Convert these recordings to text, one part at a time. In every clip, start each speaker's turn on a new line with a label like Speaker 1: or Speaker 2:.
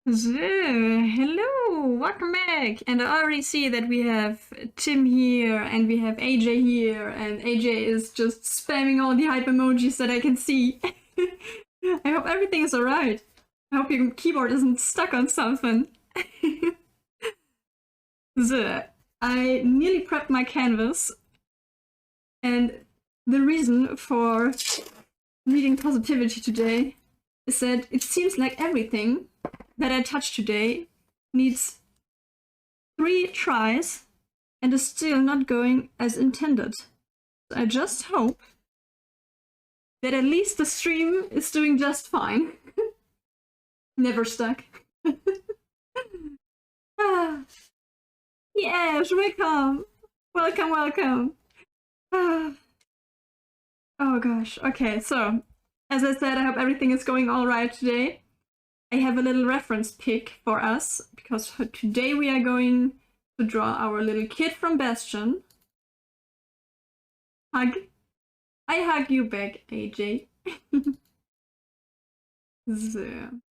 Speaker 1: So, hello, welcome back. And I already see that we have Tim here and we have AJ here, and AJ is just spamming all the hype emojis that I can see. I hope everything is alright. I hope your keyboard isn't stuck on something. So, I nearly prepped my canvas, and the reason for reading positivity today is that it seems like everything that I touch today needs 3 tries and is still not going as intended. So I just hope that at least the stream is doing just fine. Never stuck. Yes, welcome! Welcome, welcome! Oh gosh, okay, so as I said, I hope everything is going alright today. I have a little reference pick for us, because today we are going to draw our little kid from Bastion. Hug. I hug you back, AJ. So.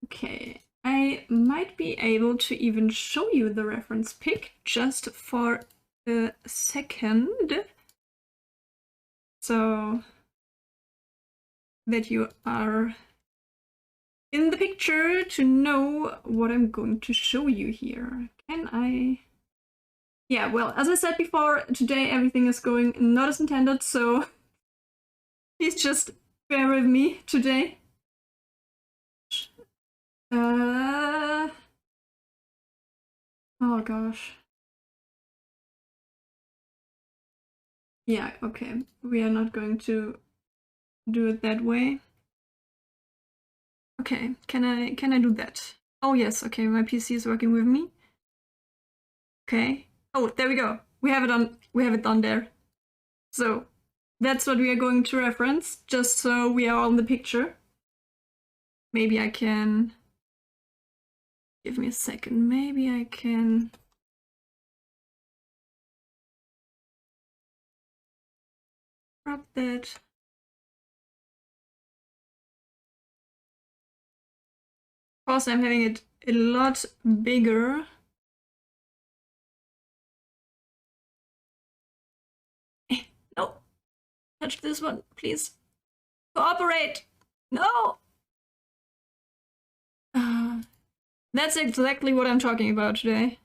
Speaker 1: Okay, I might be able to even show you the reference pick just for a second. So that you are in the picture to know what I'm going to show you here. Can I? Yeah, well, as I said before, today everything is going not as intended, so please just bear with me today. Oh gosh. Yeah, okay. We are not going to do it that way. Okay, can I do that? Oh yes, okay, my PC is working with me. Okay. Oh, there we go. We have it on there. So that's what we are going to reference, just so we are on the picture. Maybe I can give me a second. Maybe I can crop that. Of course, I'm having it a lot bigger. No, touch this one, please. Cooperate. No. That's exactly what I'm talking about today.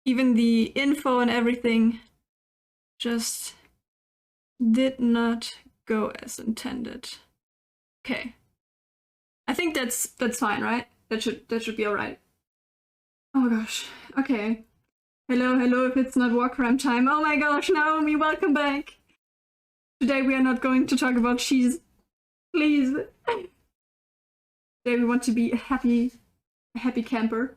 Speaker 1: Even the info and everything just did not go as intended. Okay. I think that's fine, right? That should be alright. Oh gosh. Okay. Hello, if it's not war crime time. Oh my gosh, Naomi, welcome back. Today we are not going to talk about cheese. Please. Today we want to be a happy camper.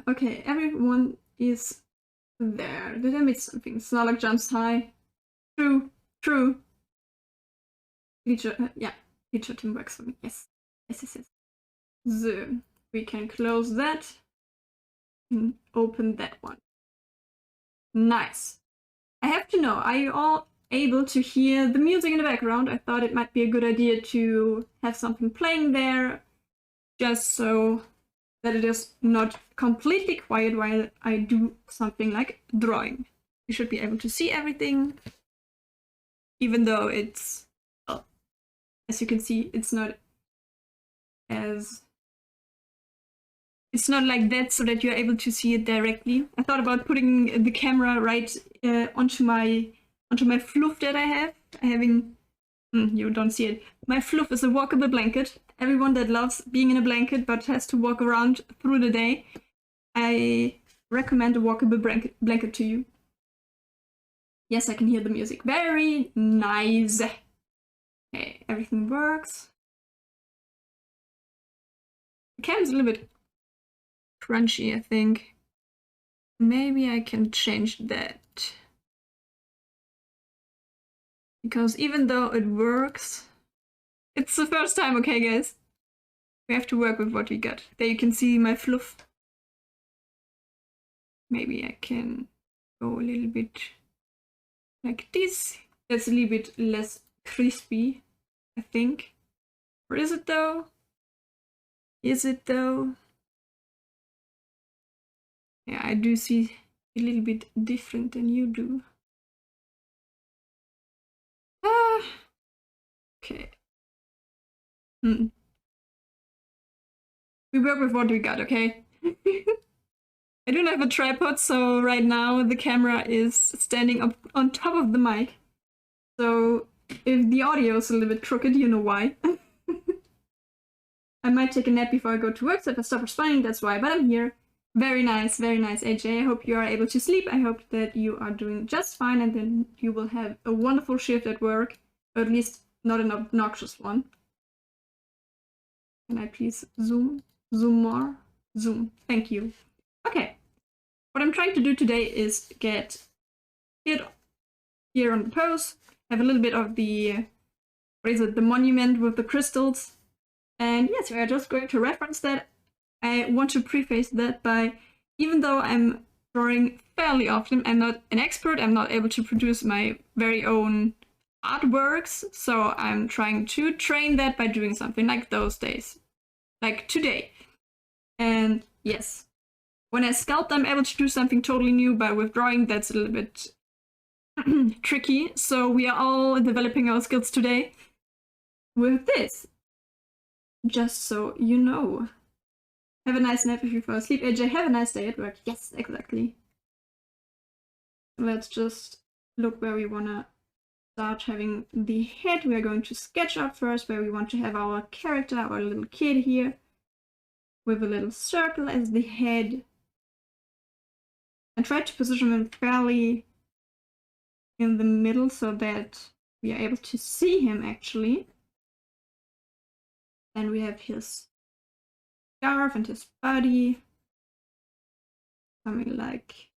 Speaker 1: Okay, everyone is there. Did I miss something? Snorlax jumps high. True. Yeah, Leecher team works for me. Yes. So, we can close that and open that one. Nice. I have to know, are you all able to hear the music in the background? I thought it might be a good idea to have something playing there, just so that it is not completely quiet while I do something like drawing. You should be able to see everything, even though it's, well, as you can see, it's not like that, so that you're able to see it directly. I thought about putting the camera right onto my fluff that I have. You don't see it. My fluff is a walkable blanket. Everyone that loves being in a blanket but has to walk around through the day, I recommend a walkable blanket to you. Yes, I can hear the music. Very nice. Okay, everything works. The cam's a little bit crunchy, I think. Maybe I can change that. Because even though it works, it's the first time, okay guys? We have to work with what we got. There you can see my fluff. Maybe I can go a little bit like this. That's a little bit less crispy, I think. Or is it though? Is it though? Yeah, I do see a little bit different than you do. Okay. We work with what we got, okay? I don't have a tripod, so right now the camera is standing up on top of the mic. So if the audio is a little bit crooked, you know why. I might take a nap before I go to work, so if I stop responding, that's why. But I'm here. Very nice, AJ. I hope you are able to sleep. I hope that you are doing just fine, and then you will have a wonderful shift at work, or at least not an obnoxious one. Can I please zoom? Zoom more? Zoom. Thank you. Okay. What I'm trying to do today is get it here on the pose, have a little bit of the, what is it, the monument with the crystals. And yes, we are just going to reference that. I want to preface that by, even though I'm drawing fairly often, I'm not an expert, I'm not able to produce my very own artworks, so I'm trying to train that by doing something like those days, like today. And yes, when I sculpt, I'm able to do something totally new, but with drawing, that's a little bit tricky. So we are all developing our skills today with this. Just so you know. Have a nice nap if you fall asleep. AJ, have a nice day at work. Yes, exactly. Let's just look where we want to start having the head. We are going to sketch out first where we want to have our character, our little kid here, with a little circle as the head. And try to position him fairly in the middle so that we are able to see him actually. Then we have his scarf and his body. Something like,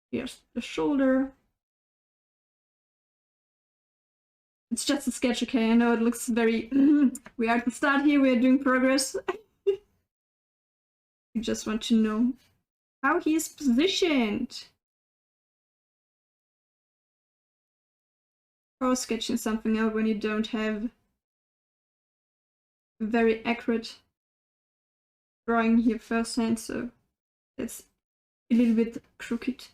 Speaker 1: here's the shoulder. It's just a sketch, okay? I know it looks very, we are at the start here, we are doing progress. You just want to know how he is positioned. Or sketching something out when you don't have very accurate drawing here firsthand, so it's a little bit crooked,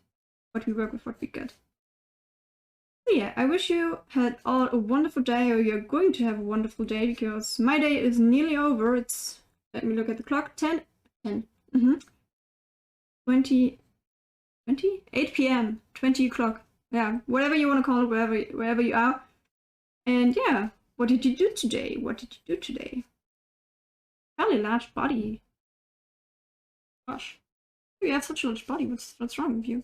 Speaker 1: but we work with what we got. So yeah, I wish you had all a wonderful day, or you're going to have a wonderful day, because my day is nearly over. It's, let me look at the clock, 8 p.m, 20 o'clock. Yeah, whatever you want to call it, wherever you are. And yeah, what did you do today? What did you do today? Fairly large body. Gosh, you have such a large body. What's wrong with you?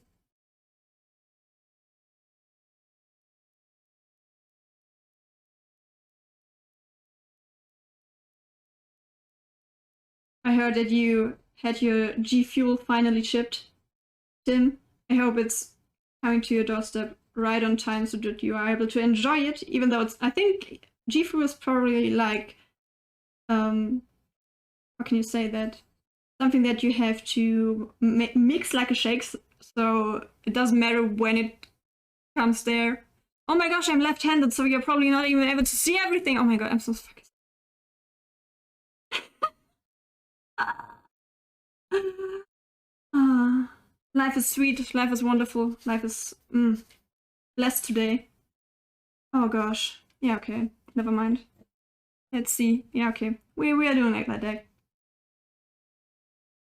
Speaker 1: I heard that you had your G Fuel finally shipped, Tim. I hope it's coming to your doorstep right on time so that you are able to enjoy it, even though it's, I think G Fuel is probably like, how can you say that? Something that you have to mix like a shake, so it doesn't matter when it comes there. Oh my gosh, I'm left-handed, so you're probably not even able to see everything. Oh my god, I'm so fucking... Life is sweet, life is wonderful, life is blessed today. Oh gosh, yeah, okay, never mind. Let's see, yeah, okay, we are doing it like that.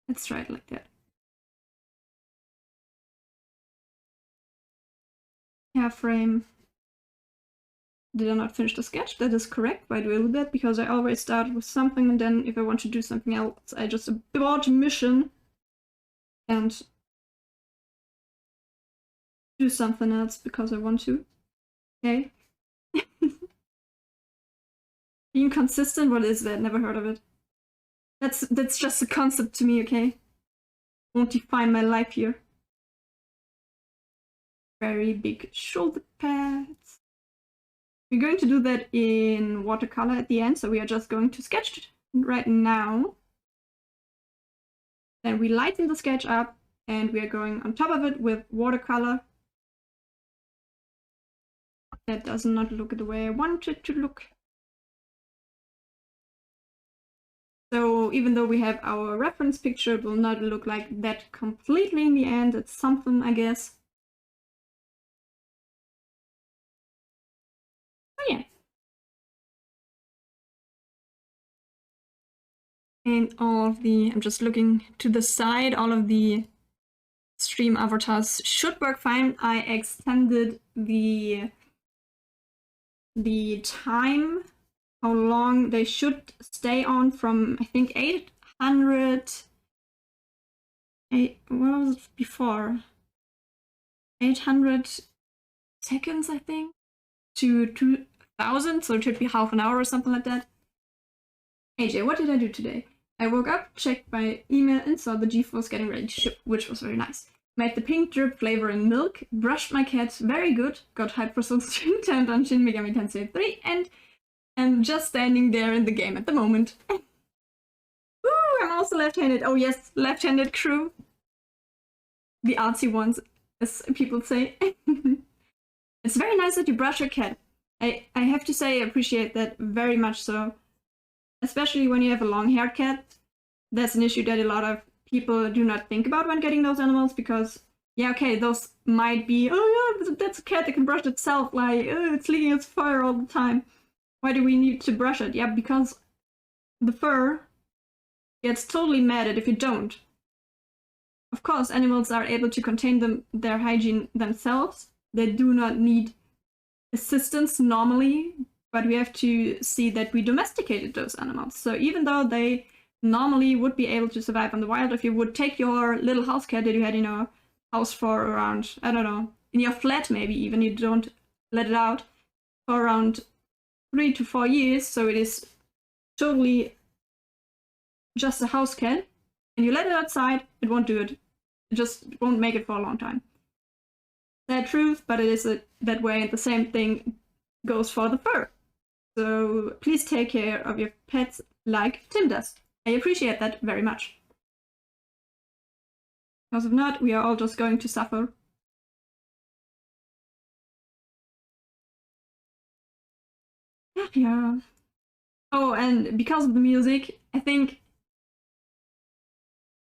Speaker 1: Let's try it like that. Hair frame. Did I not finish the sketch? That is correct. Why do I do that? Because I always start with something, and then if I want to do something else, I just abort mission and do something else because I want to. Okay. Being consistent? What is that? Never heard of it. That's just a concept to me, okay? Won't define my life here. Very big shoulder pads. We're going to do that in watercolor at the end, so we are just going to sketch it right now. Then we lighten the sketch up, and we are going on top of it with watercolor. That does not look the way I want it to look. So even though we have our reference picture, it will not look like that completely in the end. It's something, I guess. Oh yeah. And all of the, I'm just looking to the side, all of the stream avatars should work fine. I extended the time, how long they should stay on from, I think, 800, what was it before? 800 seconds, I think, to 2000, so it should be half an hour or something like that. AJ, what did I do today? I woke up, checked my email, and saw the GeForce getting ready to ship, which was very nice. Made the pink drip flavor in milk, brushed my cat, very good, got hyped for Soul Stream, turned on Shin Megami Tensei 3, and I'm just standing there in the game at the moment. Woo, I'm also left-handed. Oh yes, left-handed crew. The artsy ones, as people say. It's very nice that you brush your cat. I have to say I appreciate that very much so. Especially when you have a long-haired cat. That's an issue that a lot of people do not think about when getting those animals, because, yeah, okay, those might be, oh yeah, that's a cat that can brush itself, like, it's leaking its fur all the time. Why do we need to brush it? Yeah, because the fur gets totally mad at if you don't. Of course, animals are able to contain their hygiene themselves. They do not need assistance normally, but we have to see that we domesticated those animals. So even though they normally would be able to survive in the wild, if you would take your little house cat that you had in your house for around, I don't know, in your flat maybe even, you don't let it out for around 3 to 4 years, so it is totally just a house cat, and you let it outside, it won't do it. It just won't make it for a long time. Sad truth, but it is that way, and the same thing goes for the fur. So please take care of your pets like Tim does. I appreciate that very much. Because if not, we are all just going to suffer. Yeah. Oh, and because of the music, I think,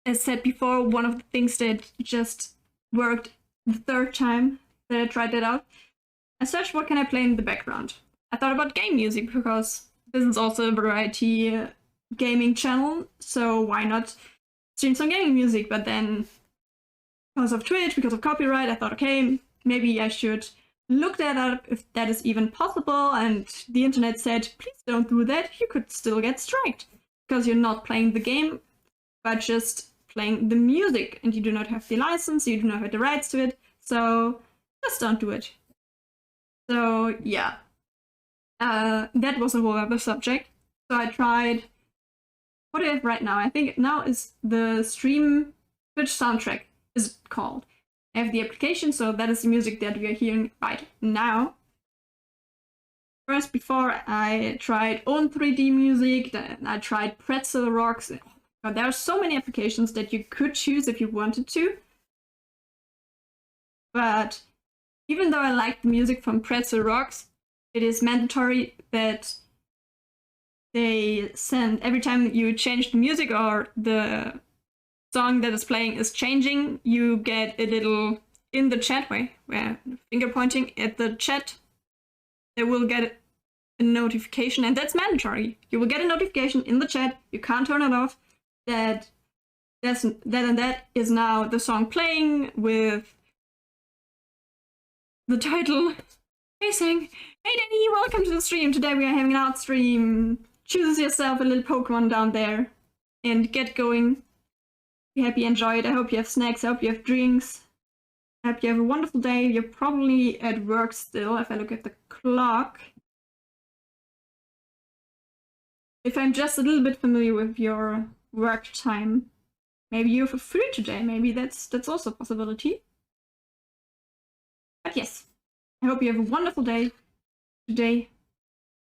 Speaker 1: as said before, one of the things that just worked the third time that I tried that out, I searched what can I play in the background. I thought about game music because this is also a variety gaming channel, so why not stream some gaming music? But then, because of Twitch, because of copyright, I thought, okay, maybe I should look that up if that is even possible, and the internet said, please don't do that, you could still get striked, because you're not playing the game, but just playing the music, and you do not have the license, you do not have the rights to it, so just don't do it. So yeah, that was a whole other subject. So I tried, what do I have right now? I think now is the stream Twitch soundtrack is called. I have the application, so that is the music that we are hearing right now. First, before I tried own 3D music, then I tried Pretzel Rocks. There are so many applications that you could choose if you wanted to. But even though I like the music from Pretzel Rocks, it is mandatory that they send, every time you change the music or the song that is playing is changing, you get a little, in the chat where finger pointing at the chat, they will get a notification, and that's mandatory. You will get a notification in the chat, you can't turn it off, that that is now the song playing with the title saying, hey Danny, welcome to the stream. Today we are having an art stream. Choose yourself a little Pokemon down there and get going. Be happy, enjoy it. I hope you have snacks, I hope you have drinks. I hope you have a wonderful day. You're probably at work still, if I look at the clock. If I'm just a little bit familiar with your work time, maybe you're free today, maybe that's also a possibility. But yes, I hope you have a wonderful day today.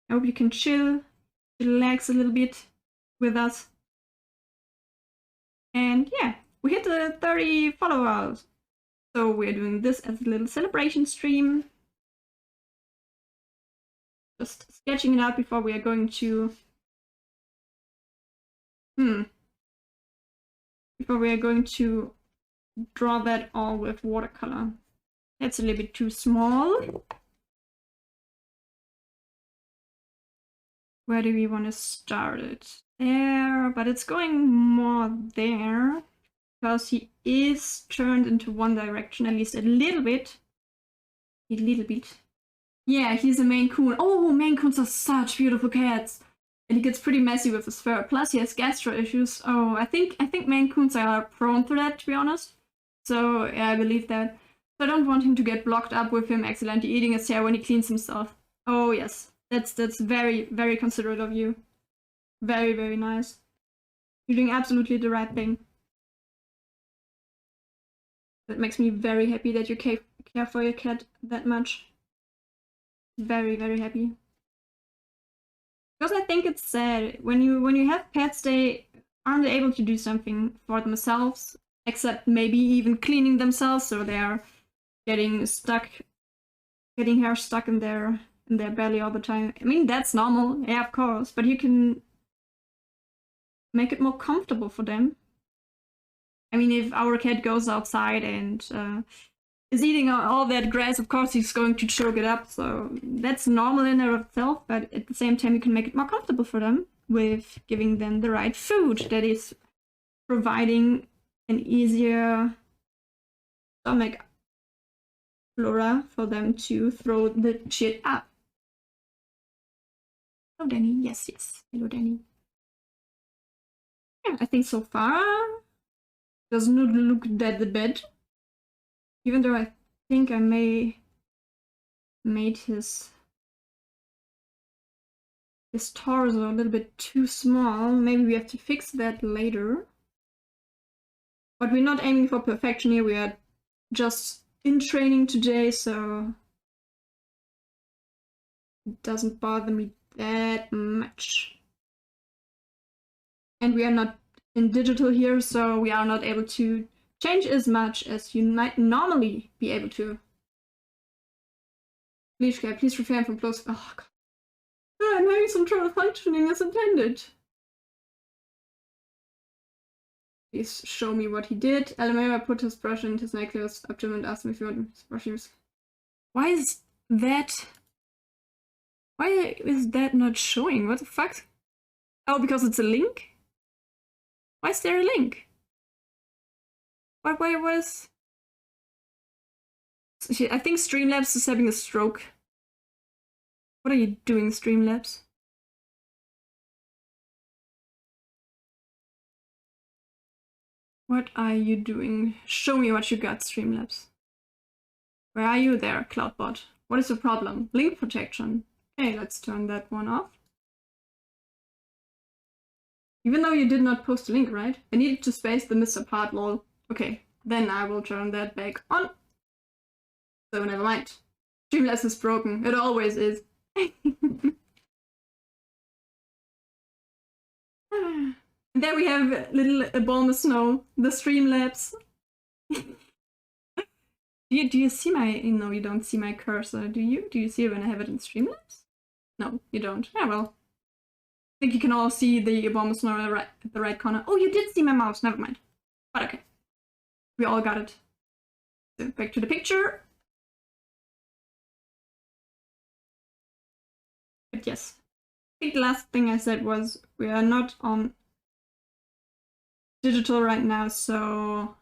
Speaker 1: I hope you can chill, relax a little bit with us. And yeah, we hit the 30 followers. So we're doing this as a little celebration stream. Just sketching it out before we are going to Before we are going to draw that all with watercolor. That's a little bit too small. Where do we want to start it? There, but it's going more there because he is turned into one direction, at least a little bit. A little bit. Yeah, he's a Maine Coon. Oh, Maine Coons are such beautiful cats. And he gets pretty messy with his fur. Plus, he has gastro issues. Oh, I think Maine Coons are prone to that, to be honest. So, yeah, I believe that. So I don't want him to get blocked up with him accidentally eating his hair when he cleans himself. Oh, yes. That's very, very considerate of you. Very, very nice. You're doing absolutely the right thing. That makes me very happy that you care for your cat that much. Very, very happy. Because I think it's sad when you have pets, they aren't able to do something for themselves, except maybe even cleaning themselves, so they are getting hair stuck in their belly all the time. I mean, that's normal, yeah, of course, but you can make it more comfortable for them. I mean, if our cat goes outside and is eating all that grass, of course he's going to choke it up, so that's normal in and of itself, but at the same time you can make it more comfortable for them with giving them the right food that is providing an easier stomach flora for them to throw the shit up. Hello, Danny. Yes, yes. Hello, Danny. Yeah, I think so far doesn't look that bad. Even though I think I made his torso a little bit too small. Maybe we have to fix that later. But we're not aiming for perfection here. We are just in training today, so it doesn't bother me that much. And we are not in digital here, so we are not able to change as much as you might normally be able to. Please refrain from close. Oh god. I'm having some trouble functioning as intended. Please show me what he did. Alameda put his brush in his necklace up to him and asked him if he wanted his brush used. Why is that not showing? What the fuck? Oh, because it's a link? Why is there a link? Why was... I think Streamlabs is having a stroke. What are you doing, Streamlabs? What are you doing? Show me what you got, Streamlabs. Where are you there, Cloudbot? What is the problem? Link protection. Okay, let's turn that one off. Even though you did not post a link, right? I needed to space the Mr. part, lol. Okay, then I will turn that back on. So never mind. Streamlabs is broken. It always is. There we have little Balm of Snow, the Streamlabs. Do you see my... No, you don't see my cursor, do you? Do you see it when I have it in Streamlabs? No, you don't. Yeah, well. I think you can all see the Balm of Snow at the right corner. Oh, you did see my mouse, never mind. But okay. We all got it. So back to the picture. But yes. I think the last thing I said was we are not on digital right now, so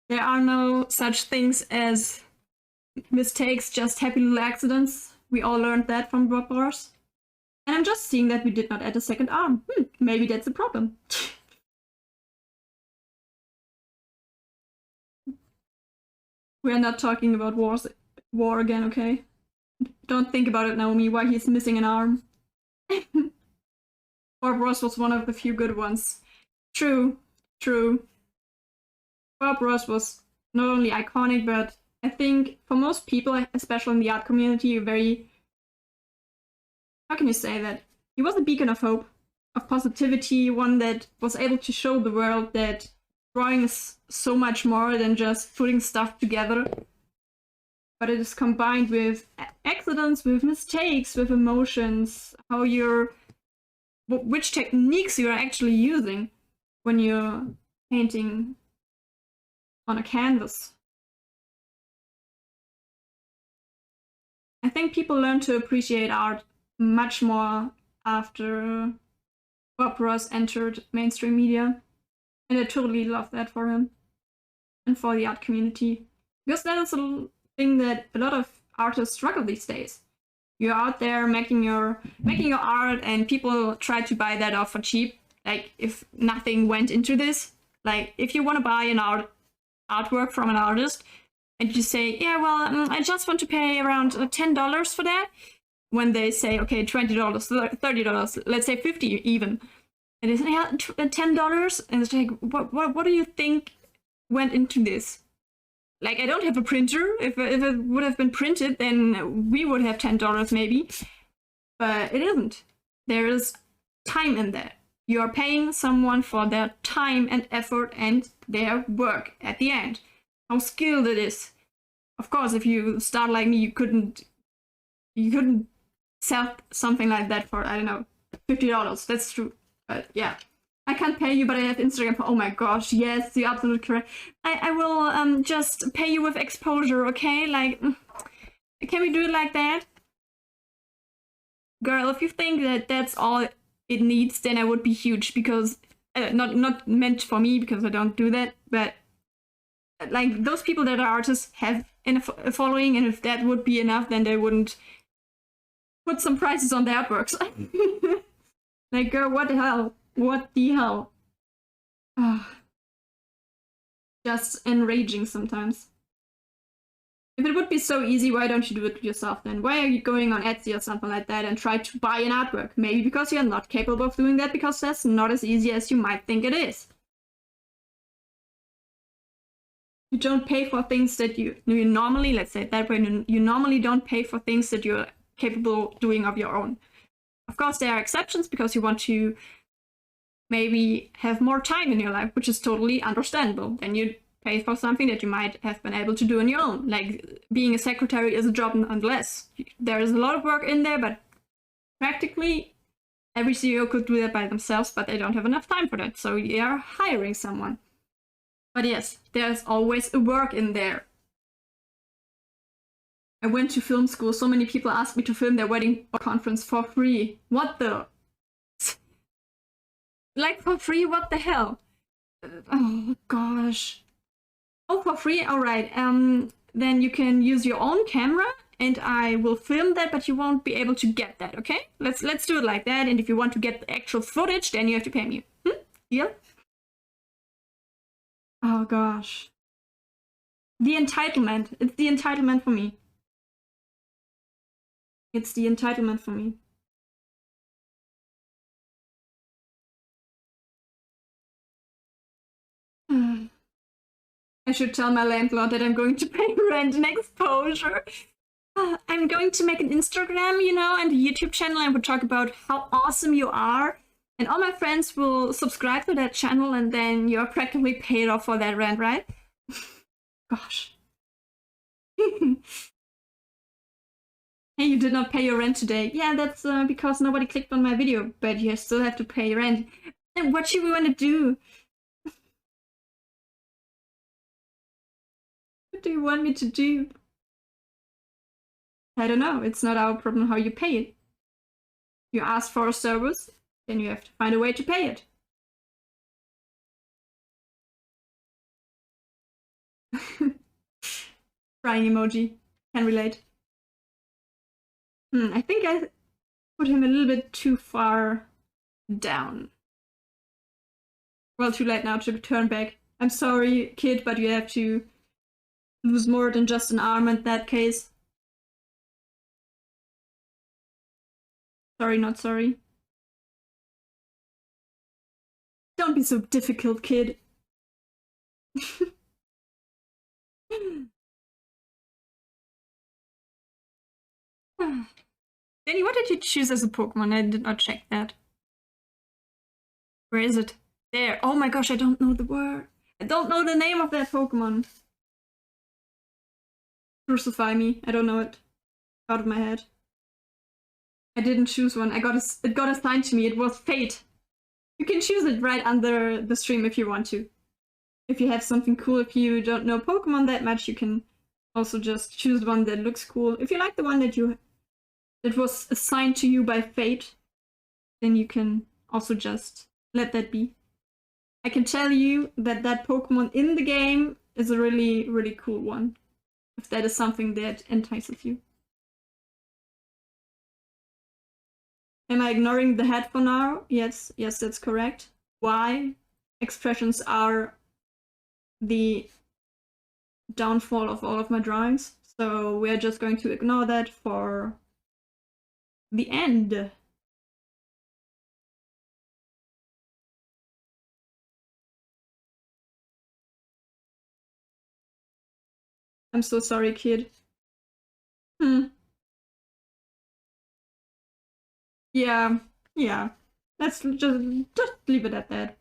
Speaker 1: there are no such things as mistakes, just happy little accidents. We all learned that from Bob Wars. And I'm just seeing that we did not add a second arm. Maybe that's a problem. We're not talking about war again, okay? Don't think about it, Naomi, why he's missing an arm. Bob Ross was one of the few good ones. True, true. Bob Ross was not only iconic, but I think for most people, especially in the art community, very... How can you say that? He was a beacon of hope, of positivity, one that was able to show the world that drawing is so much more than just putting stuff together. But it is combined with accidents, with mistakes, with emotions, how you're which techniques you are actually using when you're painting on a canvas. I think people learn to appreciate art much more after Bob Ross entered mainstream media, and I totally love that for him and for the art community, because that is a thing that a lot of artists struggle these days. You're out there making your art, and people try to buy that off for cheap. Like, if nothing went into this, like if you want to buy an artwork from an artist, and you say, yeah, well, I just want to pay around $10 for that. When they say, okay, $20, $30, let's say $50 even, and they say, yeah, $10, and it's like, what do you think went into this? Like, I don't have a printer. If it would have been printed, then we would have $10 maybe, but it isn't. There is time in that. You are paying someone for their time and effort and their work at the end. How skilled it is. Of course, if you start like me, you couldn't sell something like that for, I don't know, $50. That's true. But yeah, I can't pay you, but I have Instagram for, oh my gosh, yes, you're absolutely correct. I will just pay you with exposure, okay? Like, can we do it like that? Girl, if you think that that's all it needs, then I would be huge, because, not meant for me, because I don't do that, but like, those people that are artists have a following, and if that would be enough, then they wouldn't put some prices on their artworks. Like, girl, what the hell? What the hell? Just enraging sometimes. If it would be so easy, why don't you do it yourself then? Why are you going on Etsy or something like that and try to buy an artwork? Maybe because you're not capable of doing that, because that's not as easy as you might think it is. You don't pay for things that you normally, let's say it that way, you normally don't pay for things that you're capable of doing of your own. Of course, there are exceptions, because you want to maybe have more time in your life, which is totally understandable. Then you pay for something that you might have been able to do on your own. Like, being a secretary is a job nonetheless. There is a lot of work in there, but practically every CEO could do that by themselves, but they don't have enough time for that, so they are hiring someone. But yes, there's always a work in there. I went to film school. So many people asked me to film their wedding conference for free. What the? Like, for free? What the hell? Oh gosh. Oh, for free? Alright. Then you can use your own camera, and I will film that, but you won't be able to get that, okay? Let's do it like that, and if you want to get the actual footage, then you have to pay me. Deal? Oh gosh. The entitlement. It's the entitlement for me. It's the entitlement for me. I should tell my landlord that I'm going to pay rent and exposure. I'm going to make an Instagram, and a YouTube channel, and we'll talk about how awesome you are. And all my friends will subscribe to that channel, and then you're practically paid off for that rent, right? Gosh. Hey, you did not pay your rent today. Yeah, that's because nobody clicked on my video, but you still have to pay rent. And what should we want to do? What do you want me to do? I don't know. It's not our problem how you pay it. You ask for a service, then you have to find a way to pay it. Crying emoji. Can relate. I think I put him a little bit too far down. Well, too late now to turn back. I'm sorry, kid, but you have to lose more than just an arm in that case. Sorry, not sorry. Don't be so difficult, kid. Danny, what did you choose as a Pokemon? I did not check that. Where is it? There. Oh my gosh, I don't know the word. I don't know the name of that Pokemon. Crucify me. I don't know it out of my head. I didn't choose one. It got assigned to me. It was fate. You can choose it right under the stream if you want to. If you have something cool, if you don't know Pokemon that much, you can also just choose one that looks cool. If you like the one that was assigned to you by fate, then you can also just let that be. I can tell you that that Pokemon in the game is a really, really cool one, if that is something that entices you. Am I ignoring the head for now? Yes, that's correct. Why? Expressions are the downfall of all of my drawings, so we're just going to ignore that for the end. I'm so sorry, kid. Yeah. Let's just leave it at that.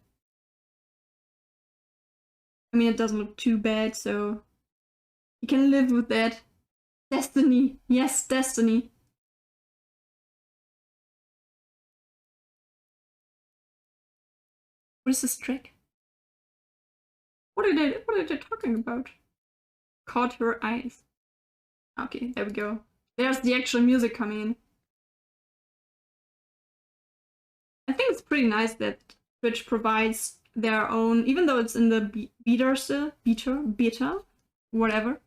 Speaker 1: I mean, it doesn't look too bad, so you can live with that. Destiny. Yes, destiny. What is this trick? What are they talking about? Caught her eyes. Okay, there we go. There's the actual music coming in. I think it's pretty nice that Twitch provides their own, even though it's in the beta, whatever,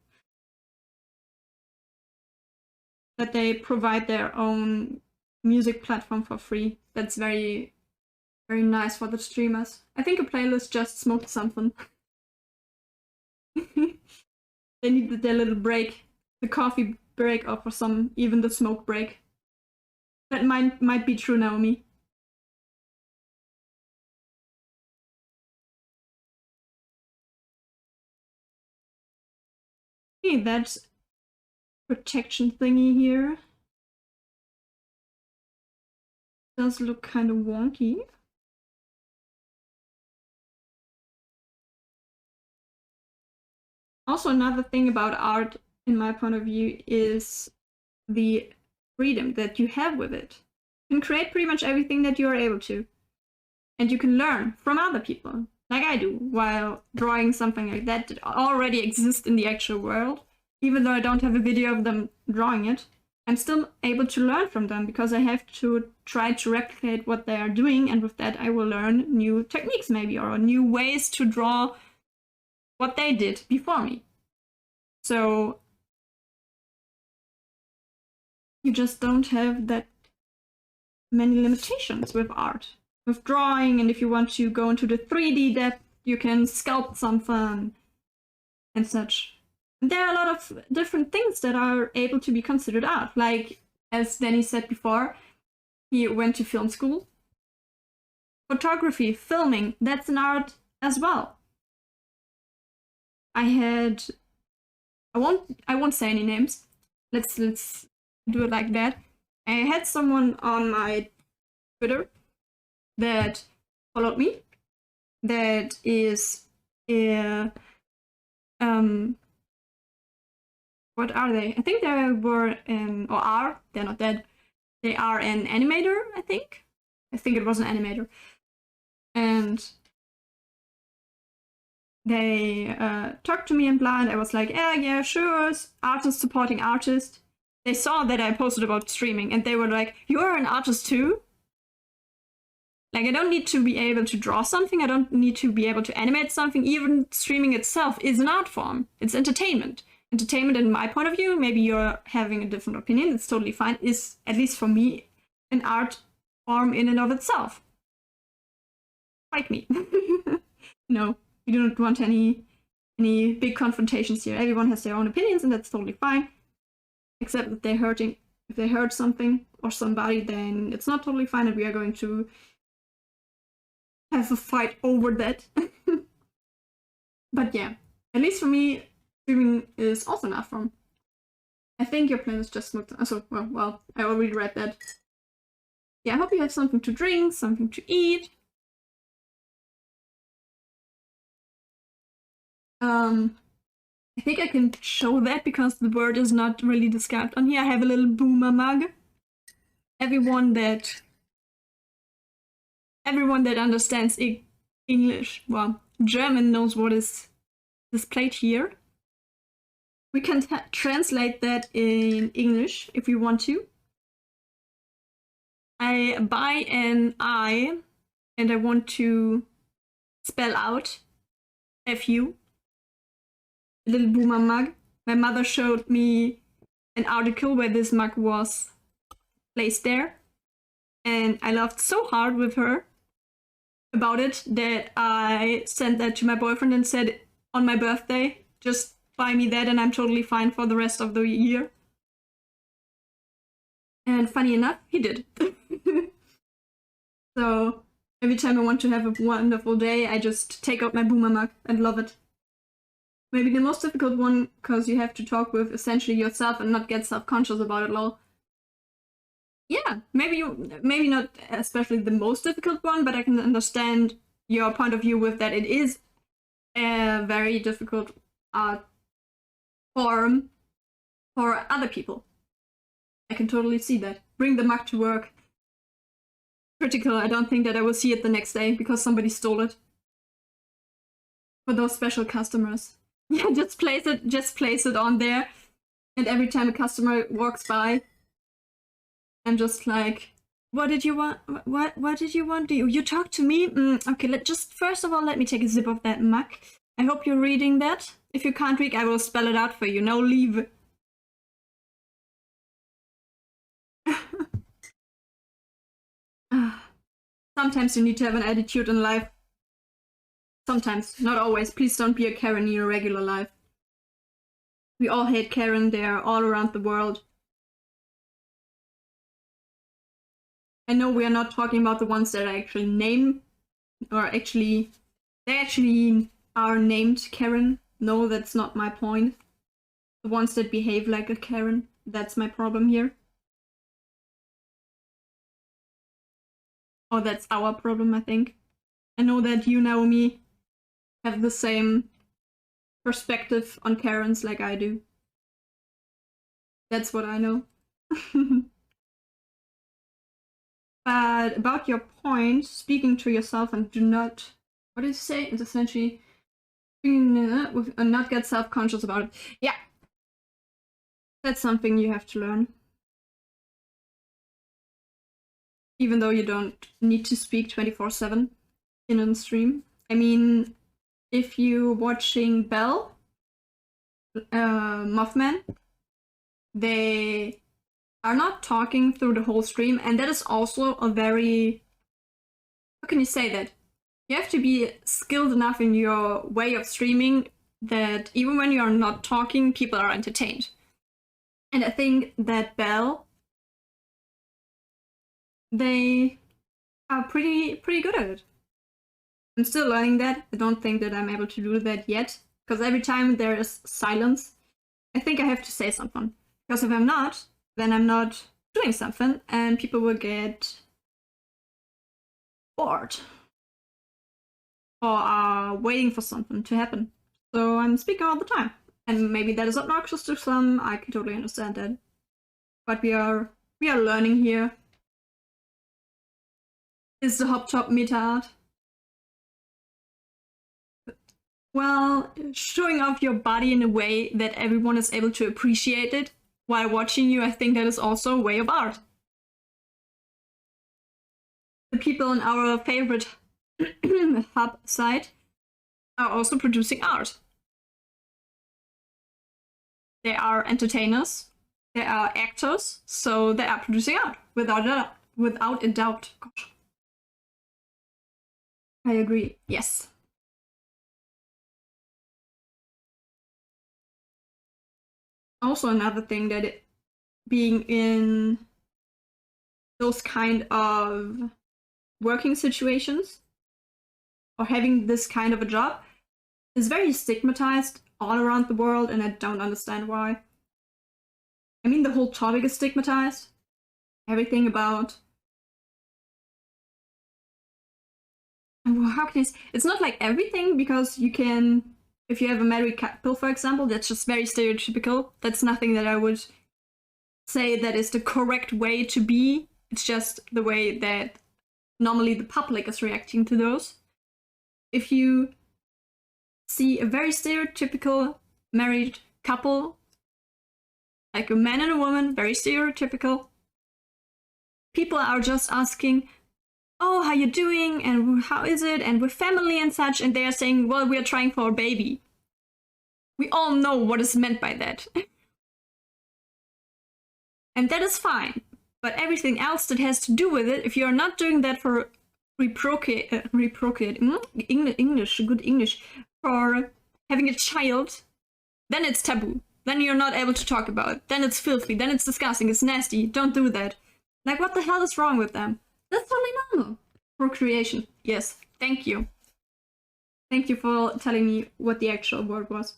Speaker 1: that they provide their own music platform for free. That's very, very nice for the streamers. I think a playlist just smoked something. They needed their little break, the coffee break, or for some, even the smoke break. That might be true, Naomi. Okay, that protection thingy here does look kind of wonky. Also, another thing about art, in my point of view, is the freedom that you have with it. You can create pretty much everything that you are able to. And you can learn from other people, like I do, while drawing something like that already exists in the actual world. Even though I don't have a video of them drawing it, I'm still able to learn from them because I have to try to replicate what they are doing, and with that I will learn new techniques maybe, or new ways to draw what they did before me. So you just don't have that many limitations with art. With drawing, and if you want to go into the 3D depth, you can sculpt something and such. There are a lot of different things that are able to be considered art. Like, as Danny said before, he went to film school. Photography, filming, that's an art as well. I won't say any names. Let's do it like that. I had someone on my Twitter that followed me, that is what are they? I think they were or are, they're not dead. They are an animator, I think. I think it was an animator. And they talked to me and blah, and I was like, yeah, sure, artist supporting artist. They saw that I posted about streaming, and they were like, you're an artist too? Like, I don't need to be able to draw something, I don't need to be able to animate something. Even streaming itself is an art form. It's entertainment. Entertainment, in my point of view, maybe you're having a different opinion, it's totally fine, is, at least for me, an art form in and of itself. Fight me. No, we do not want any big confrontations here. Everyone has their own opinions, and that's totally fine. Except that if they hurt something or somebody, then it's not totally fine, and we are going to have a fight over that. But yeah, at least for me, streaming is also an art form. I think your plan is just smoked. So, well, I already read that. Yeah, I hope you have something to drink, something to eat. I think I can show that because the word is not really described on here. I have a little boomer mug. everyone that understands English, well, German knows what is displayed here. We can translate that in English if we want to. I buy an I and I want to spell out FU, a little boomer mug. My mother showed me an article where this mug was placed there, and I laughed so hard with her about it that I sent that to my boyfriend and said, on my birthday, just buy me that and I'm totally fine for the rest of the year. And funny enough, he did. So every time I want to have a wonderful day, I just take out my boomer mug and love it. Maybe the most difficult one, because you have to talk with essentially yourself and not get self-conscious about it, lol. Yeah, maybe not especially the most difficult one, but I can understand your point of view with that. It is a very difficult art form for other people. I can totally see that. Bring the mug to work. Critical, I don't think that I will see it the next day because somebody stole it. For those special customers. Yeah, just place it on there. And every time a customer walks by, I'm just like, what did you want? What did you want? You talk to me? Okay, first of all, let me take a sip of that mug. I hope you're reading that. If you can't read, I will spell it out for you. No, leave. Sometimes you need to have an attitude in life. Sometimes, not always. Please don't be a Karen in your regular life. We all hate Karen. They are all around the world. I know we are not talking about the ones that I actually name, or they actually are named Karen. No, that's not my point. The ones that behave like a Karen, that's my problem here. Or that's our problem, I think. I know that you, Naomi, have the same perspective on Karens like I do. That's what I know. But about your point, speaking to yourself and do not, what did you say? It's essentially not get self-conscious about it. Yeah, that's something you have to learn. Even though you don't need to speak 24/7 in a stream. I mean, if you're watching Belle, Mothman, they are not talking through the whole stream, and that is also a very, how can you say that? You have to be skilled enough in your way of streaming that even when you're not talking, people are entertained. And I think that Belle, they are pretty good at it. I'm still learning that. I don't think that I'm able to do that yet, because every time there is silence, I think I have to say something. Because if I'm not, then I'm not doing something, and people will get bored or are waiting for something to happen. So I'm speaking all the time, and maybe that is obnoxious to some. I can totally understand that, but we are learning here. Is the hop top meta art? Well, showing off your body in a way that everyone is able to appreciate it while watching you, I think that is also a way of art. The people on our favorite hub site are also producing art. They are entertainers, they are actors, so they are producing art, without a doubt. Gosh. I agree, yes. Also another thing that being in those kind of working situations or having this kind of a job is very stigmatized all around the world, and I don't understand why. I mean, the whole topic is stigmatized. Everything about, how can I say? It's not like everything, because you can, if you have a married couple, for example, that's just very stereotypical. That's nothing that I would say that is the correct way to be It's just the way that normally the public is reacting to those. If you see a very stereotypical married couple, like a man and a woman, very stereotypical, people are just asking, oh, how you doing, and how is it, and with family and such, and they are saying, well, we are trying for a baby. We all know what is meant by that. And that is fine. But everything else that has to do with it, if you're not doing that for English, good English, for having a child, then it's taboo. Then you're not able to talk about it. Then it's filthy. Then it's disgusting. It's nasty. Don't do that. Like, what the hell is wrong with them? That's totally normal. Procreation. Yes. Thank you. Thank you for telling me what the actual word was.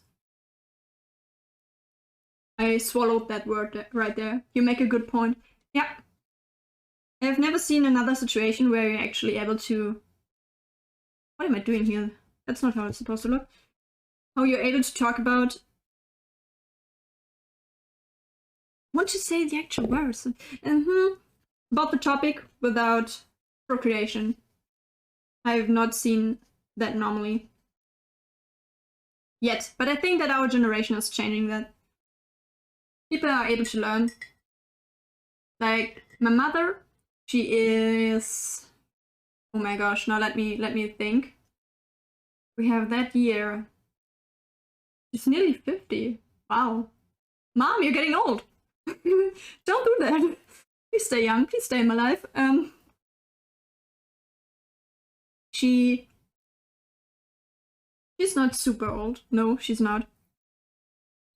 Speaker 1: I swallowed that word right there. You make a good point. Yeah. I've never seen another situation where you're actually able to... What am I doing here? That's not how it's supposed to look. How you're able to talk about... I want to say the actual words. About the topic without procreation. I've not seen that normally. Yet. But I think that our generation is changing that. People are able to learn. Like, my mother, she is... Oh my gosh, now let me think. We have that year. She's nearly 50. Wow. Mom, you're getting old. Don't do that. Please stay young. Please stay in my life. She's not super old. No, she's not.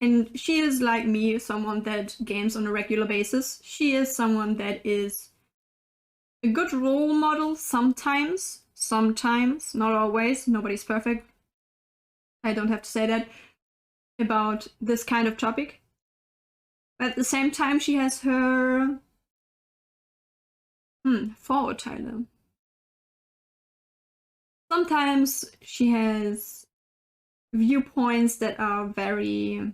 Speaker 1: And she is like me, someone that games on a regular basis. She is someone that is a good role model sometimes. Sometimes, not always. Nobody's perfect. I don't have to say that about this kind of topic. But at the same time, she has her Vorurteile. Sometimes she has viewpoints that are very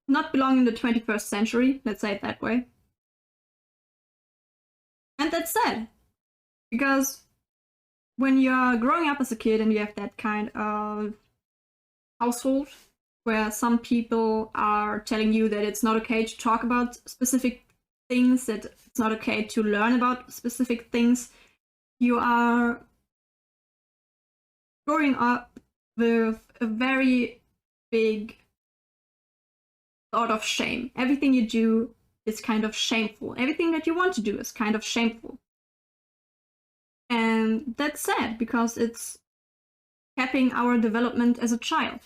Speaker 1: not belong in the 21st century, let's say it that way. And that's sad, because when you're growing up as a kid and you have that kind of household where some people are telling you that it's not okay to talk about specific things, that it's not okay to learn about specific things, you are growing up with a very big thought of shame. Everything you do is kind of shameful. Everything that you want to do is kind of shameful. And that's sad, because it's capping our development as a child.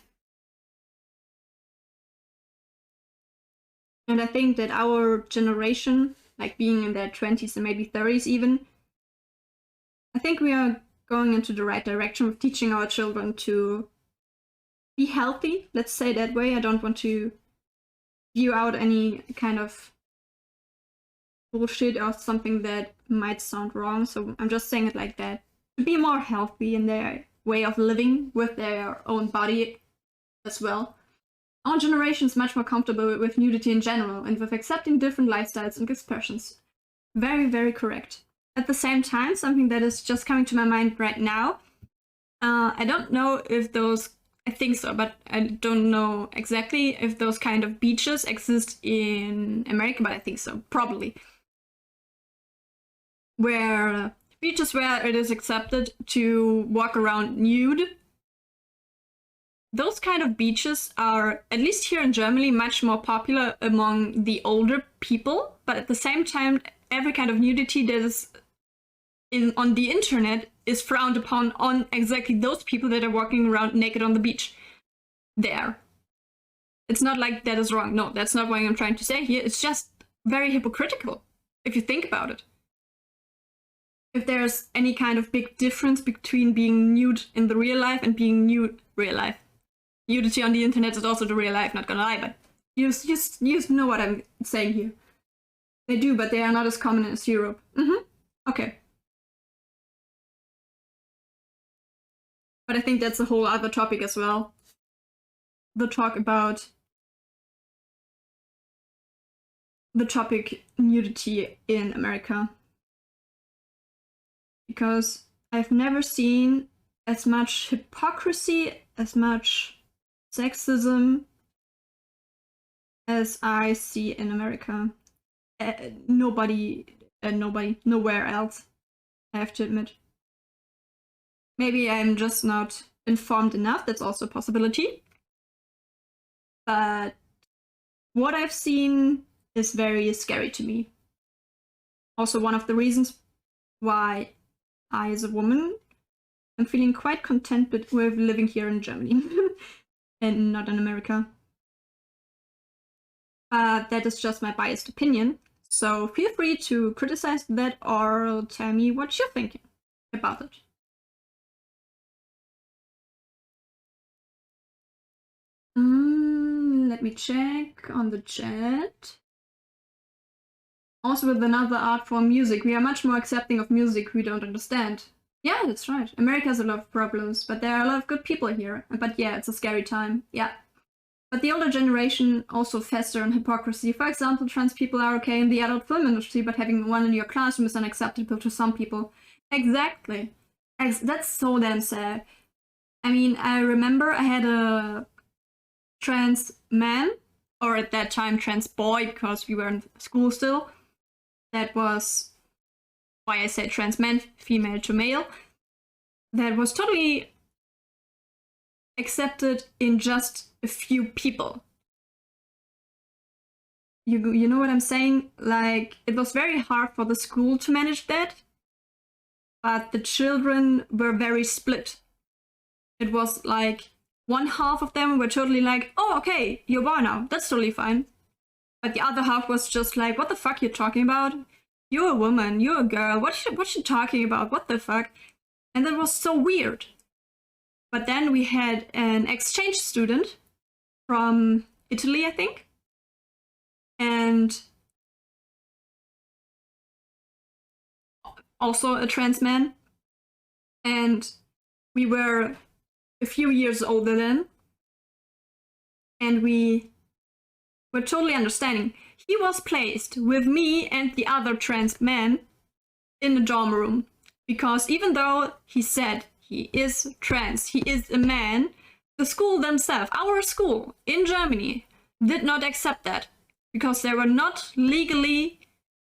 Speaker 1: And I think that our generation, like being in their 20s and maybe 30s even, I think we are going into the right direction with teaching our children to be healthy, let's say that way. I don't want to view out any kind of bullshit or something that might sound wrong, so I'm just saying it like that. To be more healthy in their way of living with their own body as well. Our generation is much more comfortable with nudity in general and with accepting different lifestyles and expressions. Very, very correct. At the same time, something that is just coming to my mind right now, I don't know if those, I think so, but I don't know exactly if those kind of beaches exist in America, but I think so, probably. Where beaches where it is accepted to walk around nude. Those kind of beaches are, at least here in Germany, much more popular among the older people, but at the same time, every kind of nudity that is on the internet is frowned upon on exactly those people that are walking around naked on the beach. There. It's not like that is wrong. No, that's not what I'm trying to say here. It's just very hypocritical, if you think about it. If there's any kind of big difference between being nude in the real life and being nude real life. Nudity on the internet is also the real life, not gonna lie, but you know what I'm saying here. They do, but they are not as common as Europe. Okay. But I think that's a whole other topic as well. The talk about the topic nudity in America. Because I've never seen as much hypocrisy, as much sexism as I see in America. Nowhere else, I have to admit. Maybe I'm just not informed enough, that's also a possibility. But what I've seen is very scary to me. Also one of the reasons why I, as a woman, am feeling quite content with living here in Germany and not in America. That is just my biased opinion, so feel free to criticize that or tell me what you're thinking about it. Let me check on the chat. Also with another art form, music, we are much more accepting of music we don't understand. Yeah, that's right. America has a lot of problems, but there are a lot of good people here. But yeah, it's a scary time. Yeah. But the older generation also fester in hypocrisy. For example, trans people are okay in the adult film industry, but having one in your classroom is unacceptable to some people. Exactly. That's so damn sad. I mean, I remember I had a trans man, or at that time trans boy, because we were in school still. That was why I said trans man, female to male. That was totally accepted in just a few people. You know what I'm saying? Like, it was very hard for the school to manage that, but the children were very split. It was like one half of them were totally like, oh, okay, you're boy now, that's totally fine. But the other half was just like, what the fuck you talking about? You're a woman, you're a girl, what you talking about? What the fuck? And that was so weird. But then we had an exchange student from Italy, I think. And also a trans man. And we were a few years older then. And we were totally understanding. He was placed with me and the other trans man in the dorm room. Because even though he said he is trans, he is a man, the school themselves, our school in Germany, did not accept that. Because they were not legally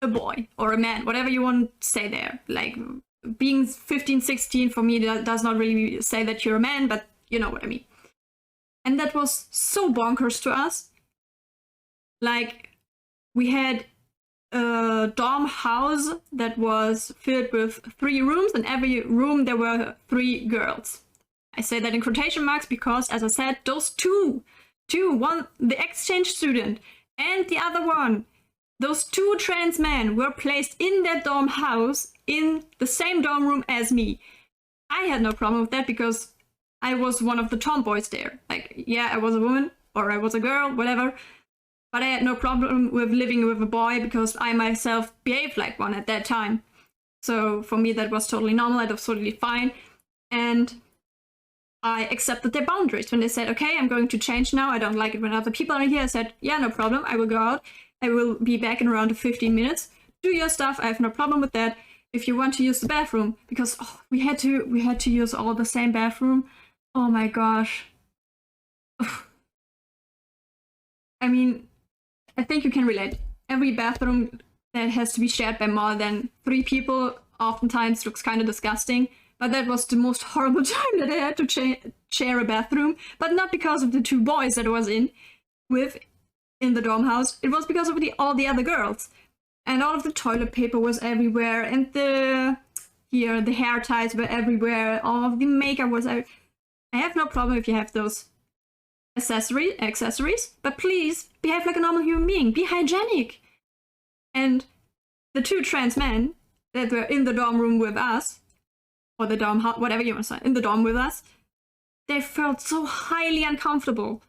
Speaker 1: a boy or a man, whatever you want to say there. Like, being 15, 16 for me does not really say that you're a man, but you know what I mean. And that was so bonkers to us. Like, we had a dorm house that was filled with 3 rooms, and every room there were 3 girls. I say that in quotation marks because, as I said, those two, one, the exchange student and the other one, those 2 trans men were placed in that dorm house in the same dorm room as me. I had no problem with that because I was one of the tomboys there. Like, yeah, I was a woman or I was a girl, whatever. But I had no problem with living with a boy because I myself behaved like one at that time. So for me, that was totally normal. That was totally fine. And I accepted their boundaries. When they said, okay, I'm going to change now. I don't like it when other people are here. I said, yeah, no problem. I will go out. I will be back in around 15 minutes. Do your stuff. I have no problem with that. If you want to use the bathroom, because we had to use all the same bathroom. Oh my gosh. I mean, I think you can relate. Every bathroom that has to be shared by more than 3 people oftentimes looks kind of disgusting. But that was the most horrible time that I had to share a bathroom. But not because of the 2 boys that I was in the dorm house. It was because of all the other girls. And all of the toilet paper was everywhere. And the hair ties were everywhere. All of the makeup was everywhere. I have no problem if you have those accessories, but please behave like a normal human being. Be hygienic. And the 2 trans men that were in the dorm room with us, or the dorm house, whatever you want to say, in the dorm with us, they felt so highly uncomfortable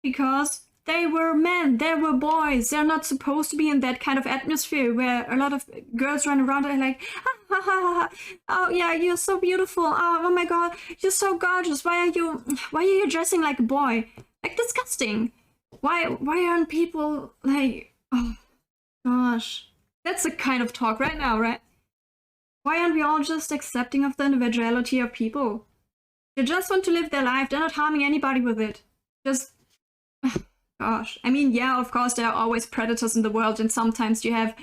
Speaker 1: because they were men, they were boys. They're not supposed to be in that kind of atmosphere where a lot of girls run around and are like, ha, ha, ha, ha. Oh yeah, you're so beautiful. Oh my god, you're so gorgeous. Why are you dressing like a boy? Like, disgusting. Why aren't people like, oh, Gosh. That's the kind of talk right now, right? Why aren't we all just accepting of the individuality of people? They just want to live their life. They're not harming anybody with it. Just... Gosh. I mean, yeah, of course, there are always predators in the world, and sometimes you have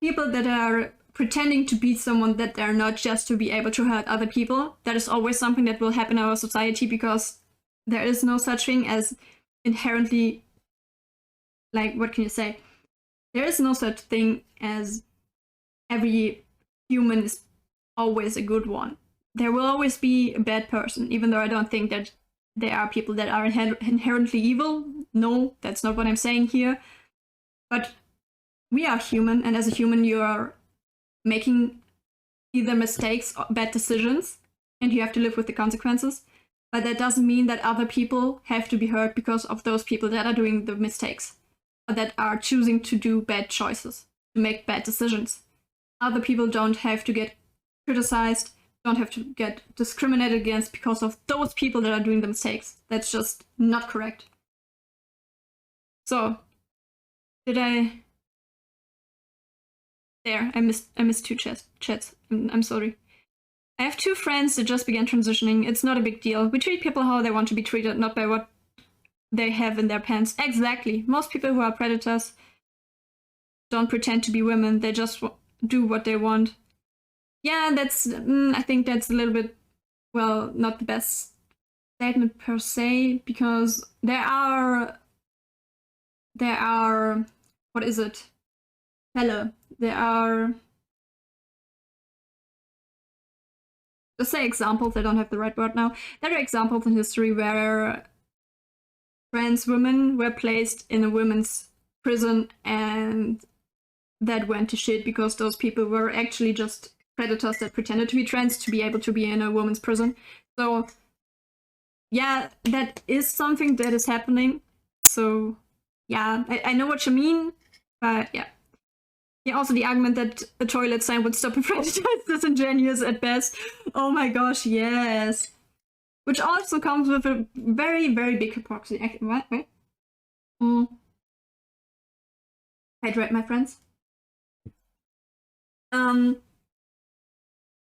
Speaker 1: people that are pretending to be someone that they're not, just to be able to hurt other people. That is always something that will happen in our society, because there is no such thing as inherently, like, what can you say? There is no such thing as every human is always a good one. There will always be a bad person, even though I don't think that there are people that are inherently evil. No, that's not what I'm saying here. But we are human, and as a human you are making either mistakes or bad decisions, and you have to live with the consequences. But that doesn't mean that other people have to be hurt because of those people that are doing the mistakes, or that are choosing to do bad choices, to make bad decisions. Other people don't have to get criticized, don't have to get discriminated against because of those people that are doing the mistakes. That's just not correct. So, did I... There, I missed two chats. I'm sorry. I have two friends that just began transitioning. It's not a big deal. We treat people how they want to be treated, not by what they have in their pants. Exactly. Most people who are predators don't pretend to be women. They just do what they want. Yeah, that's... I think that's a little bit, well, not the best statement per se, because there are... What is it? Fälle. There are... Let's say examples, I don't have the right word now. There are examples in history where trans women were placed in a women's prison, and that went to shit because those people were actually just predators that pretended to be trans to be able to be in a women's prison. So yeah, that is something that is happening. So yeah, I know what you mean, but yeah. Yeah, also the argument that a toilet sign would stop a predator is disingenuous at best. Oh my gosh, yes. Which also comes with a very, very big hypocrisy. What? Wait. Hydrate, my friends.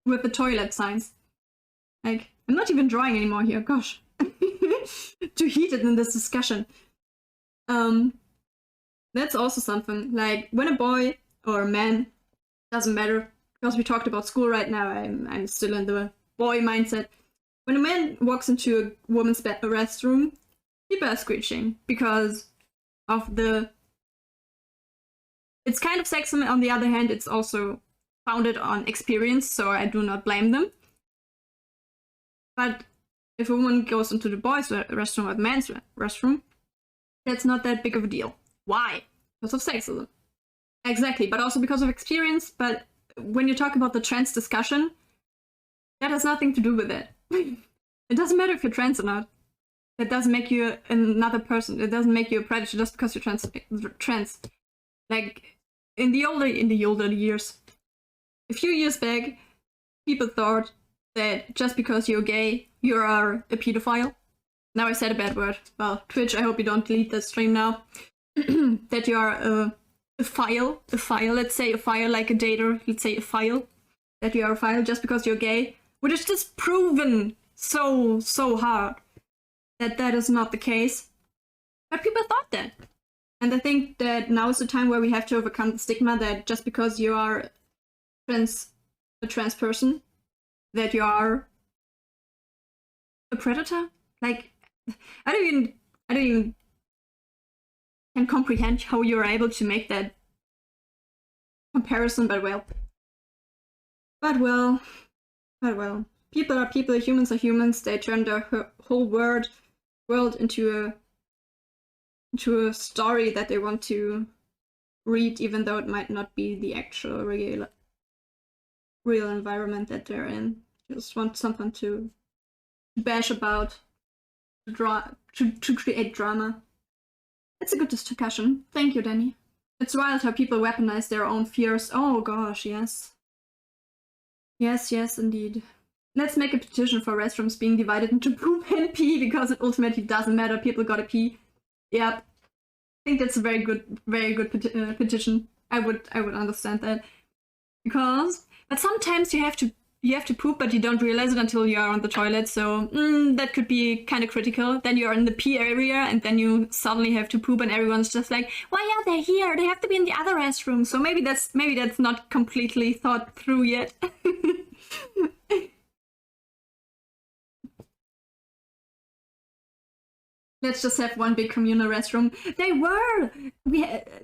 Speaker 1: With the toilet signs. Like, I'm not even drawing anymore here, gosh. Too heated in this discussion. That's also something. Like, when a boy or a man, doesn't matter, because we talked about school right now, I'm still in the boy mindset. When a man walks into a woman's restroom, people are screeching because of the... It's kind of sexism. On the other hand, it's also founded on experience, so I do not blame them. But if a woman goes into the boys' restroom or the man's restroom, that's not that big of a deal. Why? Because of sexism. Exactly, but also because of experience. But when you talk about the trans discussion, that has nothing to do with it. It doesn't matter if you're trans or not. That doesn't make you another person. It doesn't make you a predator just because you're trans. Like, in the older years, a few years back, people thought that just because you're gay, you are a pedophile. Now I said a bad word. Well, Twitch, I hope you don't delete the stream now. That you are a file, let's say a file like a dater, let's say a file, that you are a file just because you're gay, which is just proven so hard that that is not the case. But people thought that. And I think that now is the time where we have to overcome the stigma that just because you are a trans person, that you are a predator. Like, I don't even can comprehend how you're able to make that comparison, but well. People are people, humans are humans. They turn their whole world into a story that they want to read, even though it might not be the actual real environment that they're in. Just want something to bash about, to create drama. It's a good discussion. Thank you, Danny. It's wild how people weaponize their own fears. Oh gosh, yes. Yes, indeed. Let's make a petition for restrooms being divided into poop and pee, because it ultimately doesn't matter. People gotta pee. Yep. I think that's a very good petition. I would understand that. But sometimes you have to poop, but you don't realize it until you are on the toilet. So that could be kind of critical. Then you're in the pee area, and then you suddenly have to poop, and everyone's just like, "Why are they here? They have to be in the other restroom." So maybe that's not completely thought through yet. Let's just have one big communal restroom.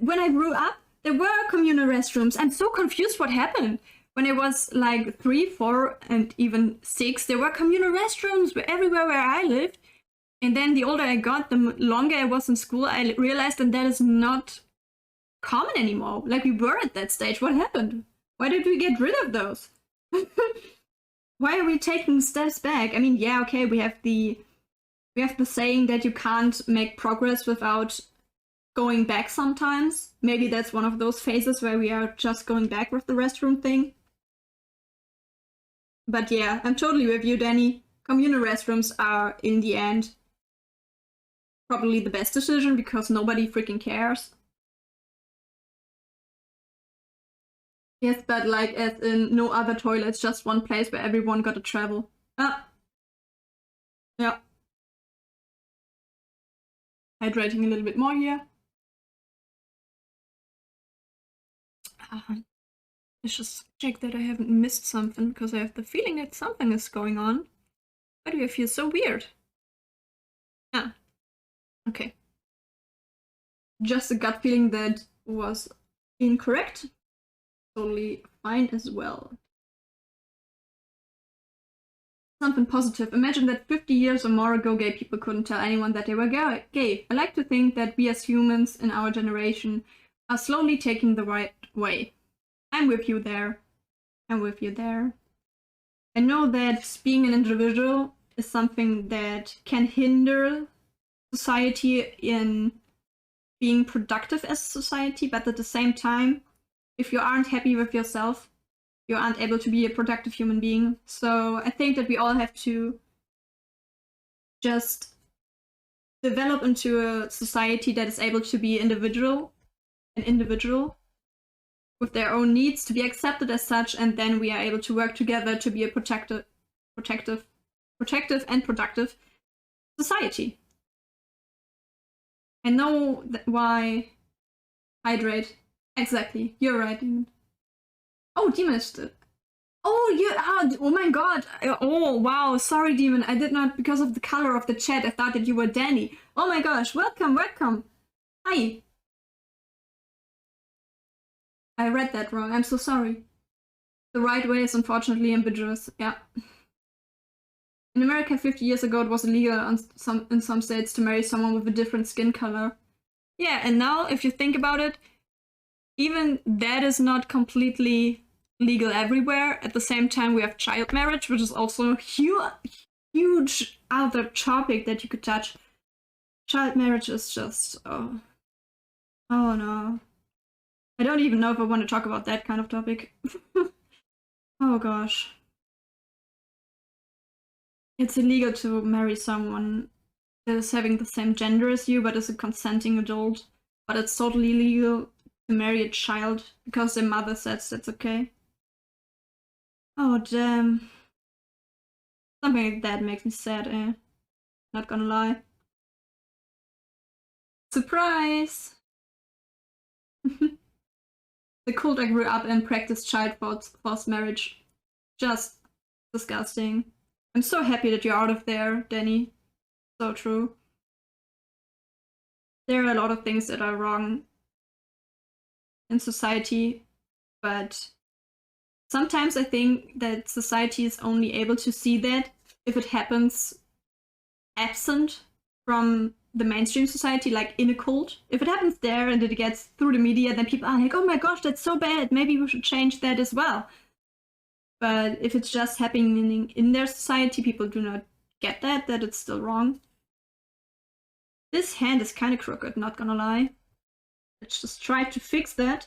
Speaker 1: When I grew up, there were communal restrooms. I'm so confused what happened. When I was like 3, 4, and even 6, there were communal restrooms everywhere where I lived. And then the older I got, the longer I was in school, I realized that is not common anymore. Like, we were at that stage. What happened? Why did we get rid of those? Why are we taking steps back? I mean, yeah, okay, we have the saying that you can't make progress without going back sometimes. Maybe that's one of those phases where we are just going back with the restroom thing. But yeah, I'm totally with you, Danny. Communal restrooms are, in the end, probably the best decision because nobody freaking cares. Yes, but like as in no other toilets, just one place where everyone got to travel. Ah. Yeah. Hydrating a little bit more here. Let's just check that I haven't missed something, because I have the feeling that something is going on. Why do I feel so weird? Ah. Okay. Just a gut feeling that was incorrect. Totally fine as well. Something positive. Imagine that 50 years or more ago, gay people couldn't tell anyone that they were gay. I like to think that we as humans in our generation are slowly taking the right way. I'm with you there. I'm with you there. I know that being an individual is something that can hinder society in being productive as a society, but at the same time, if you aren't happy with yourself, you aren't able to be a productive human being. So I think that we all have to just develop into a society that is able to be an individual with their own needs, to be accepted as such, and then we are able to work together to be a protective and productive society. I know why hydrate. Exactly, you're right, Demon. Oh, Demon is still. Oh my god. Oh, wow. Sorry, Demon. I did not, because of the color of the chat, I thought that you were Danny. Oh my gosh. Welcome. Hi. I read that wrong. I'm so sorry. The right way is unfortunately ambiguous. Yeah. In America 50 years ago, it was illegal in some states to marry someone with a different skin color. Yeah, and now, if you think about it, even that is not completely legal everywhere. At the same time, we have child marriage, which is also a huge other topic that you could touch. Child marriage is just, oh no. I don't even know if I want to talk about that kind of topic. Oh gosh. It's illegal to marry someone that is having the same gender as you, but is a consenting adult. But it's totally legal to marry a child because their mother says that's okay. Oh damn. Something like that makes me sad, eh? Not gonna lie. Surprise! The cult I grew up in practiced child forced marriage. Just disgusting. I'm so happy that you're out of there, Danny. So true. There are a lot of things that are wrong in society, but sometimes I think that society is only able to see that if it happens absent from the mainstream society, like in a cult. If it happens there and it gets through the media, then people are like, oh my gosh, that's so bad, maybe we should change that as well. But if it's just happening in their society, people do not get that it's still wrong. This hand is kind of crooked, not gonna lie. Let's just try to fix that.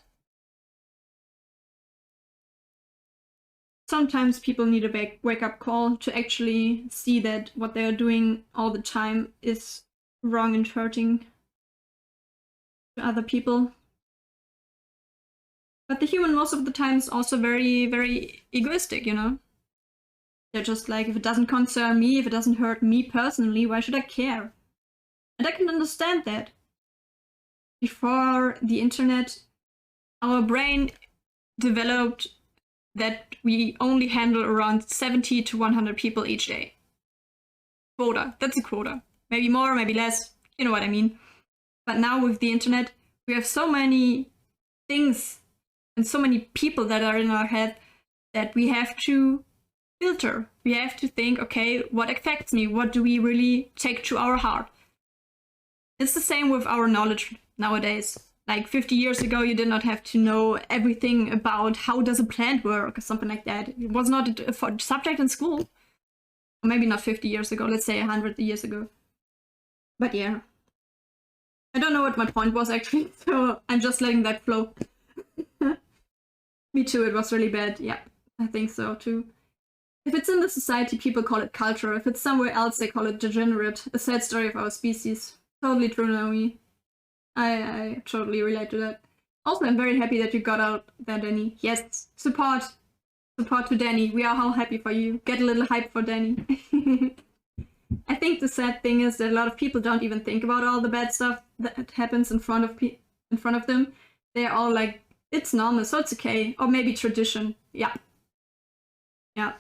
Speaker 1: Sometimes people need a wake-up call to actually see that what they're doing all the time is wrong and hurting to other people. But the human most of the time is also very, very egoistic, you know? They're just like, if it doesn't concern me, if it doesn't hurt me personally, why should I care? And I can understand that. Before the internet, our brain developed that we only handle around 70 to 100 people each day. Quota. That's a quota. Maybe more, maybe less. You know what I mean. But now with the internet, we have so many things and so many people that are in our head that we have to filter. We have to think, okay, what affects me? What do we really take to our heart? It's the same with our knowledge nowadays. Like 50 years ago, you did not have to know everything about how does a plant work or something like that. It was not a subject in school. Or maybe not 50 years ago, let's say 100 years ago. But yeah. I don't know what my point was actually, so I'm just letting that flow. Me too, it was really bad. Yeah, I think so too. If it's in the society, people call it culture. If it's somewhere else, they call it degenerate. A sad story of our species. Totally true, Naomi. I totally relate to that. Also, I'm very happy that you got out there, Danny. Yes, support. Support to Danny. We are all happy for you. Get a little hype for Danny. I think the sad thing is that a lot of people don't even think about all the bad stuff that happens in front of them. They're all like, it's normal, so it's okay. Or maybe tradition. Yeah. Yeah.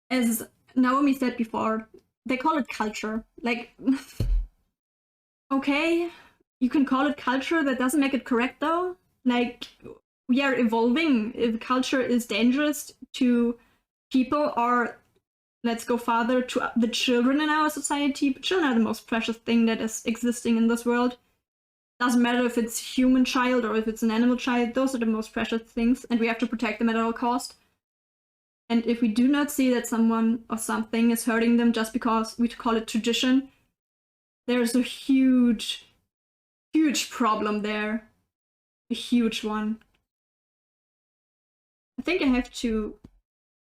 Speaker 1: As Naomi said before, they call it culture. Like, okay, you can call it culture. That doesn't make it correct, though. Like, we are evolving. If culture is dangerous to people, or let's go farther, to the children in our society. Children are the most precious thing that is existing in this world. Doesn't matter if it's human child or if it's an animal child. Those are the most precious things, and we have to protect them at all cost. And if we do not see that someone or something is hurting them just because we call it tradition, there's a huge, huge problem there. A huge one. I think I have to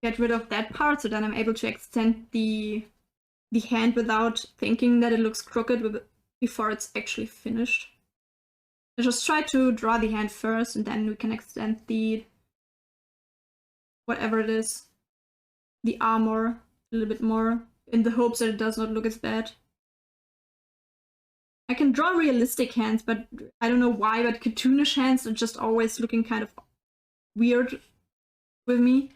Speaker 1: get rid of that part so that I'm able to extend the hand without thinking that it looks crooked before it's actually finished. I just try to draw the hand first, and then we can extend the whatever it is, the armor a little bit more, in the hopes that it does not look as bad. I can draw realistic hands, but I don't know why, but cartoonish hands are just always looking kind of weird with me.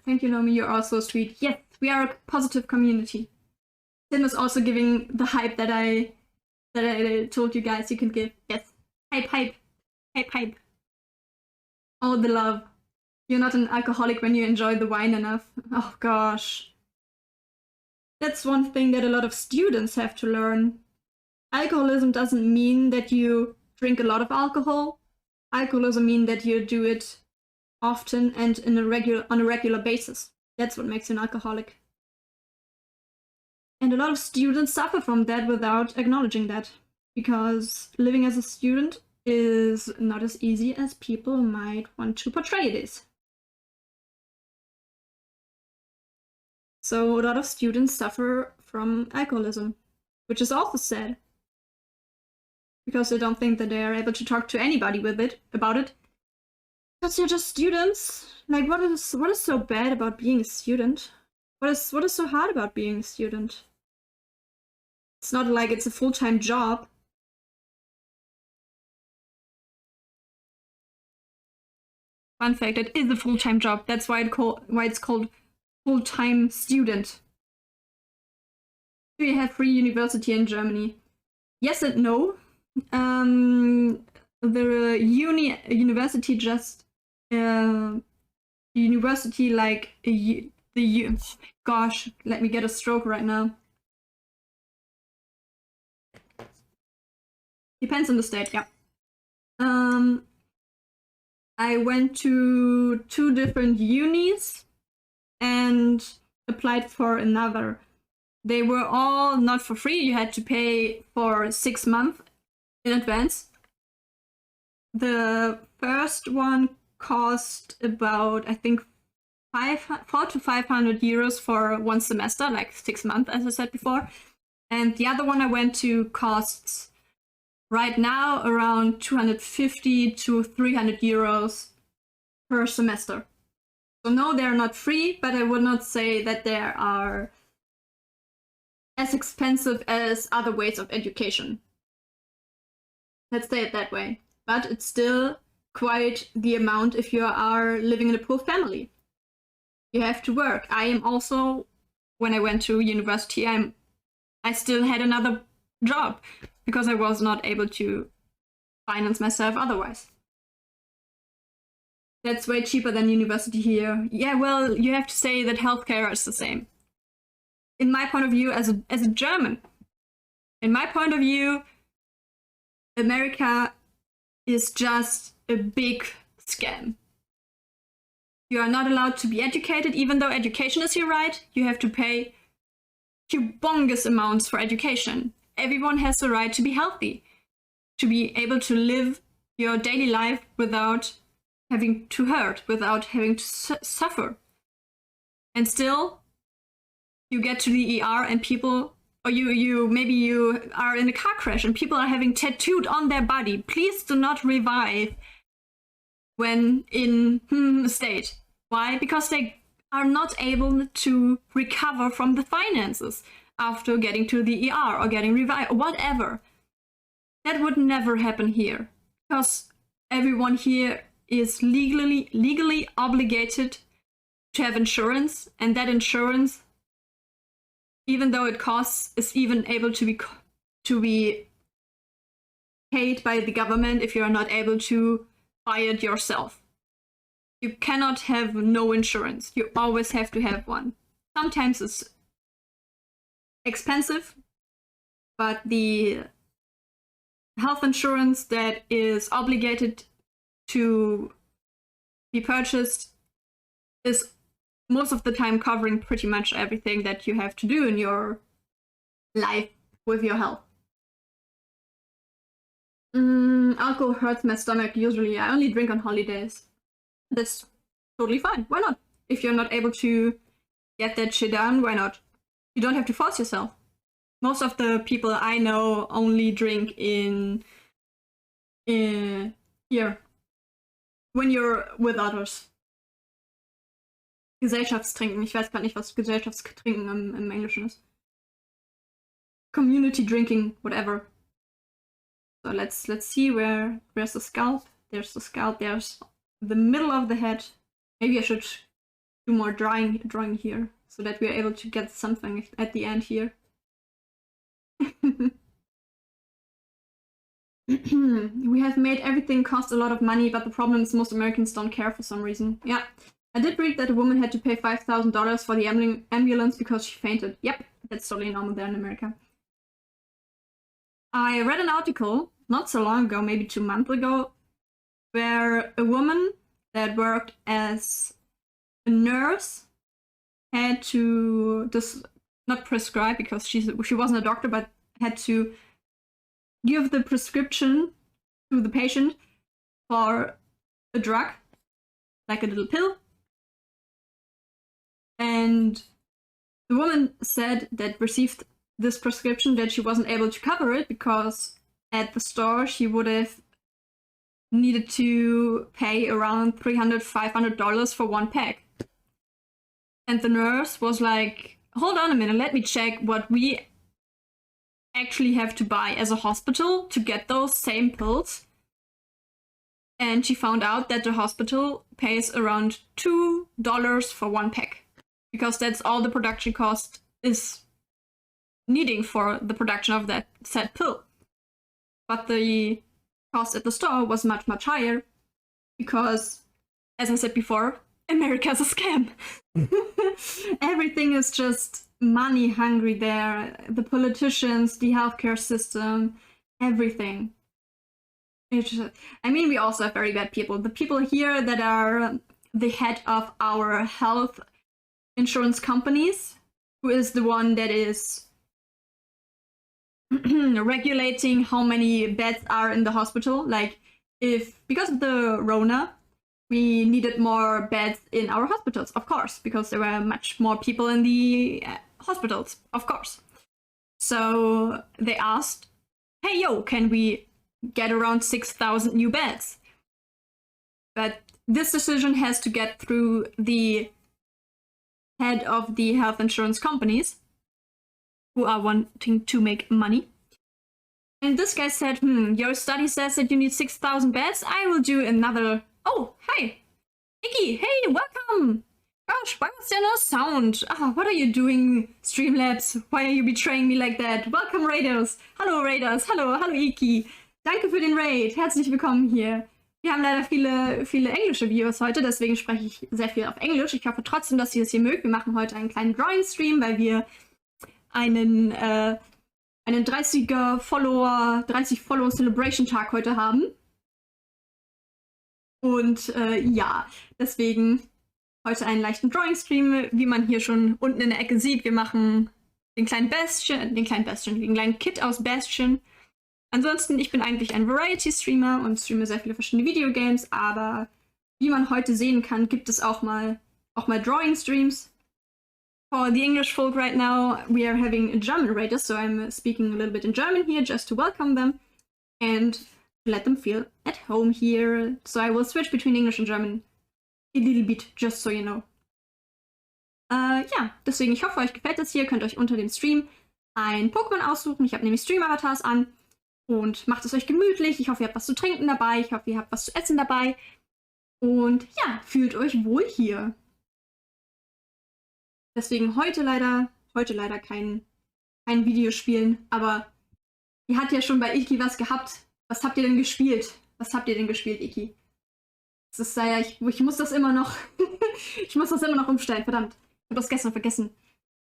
Speaker 1: Thank you, Naomi, you're all so sweet. Yes, we are a positive community. Tim is also giving the hype that I told you guys you can give. Yes. Hype, hype. Hype, hype. All the love. You're not an alcoholic when you enjoy the wine enough. Oh gosh. That's one thing that a lot of students have to learn. Alcoholism doesn't mean that you drink a lot of alcohol. Alcoholism means that you do it often and on a regular basis. That's what makes you an alcoholic. And a lot of students suffer from that without acknowledging that, because living as a student is not as easy as people might want to portray it is. So a lot of students suffer from alcoholism, which is also sad, because they don't think that they are able to talk to anybody about it. Because they're just students. Like, what is so bad about being a student? What is so hard about being a student? It's not like it's a full-time job. Fun fact, it is a full-time job. That's why it's called full-time student. Do you have free university in Germany? Yes and no. The university just university like gosh, let me get a stroke right now. Depends on the state, yeah. I went to 2 different unis and applied for another. They were all not for free. You had to pay for 6 months in advance. The first one cost about, I think, 400 to 500 euros for 1 semester, like 6 months, as I said before. And the other one I went to costs right now around 250 to 300 euros per semester. So no, they're not free, but I would not say that they are as expensive as other ways of education. Let's say it that way. But it's still quite the amount if you are living in a poor family. You have to work. I am also, when I went to university, I still had another job because I was not able to finance myself otherwise. That's way cheaper than university here. Yeah, well, you have to say that healthcare is the same. In my point of view, as a German, in my point of view, America is just a big scam. You are not allowed to be educated, even though education is your right. You have to pay humongous amounts for education. Everyone has the right to be healthy, to be able to live your daily life without having to hurt, without having to suffer. And still, you get to the ER and people, or maybe you are in a car crash and people are having tattooed on their body. Please do not revive when in a state. Why? Because they are not able to recover from the finances after getting to the ER or getting revived or whatever. That would never happen here because everyone here is legally obligated to have insurance, and that insurance, even though it costs, is even able to be paid by the government if you are not able to buy it yourself. You cannot have no insurance. You always have to have one. Sometimes it's expensive, but the health insurance that is obligated to be purchased is most of the time covering pretty much everything that you have to do in your life with your health. Alcohol hurts my stomach usually. I only drink on holidays. That's totally fine. Why not? If you're not able to get that shit done, why not? You don't have to force yourself. Most of the people I know only drink in here when you're with others. Gesellschaftstrinken. Ich weiß gar nicht, was Gesellschaftstrinken im Englischen ist. Community drinking, whatever. So let's see where's the scalp. There's the scalp. There's the middle of the head. Maybe I should do more drawing here so that we're able to get something at the end here. We have made everything cost a lot of money, but the problem is most Americans don't care for some reason. Yeah, I did read that a woman had to pay $5,000 for the ambulance because she fainted. Yep, that's totally normal there in America. I read an article not so long ago, maybe 2 months ago, where a woman that worked as a nurse had to not prescribe because she wasn't a doctor, but had to give the prescription to the patient for a drug, like a little pill. And the woman said that received this prescription that she wasn't able to cover it because at the store she would have needed to pay around $300, $500 for one pack. And the nurse was like, hold on a minute, let me check what we actually have to buy as a hospital to get those same pills. And she found out that the hospital pays around $2 for one pack because that's all the production cost is needing for the production of that said pill. But the cost at the store was much, much higher because, as I said before, America's a scam. Everything is just money hungry there. The politicians, the healthcare system, everything. I mean, we also have very bad people. The people here that are the head of our health insurance companies, who is the one that is regulating how many beds are in the hospital. Like, because of the Rona, we needed more beds in our hospitals, of course, because there were much more people in the hospitals, of course. So they asked, hey, yo, can we get around 6,000 new beds? But this decision has to get through the head of the health insurance companies who are wanting to make money. And this guy said, your study says that you need 6,000 beds. I will do another... Oh, hi. Icky, hey, welcome. Gosh, why was there no sound? Oh, what are you doing, Streamlabs? Why are you betraying me like that? Welcome, Raiders. Hallo, Raiders. Hallo, hallo, Iki. Danke für den Raid. Herzlich willkommen hier. Wir haben leider viele englische Viewers heute, deswegen spreche ich sehr viel auf Englisch. Ich hoffe trotzdem, dass ihr es hier mögt. Wir machen heute einen kleinen Drawing-Stream, weil wir einen 30 Follow Celebration-Tag heute haben. Und ja, deswegen heute einen leichten Drawing-Stream, wie man hier schon unten in der Ecke sieht. Wir machen den kleinen Kid aus Bastion. Ansonsten, ich bin eigentlich ein Variety-Streamer und streame sehr viele verschiedene Videogames, aber wie man heute sehen kann, gibt es auch mal Drawing-Streams. For the English folk right now, we are having a German Raiders, so I'm speaking a little bit in German here just to welcome them and let them feel at home here. So I will switch between English and German a little bit, just so you know. Ja, deswegen, ich hoffe, euch gefällt das hier. Könnt euch unter dem Stream ein Pokémon aussuchen. Ich habe nämlich Stream-Avatars an. Und macht es euch gemütlich. Ich hoffe, ihr habt was zu trinken dabei. Ich hoffe, ihr habt was zu essen dabei. Und ja, fühlt euch wohl hier. Deswegen heute leider kein Videospielen. Aber ihr hattet ja schon bei Iki was gehabt. Was habt ihr denn gespielt? Iki? Das ist ja, ich muss das immer noch umstellen. Verdammt. Ich habe das gestern vergessen,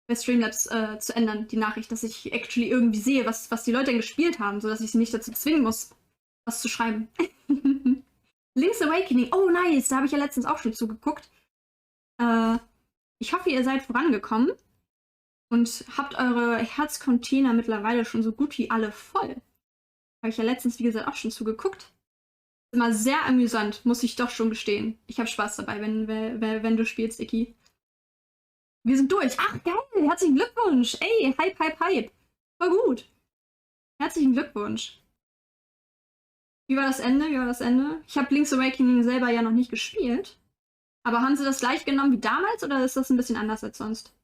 Speaker 1: bei Streamlabs zu ändern, die Nachricht, dass ich actually irgendwie sehe, was die Leute denn gespielt haben, sodass ich sie nicht dazu zwingen muss, was zu schreiben. Link's Awakening. Oh, nice. Da habe ich ja letztens auch schon zugeguckt. Ich hoffe, ihr seid vorangekommen und habt eure Herzcontainer mittlerweile schon so gut wie alle voll. Habe ich ja letztens, wie gesagt, auch schon zugeguckt. Ist immer sehr amüsant, muss ich doch schon gestehen. Ich habe Spaß dabei, wenn du spielst, Iki. Wir sind durch. Ach, geil. Herzlichen Glückwunsch. Ey, Hype. Voll gut. Herzlichen Glückwunsch. Wie war das Ende? Ich habe Link's Awakening selber ja noch nicht gespielt. Aber haben sie das gleich genommen wie damals oder ist das ein bisschen anders als sonst?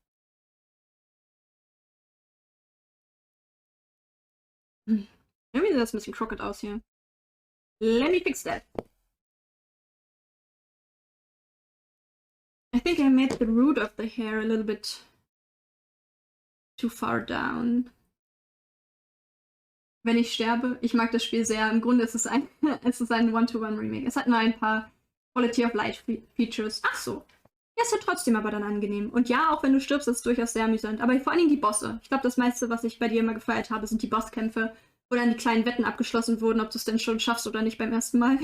Speaker 1: Irgendwie sieht das ein bisschen crooked aus hier. Let me fix that. I think I made the root of the hair a little bit too far down. Wenn ich sterbe, ich mag das Spiel sehr. Im Grunde ist es ein One-to-One-Remake. Es hat nur ein paar Quality of Life Features. Ach so. Ja, ist ja trotzdem aber dann angenehm. Und ja, auch wenn du stirbst, ist es durchaus sehr amüsant. Aber vor allen Dingen die Bosse. Ich glaube, das meiste, was ich bei dir immer gefeiert habe, sind die Bosskämpfe, wo dann die kleinen Wetten abgeschlossen wurden, ob du es denn schon schaffst oder nicht beim ersten Mal.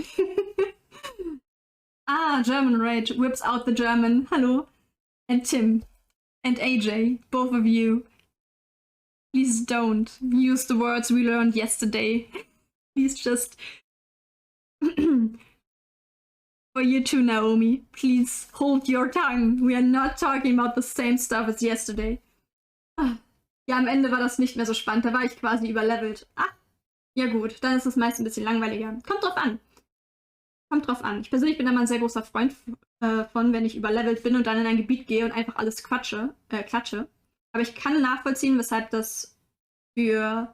Speaker 1: Ah, German Rage whips out the German. Hello. And Tim. And AJ. Both of you. Please don't use the words we learned yesterday. Please just... For you too, Naomi. Please hold your tongue. We are not talking about the same stuff as yesterday. Ja, am Ende war das nicht mehr so spannend. Da war ich quasi überlevelt. Ah, ja gut. Dann ist es meist ein bisschen langweiliger. Kommt drauf an. Ich persönlich bin da mal ein sehr großer Freund von, wenn ich überlevelt bin und dann in ein Gebiet gehe und einfach alles klatsche. Aber ich kann nachvollziehen, weshalb das für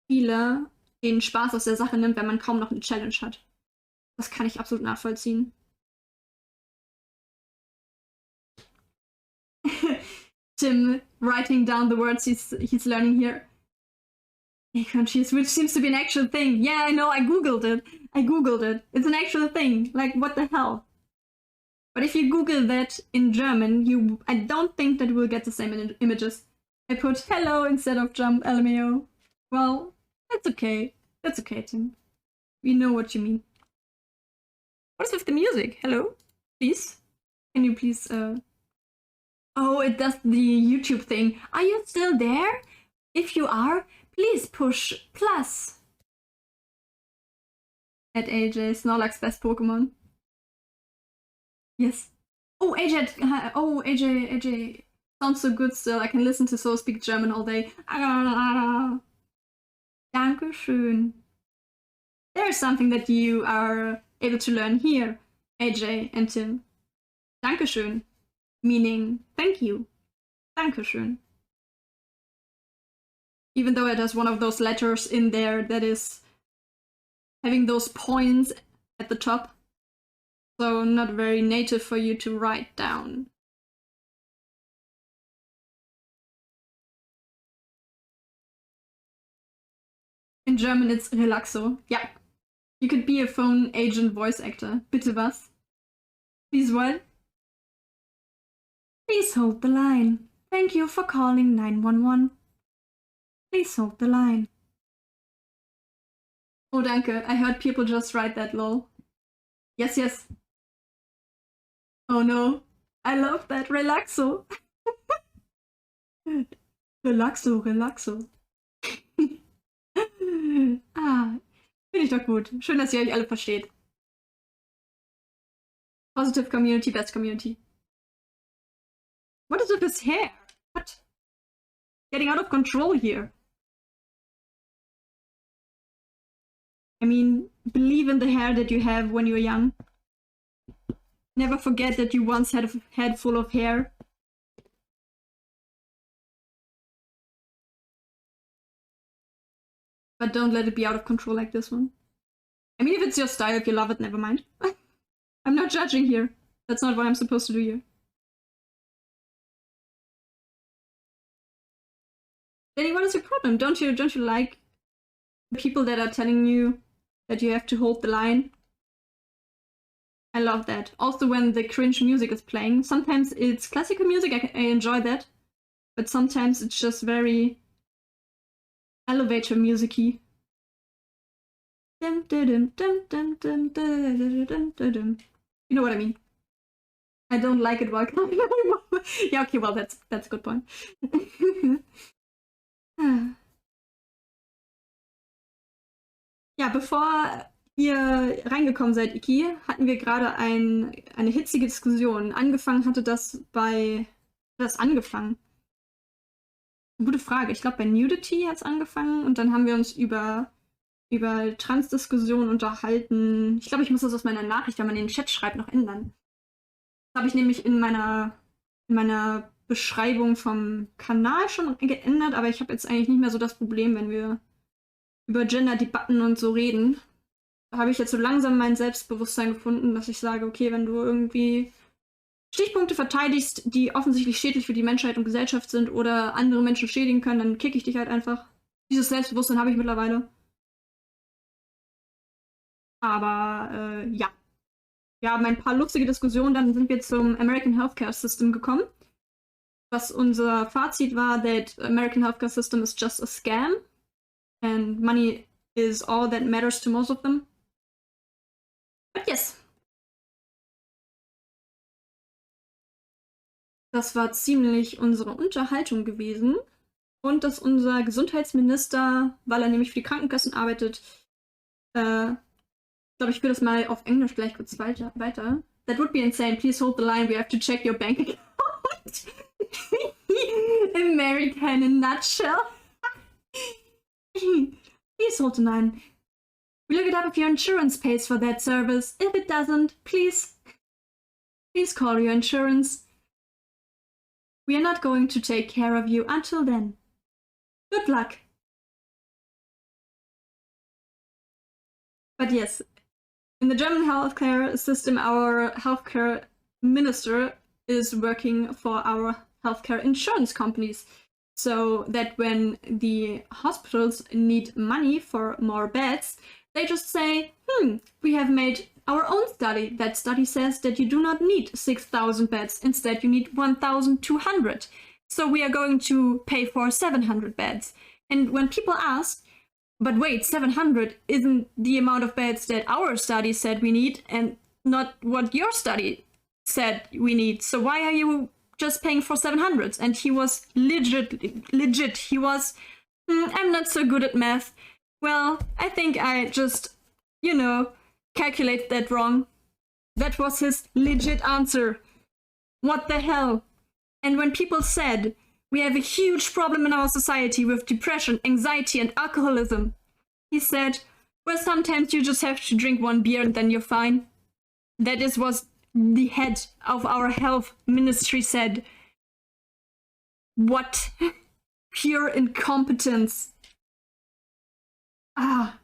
Speaker 1: viele den Spaß aus der Sache nimmt, wenn man kaum noch eine Challenge hat. Das kann ich absolut nachvollziehen. Tim writing down the words he's learning here. Which seems to be an actual thing. Yeah, I know, I googled it. It's an actual thing. Like, what the hell? But if you Google that in German, I don't think that we'll get the same images. I put hello instead of jump LMAO. Well, that's okay. That's okay, Tim. We know what you mean. What is with the music? Hello? Please? Can you please, Oh, it does the YouTube thing. Are you still there? If you are, please push plus. At AJ, Snorlax's best Pokemon. Yes. Oh, AJ, AJ Sounds so good still. I can listen to So Speak German all day. Dankeschön. There's something that you are able to learn here, AJ and Tim. Dankeschön, meaning thank you. Dankeschön. Even though it has one of those letters in there that is having those points at the top. So not very native for you to write down. In German it's Relaxo. Yeah. You could be a phone agent voice actor. Bitte was? Please what? Please hold the line. Thank you for calling 911. Please hold the line. Oh, danke. I heard people just write that, lol. Yes, yes. Oh no. I love that. Relaxo. Relaxo, relaxo. Ah, finde ich doch gut. Schön, dass ihr euch alle versteht. Positive Community, Best Community. What is with his hair? What? Getting out of control here. I mean, believe in the hair that you have when you're young. Never forget that you once had a head full of hair. But don't let it be out of control like this one. I mean, if it's your style, if you love it, never mind. I'm not judging here. That's not what I'm supposed to do here. Danny, what is your problem? Don't you like the people that are telling you that you have to hold the line? I love that. Also when the cringe music is playing. Sometimes it's classical music, I enjoy that. But sometimes it's just very elevator music-y. You know what I mean? I don't like it while coming. Yeah, okay, well, that's a good point. Ja, bevor ihr reingekommen seid, Iki, hatten wir gerade eine hitzige Diskussion. Angefangen hatte das bei... Das angefangen? Gute Frage. Ich glaube, bei Nudity hat es angefangen und dann haben wir uns über Transdiskussionen unterhalten. Ich glaube, ich muss das aus meiner Nachricht, wenn man in den Chat schreibt, noch ändern. Das habe ich nämlich in meiner Beschreibung vom Kanal schon geändert, aber ich habe jetzt eigentlich nicht mehr so das Problem, wenn wir über Gender-Debatten und so reden. Da habe ich jetzt so langsam mein Selbstbewusstsein gefunden, dass ich sage, okay, wenn du irgendwie Stichpunkte verteidigst, die offensichtlich schädlich für die Menschheit und Gesellschaft sind oder andere Menschen schädigen können, dann kicke ich dich halt einfach. Dieses Selbstbewusstsein habe ich mittlerweile. Aber ja. Wir haben ein paar lustige Diskussionen, dann sind wir zum American Healthcare System gekommen. Was unser Fazit war, that American Healthcare System is just a scam and money is all that matters to most of them. But yes. Das war ziemlich unsere Unterhaltung gewesen. Und dass unser Gesundheitsminister, weil er nämlich für die Krankenkassen arbeitet, ich glaube, ich führe das mal auf Englisch gleich kurz weiter. That would be insane. Please hold the line. We have to check your bank account. America in a nutshell. Please hold the line. We look it up if your insurance pays for that service. If it doesn't, please call your insurance. We are not going to take care of you until then. Good luck. But yes, in the German healthcare system, our healthcare minister is working for our healthcare insurance companies. So that when the hospitals need money for more beds, they just say, we have made our own study. That study says that you do not need 6,000 beds. Instead, you need 1,200. So we are going to pay for 700 beds. And when people ask, but wait, 700 isn't the amount of beds that our study said we need and not what your study said we need. So why are you just paying for 700? And he was legit. He was, I'm not so good at math. Well, I think I just, calculate that wrong. That was his legit answer. What the hell? And when people said, we have a huge problem in our society with depression, anxiety, and alcoholism, he said, well, sometimes you just have to drink one beer and then you're fine. That is what the head of our health ministry said. What? Pure incompetence. Ah.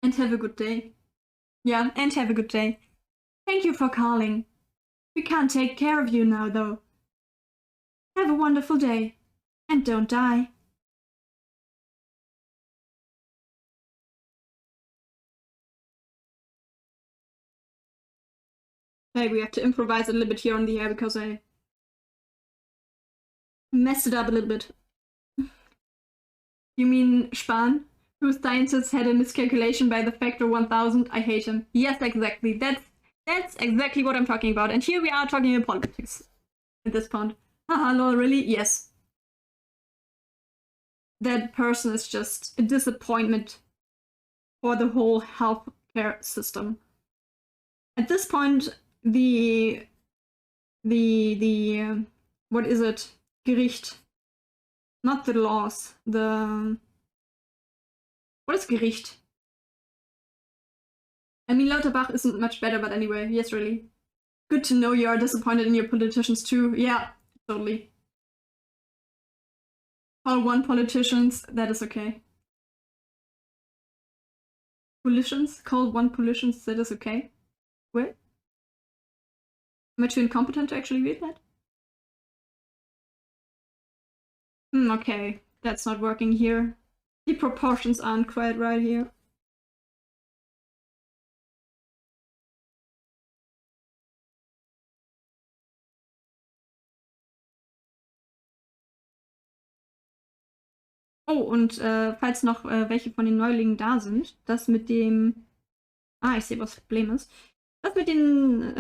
Speaker 1: And have a good day. Yeah, and have a good day. Thank you for calling. We can't take care of you now, though. Have a wonderful day. And don't die. Hey, we have to improvise a little bit here on the air because I messed it up a little bit. You mean Spahn? Whose scientists had a miscalculation by the factor 1000? I hate him. Yes, exactly. That's exactly what I'm talking about. And here we are talking about politics at this point. Haha, no, really? Yes. That person is just a disappointment for the whole healthcare system. At this point, the what is it? Gericht. Not the laws. What is Gericht? I mean, Lauterbach isn't much better, but anyway, yes, really. Good to know you are disappointed in your politicians too. Yeah, totally. Call one politicians, that is okay. Politicians? Call one politicians, that is okay. Wait. Am I too incompetent to actually read that? Okay, that's not working here. The proportions aren't quite right here. Oh, und falls noch welche von den Neulingen da sind, das mit dem... Ah, ich sehe, was das Problem ist. Das mit den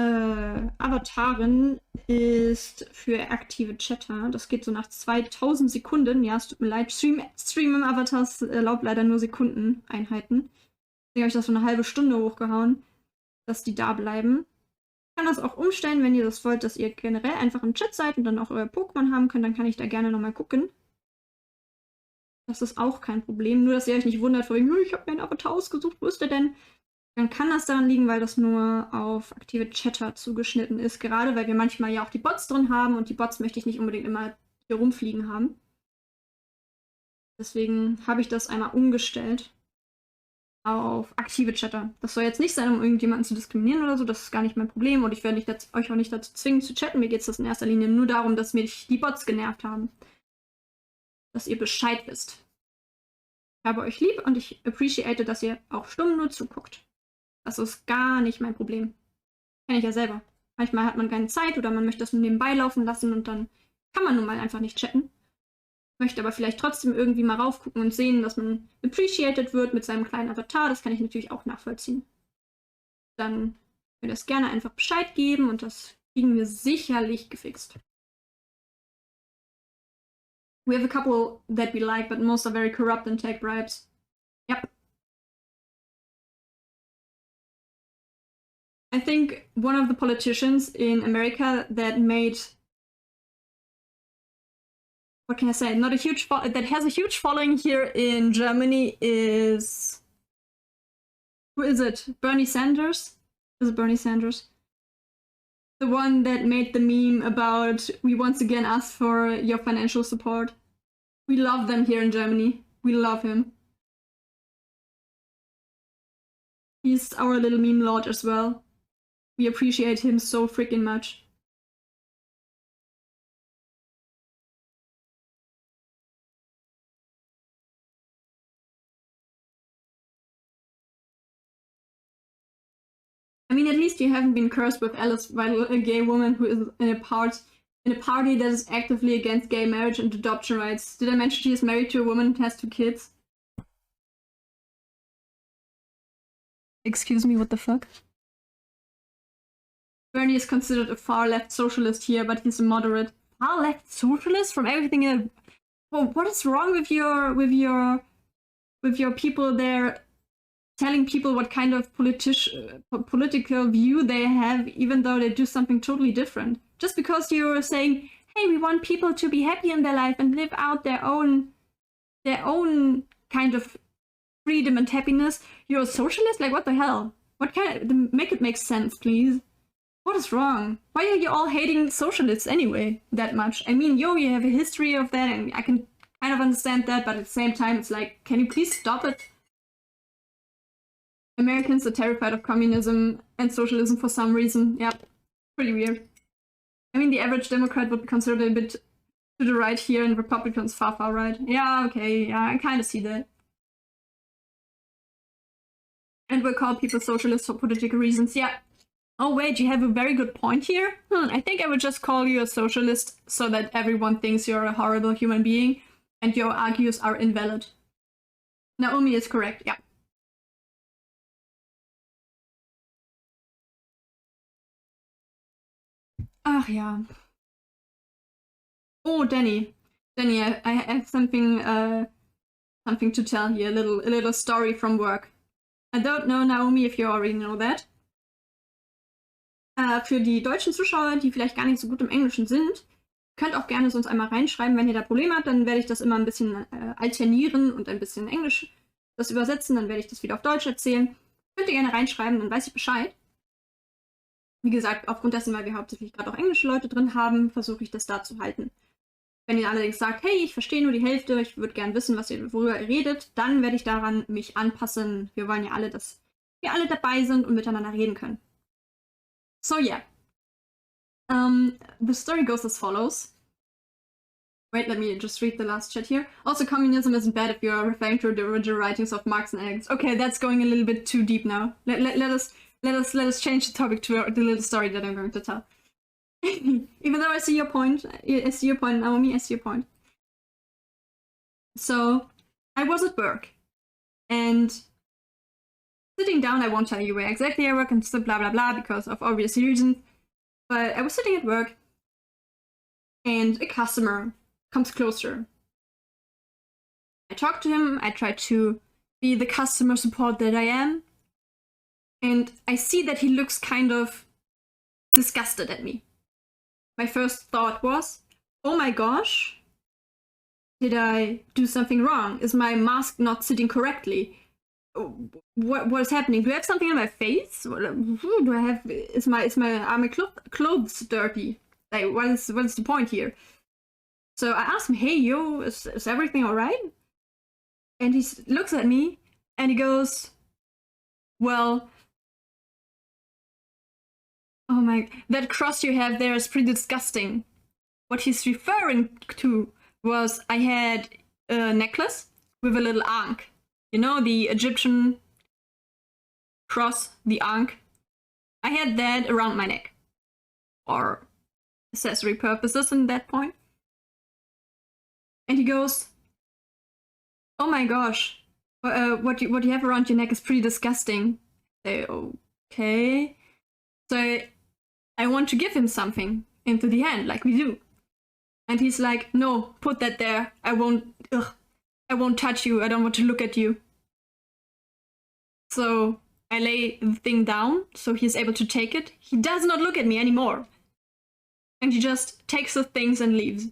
Speaker 1: Avataren ist für aktive Chatter. Das geht so nach 2000 Sekunden. Ja, es tut mir leid. Stream im Avatars erlaubt leider nur Sekundeneinheiten. Deswegen habe ich das so eine halbe Stunde hochgehauen, dass die da bleiben. Ich kann das auch umstellen, wenn ihr das wollt, dass ihr generell einfach im Chat seid und dann auch euer Pokémon haben könnt. Dann kann ich da gerne nochmal gucken. Das ist auch kein Problem. Nur, dass ihr euch nicht wundert, vor wegen, ich habe mir einen Avatar ausgesucht, wo ist der denn? Dann kann das daran liegen, weil das nur auf aktive Chatter zugeschnitten ist. Gerade weil wir manchmal ja auch die Bots drin haben und die Bots möchte ich nicht unbedingt immer hier rumfliegen haben. Deswegen habe ich das einmal umgestellt auf aktive Chatter. Das soll jetzt nicht sein, um irgendjemanden zu diskriminieren oder so. Das ist gar nicht mein Problem und ich werde euch auch nicht dazu zwingen zu chatten. Mir geht es in erster Linie nur darum, dass mich die Bots genervt haben. Dass ihr Bescheid wisst. Ich habe euch lieb und ich appreciate, dass ihr auch stumm nur zuguckt. Das ist gar nicht mein Problem. Kenn ich ja selber. Manchmal hat man keine Zeit oder man möchte das nur nebenbei laufen lassen und dann kann man nun mal einfach nicht chatten. Möchte aber vielleicht trotzdem irgendwie mal raufgucken und sehen, dass man appreciated wird mit seinem kleinen Avatar. Das kann ich natürlich auch nachvollziehen. Dann könnt ihr das gerne einfach Bescheid geben und das kriegen wir sicherlich gefixt. We have a couple that we like, but most are very corrupt and take bribes. Yep. I think one of the politicians in America that made, what can I say, not a huge that has a huge following here in Germany is, who is it? Bernie Sanders? Is it Bernie Sanders? The one that made the meme about, we once again asked for your financial support. We love them here in Germany. We love him. He's our little meme lord as well. We appreciate him so freaking much. I mean, at least you haven't been cursed with Alice by a gay woman who is in a party that is actively against gay marriage and adoption rights. Did I mention she is married to a woman and has 2 kids? Excuse me, what the fuck? Bernie is considered a far-left socialist here, but he's a moderate. Far-left socialist? From everything in... Oh, what is wrong with your people there telling people what kind of political view they have, even though they do something totally different. Just because you're saying, hey, we want people to be happy in their life and live out their own kind of freedom and happiness, you're a socialist? Like, what the hell? What kind of, make it make sense, please. What is wrong? Why are you all hating socialists anyway that much? I mean, you have a history of that, and I can kind of understand that, but at the same time, it's like, can you please stop it? Americans are terrified of communism and socialism for some reason. Yep, pretty weird. I mean, the average Democrat would be considered a bit to the right here, and Republicans far right. Yeah, okay, yeah, I kind of see that. And we'll call people socialists for political reasons. Yeah. Oh wait, you have a very good point here. I think I would just call you a socialist so that everyone thinks you're a horrible human being and your arguments are invalid. Naomi is correct, yeah. Ach ja. Oh, Danny, I have something to tell here. A little story from work. I don't know, Naomi, if you already know that. Für die deutschen Zuschauer, die vielleicht gar nicht so gut im Englischen sind, könnt auch gerne sonst einmal reinschreiben, wenn ihr da Probleme habt, dann werde ich das immer ein bisschen alternieren und ein bisschen Englisch das übersetzen, dann werde ich das wieder auf Deutsch erzählen. Könnt ihr gerne reinschreiben, dann weiß ich Bescheid. Wie gesagt, aufgrund dessen, weil wir hauptsächlich gerade auch englische Leute drin haben, versuche ich das da zu halten. Wenn ihr allerdings sagt, hey, ich verstehe nur die Hälfte, ich würde gerne wissen, worüber ihr redet, dann werde ich daran mich anpassen. Wir wollen ja alle, dass wir alle dabei sind und miteinander reden können. So yeah. The story goes as follows. Wait, let me just read the last chat here. Also, communism isn't bad if you're referring to the original writings of Marx and Engels. Okay, that's going a little bit too deep now. Let us change the topic to the little story that I'm going to tell. Even though I see your point, Naomi, I see your point. So, I was at work, and sitting down, I won't tell you where exactly I work and so blah blah blah because of obvious reasons, but I was sitting at work, and a customer comes closer. I talk to him, I try to be the customer support that I am, and I see that he looks kind of disgusted at me. My first thought was, oh my gosh, did I do something wrong? Is my mask not sitting correctly? What is happening? Do I have something on my face? Do I have? Are my clothes dirty? Like, what is the point here? So I asked him, hey, yo, is everything all right? And he looks at me and he goes, well, oh my, that cross you have there is pretty disgusting. What he's referring to was I had a necklace with a little ankh. You know, the Egyptian cross, the ankh. I had that around my neck. For accessory purposes in that point. And he goes, oh my gosh, what you have around your neck is pretty disgusting. I say, okay. So I want to give him something into the hand, like we do. And he's like, no, put that there. I won't touch you. I don't want to look at you. So I lay the thing down so he's able to take it. He does not look at me anymore. And he just takes the things and leaves.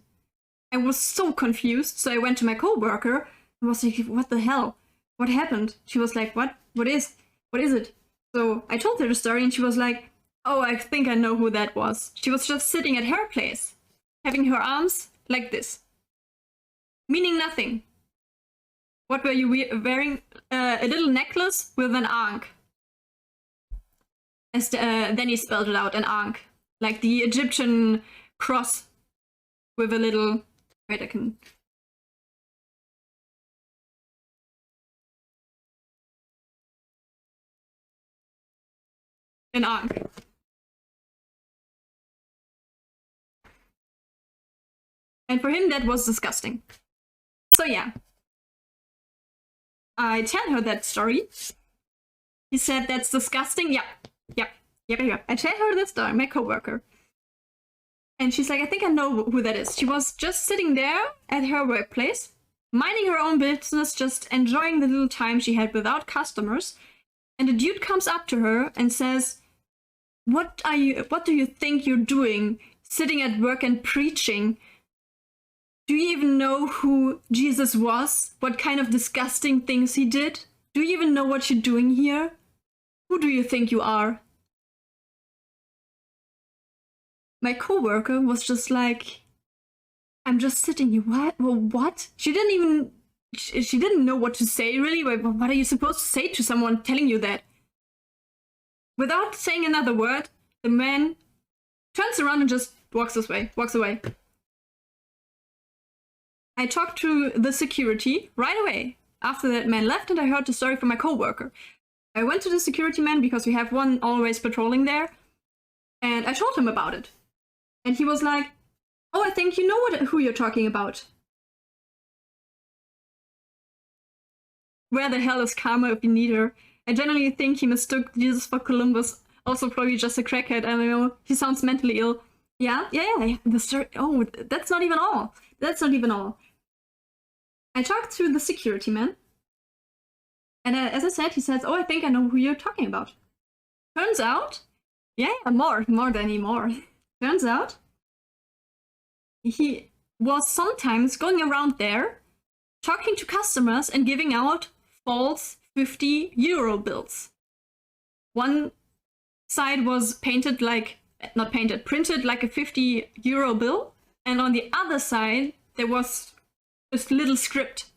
Speaker 1: I was so confused. So I went to my coworker and was like, what the hell? What happened? She was like, what is it? So I told her the story and she was like, oh, I think I know who that was. She was just sitting at her place, having her arms like this, meaning nothing. What were you wearing? A little necklace with an ankh. Then he spelled it out, an ankh. Like the Egyptian cross with a little... Wait, I can... An ankh. And for him, that was disgusting. So yeah. I tell her that story. He said, that's disgusting. Yep. I tell her that story, my coworker. And she's like, I think I know who that is. She was just sitting there at her workplace, minding her own business, just enjoying the little time she had without customers. And the dude comes up to her and says, what do you think you're doing, sitting at work and preaching? Do you even know who Jesus was? What kind of disgusting things he did? Do you even know what you're doing here? Who do you think you are? My coworker was just like, I'm just sitting here. What? Well, what? She didn't know what to say, really. What are you supposed to say to someone telling you that? Without saying another word, the man turns around and just walks away. I talked to the security right away after that man left, and I heard the story from my coworker. I went to the security man because we have one always patrolling there, and I told him about it. And he was like, oh, I think you know who you're talking about. Where the hell is Karma if you need her? I generally think he mistook Jesus for Columbus. Also probably just a crackhead, I don't know. He sounds mentally ill. Yeah. The story. Oh, that's not even all. I talked to the security man. And as I said, he says, oh, I think I know who you're talking about. Turns out, more than. Turns out, he was sometimes going around there, talking to customers and giving out false 50 euro bills. One side was printed like a 50 euro bill, and on the other side there was this little script.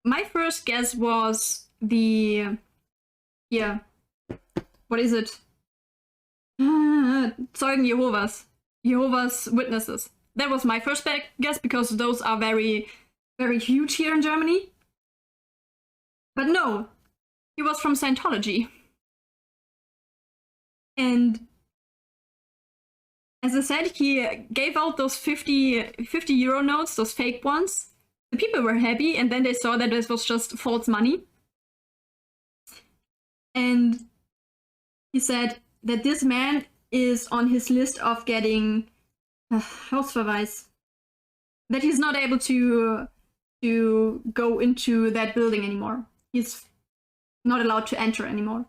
Speaker 1: My first guess was what is it? Zeugen Jehovah's Witnesses. That was my first guess because those are very, very huge here in Germany. But no, he was from Scientology. And as I said, he gave out those 50 euro notes, those fake ones. The people were happy, and then they saw that this was just false money. And he said that this man is on his list of getting Hausverweis. That he's not able to go into that building anymore. He's not allowed to enter anymore.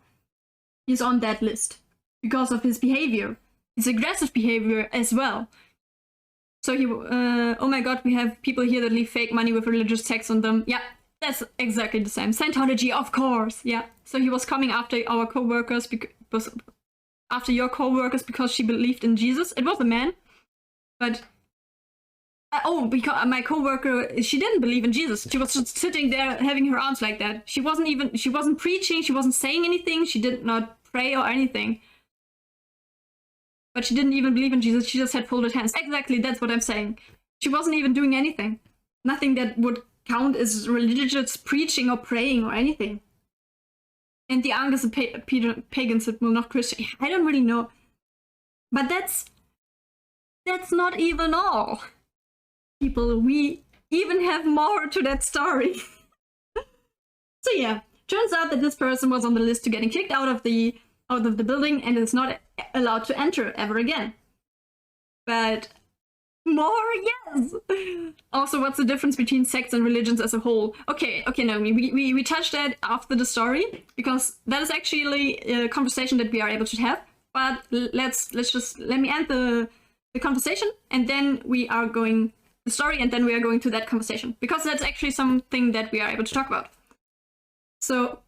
Speaker 1: He's on that list because of his behavior. His aggressive behavior as well. So he, oh my god, we have people here that leave fake money with religious texts on them. Yeah, that's exactly the same. Scientology, of course. Yeah. So he was coming after our co-workers because she believed in Jesus. It was a man, but because my co-worker, she didn't believe in Jesus. She was just sitting there having her arms like that. She wasn't preaching. She wasn't saying anything. She did not pray or anything. But she didn't even believe in Jesus. She just had folded hands. Exactly, that's what I'm saying. She wasn't even doing anything. Nothing that would count as religious preaching or praying or anything. And the Angus pagans that were not Christian. I don't really know. But that's not even all. People, we even have more to that story. So yeah, turns out that this person was on the list to getting kicked out of the building and is not allowed to enter ever again. But more, yes! Also, what's the difference between sects and religions as a whole? Okay, Naomi, we touched that after the story, because that is actually a conversation that we are able to have. But let me end the conversation, and then we are going the story, and then we are going to that conversation, because that's actually something that we are able to talk about. So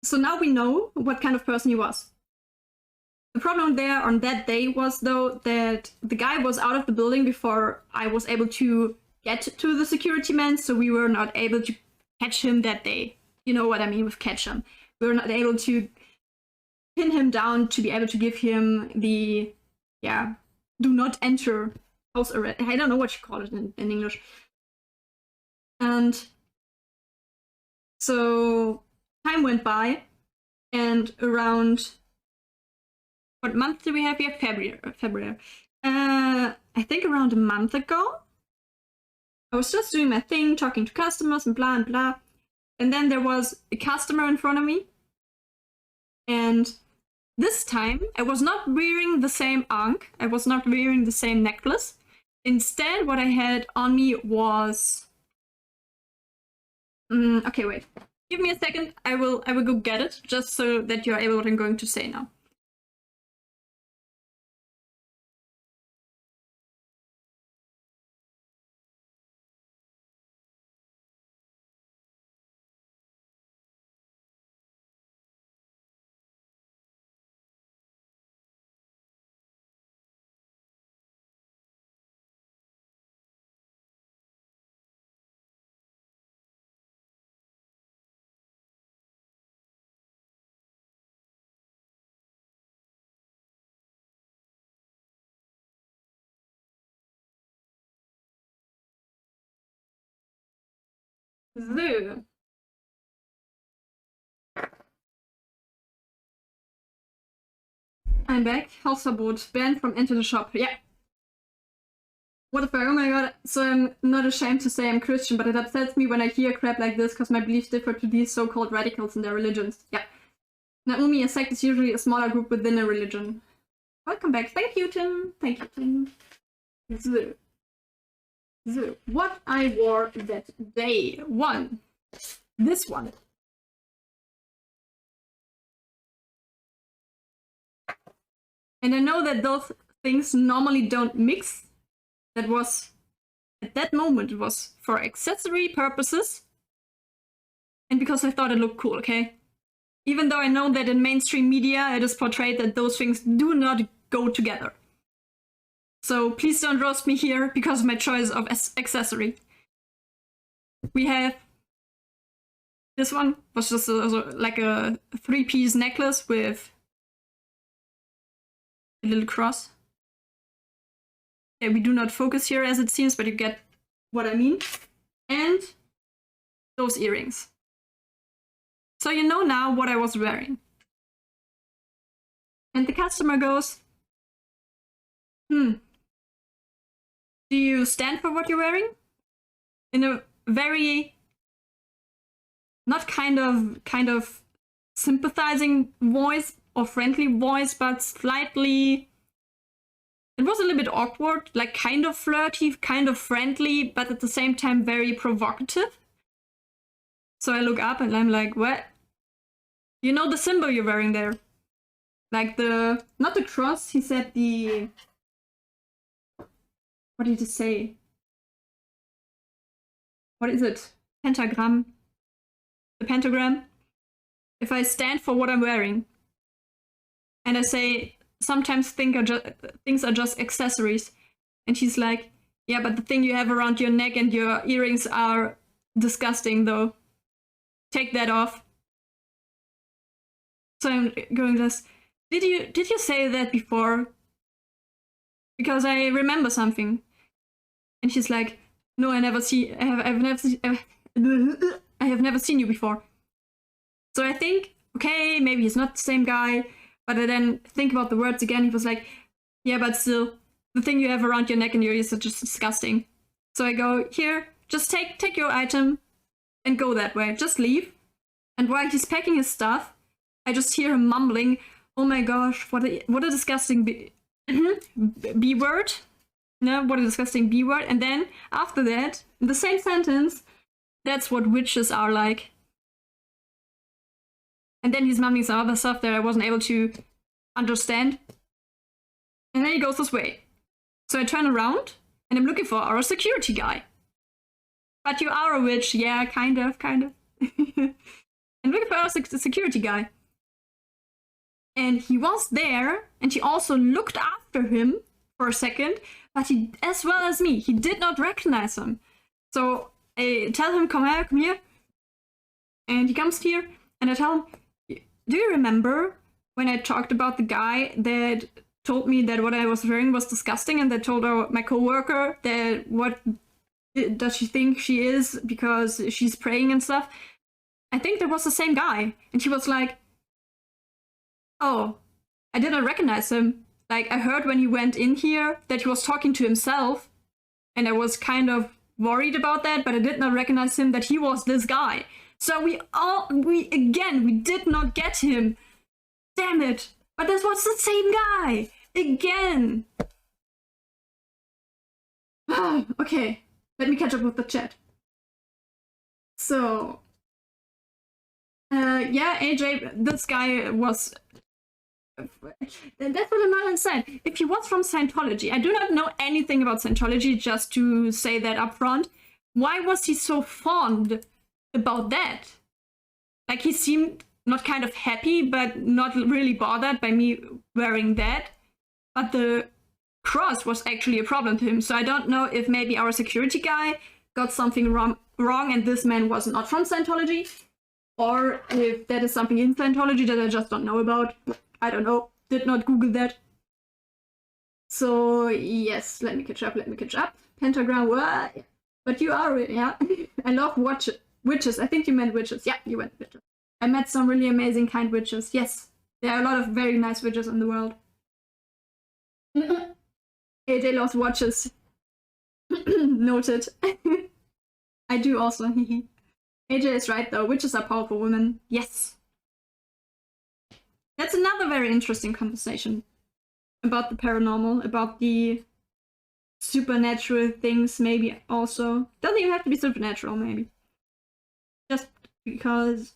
Speaker 1: so now we know what kind of person he was. The problem there on that day was, though, that the guy was out of the building before I was able to get to the security man, so we were not able to catch him that day. You know what I mean with catch him. We were not able to pin him down to be able to give him the, do not enter house arrest. I don't know what you call it in English. And so time went by, and around, what month do we have here? February. I think around a month ago, I was just doing my thing, talking to customers and blah. And then there was a customer in front of me. And this time, I was not wearing the same ankh. I was not wearing the same necklace. Instead, what I had on me was Okay, wait. Give me a second. I will go get it, just so that you're able what I'm going to say now. So. I'm back. Hausverbot. Banned from enter the shop. Yeah. What the fuck? Oh my god. So I'm not ashamed to say I'm Christian, but it upsets me when I hear crap like this because my beliefs differ to these so-called radicals in their religions. Yeah. Naomi, a sect is usually a smaller group within a religion. Welcome back. Thank you, Tim. Thank you, Tim. So, what I wore that day. One. This one. And I know that those things normally don't mix. That was, at that moment, it was for accessory purposes. And because I thought it looked cool, okay? Even though I know that in mainstream media it is portrayed that those things do not go together. So please don't roast me here because of my choice of accessory. We have this one, was just like a 3-piece necklace with a little cross. Yeah, we do not focus here as it seems, but you get what I mean. And those earrings. So you know now what I was wearing. And the customer goes, do you stand for what you're wearing? In a very, not kind of sympathizing voice or friendly voice, but slightly, it was a little bit awkward, like kind of flirty, kind of friendly, but at the same time very provocative. So I look up and I'm like, what? You know the symbol you're wearing there? Like the, not the cross, he said the, what did he say? What is it? Pentagram. The pentagram. If I stand for what I'm wearing, and I say, sometimes things are just accessories. And he's like, yeah, but the thing you have around your neck and your earrings are disgusting though. Take that off. So I'm going just, did you say that before? Because I remember something. And she's like, no, I have never seen you before. So I think, okay, maybe he's not the same guy, but I then think about the words again. He was like, yeah, but still, the thing you have around your neck and your ears is just disgusting. So I go, here, just take your item and go that way. Just leave. And while he's packing his stuff, I just hear him mumbling, oh my gosh, what a disgusting B word. No, what a disgusting B word. And then after that, in the same sentence, that's what witches are like. And then he's mumbling some other stuff that I wasn't able to understand. And then he goes this way. So I turn around and I'm looking for our security guy. But you are a witch. Yeah, kind of. I'm looking for our security guy. And he was there, and he also looked after him for a second, but he, as well as me, he did not recognize him. So I tell him, come here. And he comes here, and I tell him, do you remember when I talked about the guy that told me that what I was wearing was disgusting, and that told my coworker that what does she think she is because she's praying and stuff? I think that was the same guy. And he was like, oh, I didn't recognize him. Like, I heard when he went in here that he was talking to himself, and I was kind of worried about that, but I did not recognize him, that he was this guy. So we did not get him. Damn it. But this was the same guy. Again. Okay, let me catch up with the chat. So, yeah, AJ, this guy was. That's what I'm not understand. If he was from Scientology, I do not know anything about Scientology, just to say that up front. Why was he so fond about that? Like, he seemed not kind of happy, but not really bothered by me wearing that. But the cross was actually a problem to him. So I don't know if maybe our security guy got something wrong and this man was not from Scientology, or if that is something in Scientology that I just don't know about. I don't know. Did not Google that. So yes, let me catch up. Pentagram, what? But you are, yeah. I love witches. I think you meant witches. Yeah, you meant witches. I met some really amazing kind witches. Yes, there are a lot of very nice witches in the world. AJ loves watches. Noted. I do also. AJ is right though. Witches are powerful women. Yes. That's another very interesting conversation about the paranormal, about the supernatural things, maybe also. Doesn't even have to be supernatural, maybe. Just because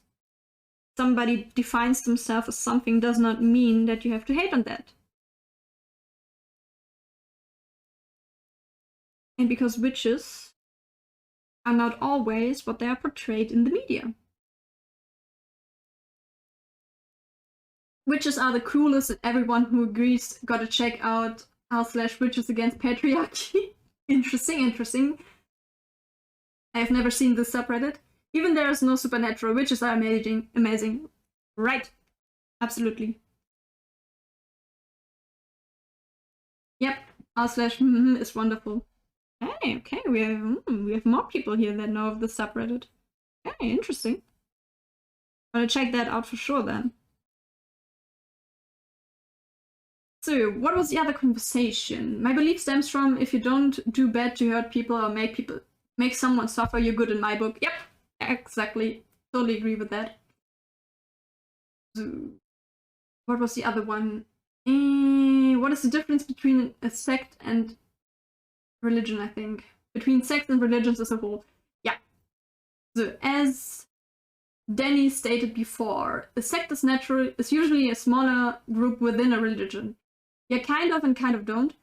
Speaker 1: somebody defines themselves as something does not mean that you have to hate on that. And because witches are not always what they are portrayed in the media. Witches are the coolest, and everyone who agrees gotta check out r/witches against patriarchy. Interesting. I have never seen this subreddit. Even there is no supernatural. Witches are amazing. Right. Absolutely. Yep. r/, is wonderful. Hey, okay, we have more people here that know of the subreddit. Hey, interesting. I'll check that out for sure then. So, what was the other conversation? My belief stems from if you don't do bad to hurt people or make someone suffer, you're good in my book. Yep, exactly. Totally agree with that. So, what was the other one? What is the difference between a sect and religion, I think? Between sects and religions as a whole. Yeah. So, as Danny stated before, a sect is usually a smaller group within a religion. Yeah, kind of and kind of don't.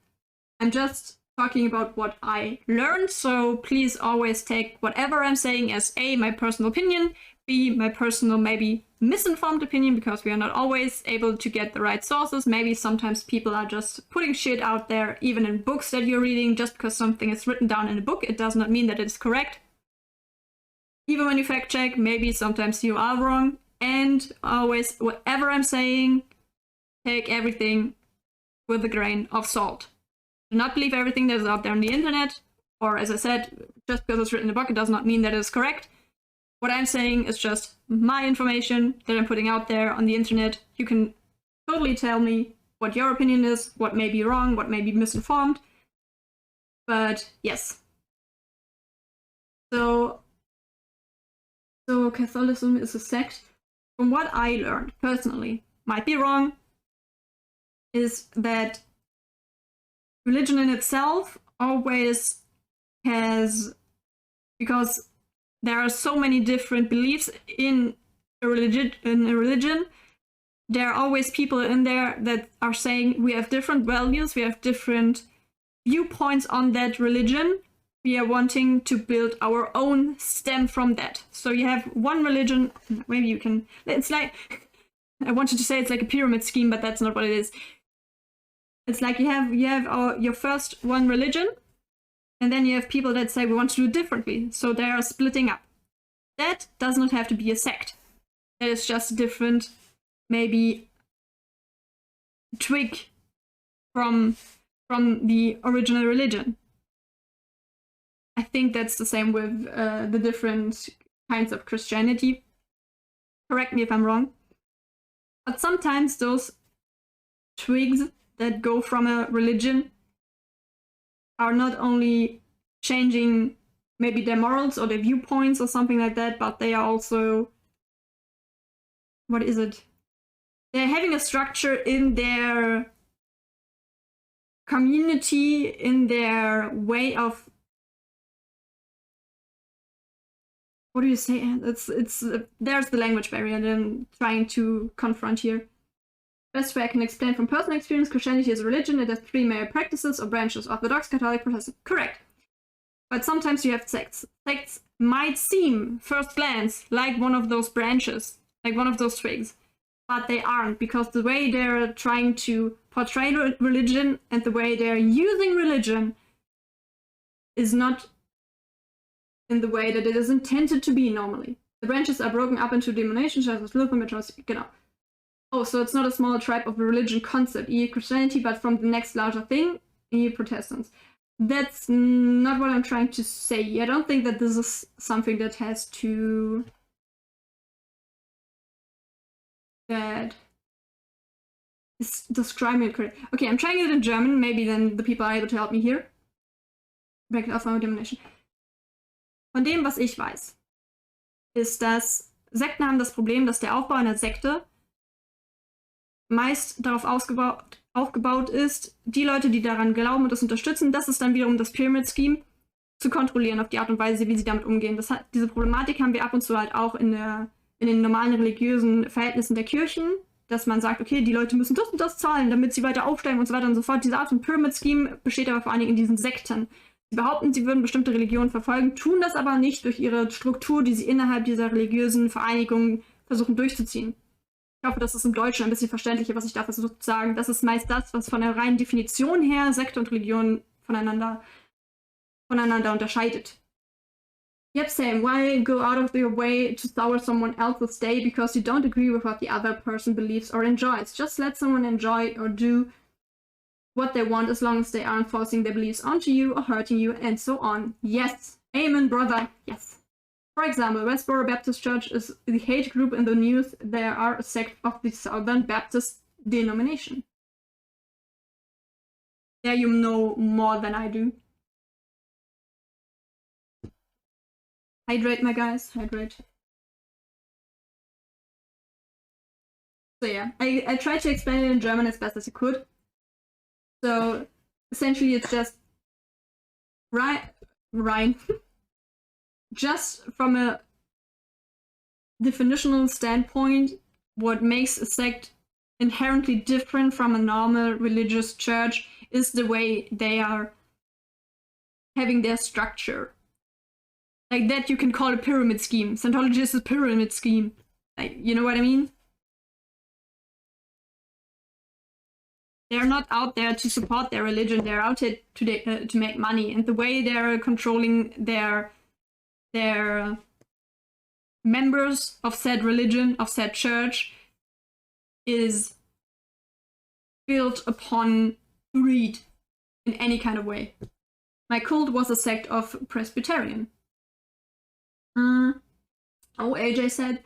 Speaker 1: I'm just talking about what I learned, so please always take whatever I'm saying as A, my personal opinion, B, my personal, maybe misinformed opinion, because we are not always able to get the right sources. Maybe sometimes people are just putting shit out there, even in books that you're reading. Just because something is written down in a book, it does not mean that it's correct. Even when you fact check, maybe sometimes you are wrong. And always, whatever I'm saying, take everything with a grain of salt. Do not believe everything that is out there on the internet, or as I said, just because it's written in a book, it does not mean that it's correct. What I'm saying is just my information that I'm putting out there on the internet. You can totally tell me what your opinion is, what may be wrong, what may be misinformed. But yes. So Catholicism is a sect. From what I learned personally, might be wrong, is that religion in itself always has, because there are so many different beliefs in a religion, there are always people in there that are saying we have different values, we have different viewpoints on that religion. We are wanting to build our own stem from that. So you have one religion, maybe you can, it's like, I wanted to say it's like a pyramid scheme, but that's not what it is. It's like you have your first one religion, and then you have people that say we want to do it differently. So they are splitting up. That does not have to be a sect. That is just different, maybe twig from the original religion. I think that's the same with the different kinds of Christianity. Correct me if I'm wrong. But sometimes those twigs that go from a religion are not only changing maybe their morals or their viewpoints or something like that, but they are also, what is it? They're having a structure in their community, in their way of, what do you say? It's there's the language barrier that I'm trying to confront here. Best way I can explain from personal experience, Christianity is a religion. It has 3 major practices or branches: Orthodox, Catholic, Protestant. Correct. But sometimes you have sects. Sects might seem, first glance, like one of those branches, like one of those twigs. But they aren't, because the way they're trying to portray religion and the way they're using religion is not in the way that it is intended to be normally. The branches are broken up into denominations, such as Lutheran, genau. Oh, so it's not a small tribe of a religion concept, e.g. Christianity, but from the next larger thing, e.g. Protestants. That's not what I'm trying to say. I don't think that this is something that has to... that is describing it correctly. Okay, I'm trying it in German, maybe then the people are able to help me here. Bracket of my denomination. Von dem, was ich weiß, ist, dass Sekten haben das Problem, dass der Aufbau einer Sekte meist darauf aufgebaut ist, die Leute, die daran glauben und das unterstützen, das ist dann wiederum das Pyramid Scheme, zu kontrollieren auf die Art und Weise, wie sie damit umgehen. Diese Problematik haben wir ab und zu halt auch in den normalen religiösen Verhältnissen der Kirchen, dass man sagt, okay, die Leute müssen das und das zahlen, damit sie weiter aufsteigen und so weiter und so fort. Diese Art von Pyramid Scheme besteht aber vor allen Dingen in diesen Sekten. Sie behaupten, sie würden bestimmte Religionen verfolgen, tun das aber nicht durch ihre Struktur, die sie innerhalb dieser religiösen Vereinigung versuchen durchzuziehen. Ich hoffe, das ist im Deutschen ein bisschen verständlicher, was ich da versuche zu sagen. Das ist meist das, was von der reinen Definition her Sekte und Religion voneinander unterscheidet. Yep, same. Why go out of your way to sour someone else's day because you don't agree with what the other person believes or enjoys? Just let someone enjoy or do what they want as long as they aren't forcing their beliefs onto you or hurting you and so on. Yes. Amen, brother. Yes. For example, Westboro Baptist Church is the hate group in the news. They are a sect of the Southern Baptist denomination. There you know more than I do. Hydrate, my guys. Hydrate. So yeah, I tried to explain it in German as best as I could. So essentially it's just Ryan. Just from a definitional standpoint, what makes a sect inherently different from a normal religious church is the way they are having their structure. Like that you can call a pyramid scheme. Scientology is a pyramid scheme. Like, you know what I mean? They're not out there to support their religion. They're out here to make money. And the way they're controlling their members of said religion, of said church, is built upon greed in any kind of way. My cult was a sect of Presbyterian. Oh, AJ said,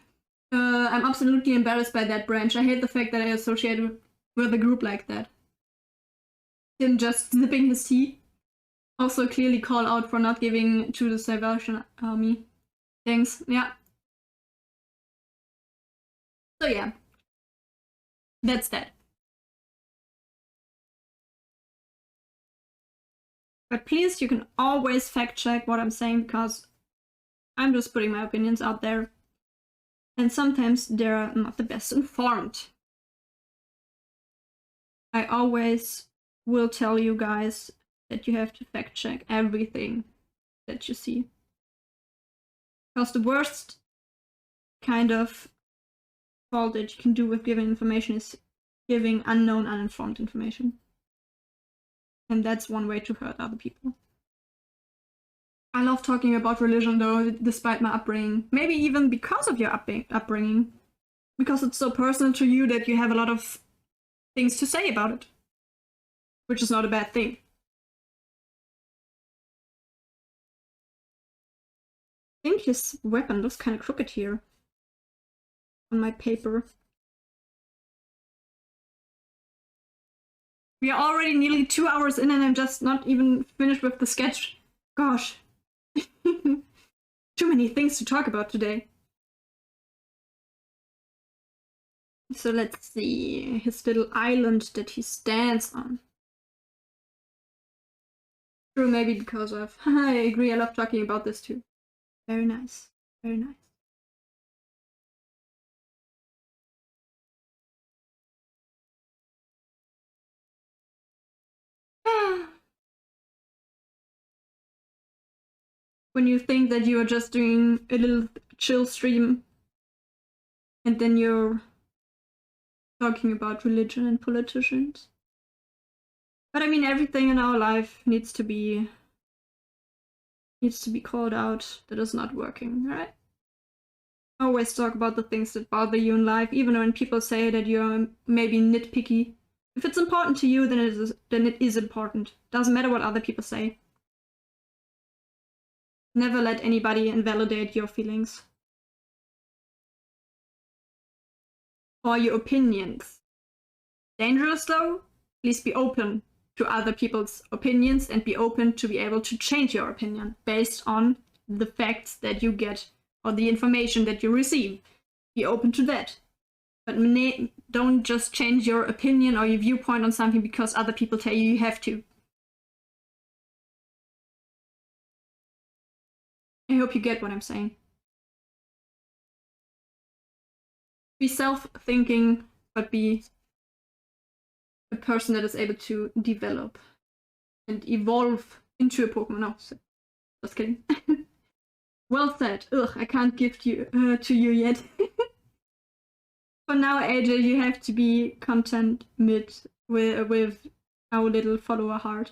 Speaker 1: I'm absolutely embarrassed by that branch. I hate the fact that I associated with a group like that. Him just sipping his tea. Also clearly call out for not giving to the Salvation Army. Thanks, yeah. So yeah, that's that. But please, you can always fact check what I'm saying, because I'm just putting my opinions out there. And sometimes they're not the best informed. I always will tell you guys that you have to fact check everything that you see. Because the worst kind of fault that you can do with giving information is giving unknown, uninformed information. And that's one way to hurt other people. I love talking about religion though, despite my upbringing. Maybe even because of your upbringing. Because it's so personal to you that you have a lot of things to say about it. Which is not a bad thing. I think his weapon looks kind of crooked here. On my paper. We are already nearly 2 hours in and I'm just not even finished with the sketch. Gosh. Too many things to talk about today. So let's see. His little island that he stands on. True, maybe because of... I agree, I love talking about this too. Very nice. Very nice. When you think that you are just doing a little chill stream and then you're talking about religion and politicians. But I mean, everything in our life needs to be called out that is not working, right? Always talk about the things that bother you in life, even when people say that you're maybe nitpicky. If it's important to you, then it is important. Doesn't matter what other people say. Never let anybody invalidate your feelings. Or your opinions. Dangerous though? Please be open to other people's opinions and be open to be able to change your opinion based on the facts that you get or the information that you receive. Be open to that. But don't just change your opinion or your viewpoint on something because other people tell you you have to. I hope you get what I'm saying. Be self-thinking, but be a person that is able to develop and evolve into a Pokemon. No, just kidding. Well said. Ugh, I can't give you to you yet. For now, AJ, you have to be content with our little follower heart.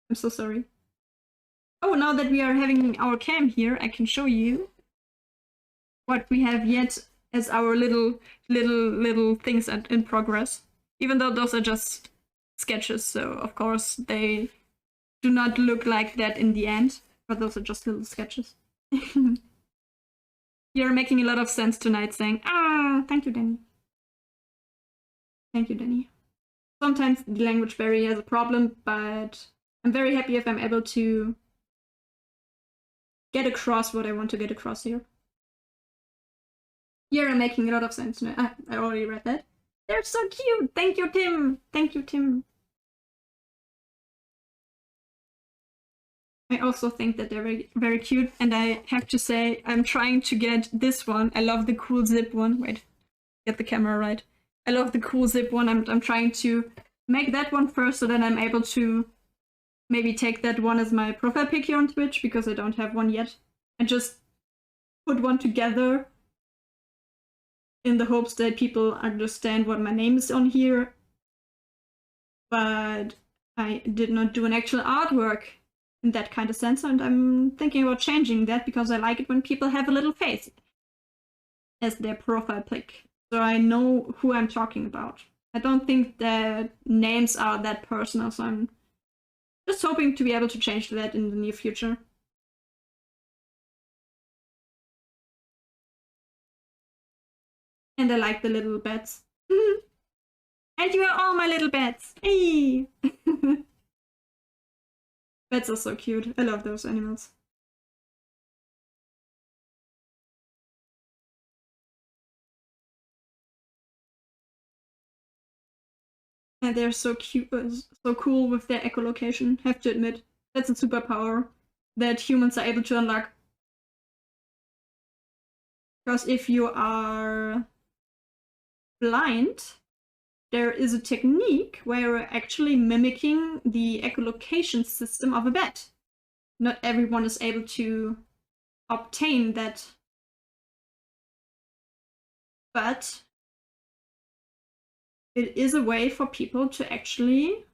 Speaker 1: I'm so sorry. Oh, now that we are having our cam here, I can show you what we have yet as our little things in progress. Even though those are just sketches, so of course they do not look like that in the end, but those are just little sketches. You're making a lot of sense tonight, saying, ah, thank you, Danny. Thank you, Danny. Sometimes the language barrier is a problem, but I'm very happy if I'm able to get across what I want to get across here. You're making a lot of sense. I already read that. They're so cute. Thank you, Tim. Thank you, Tim. I also think that they're very, very cute. And I have to say, I'm trying to get this one. I love the cool zip one. Wait, get the camera right. I love the cool zip one. I'm trying to make that one first so that I'm able to maybe take that one as my profile pic here on Twitch because I don't have one yet. And just put one together in the hopes that people understand what my name is on here. But I did not do an actual artwork in that kind of sense, and I'm thinking about changing that because I like it when people have a little face as their profile pic, so I know who I'm talking about. I don't think that names are that personal, so I'm just hoping to be able to change that in the near future. And I like the little bats. And you are all my little bats. Hey! Bats are so cute. I love those animals. And they're so cute, so cool with their echolocation, have to admit. That's a superpower that humans are able to unlock. Because if you are blind, there is a technique where you're actually mimicking the echolocation system of a bat. Not everyone is able to obtain that. But it is a way for people to actually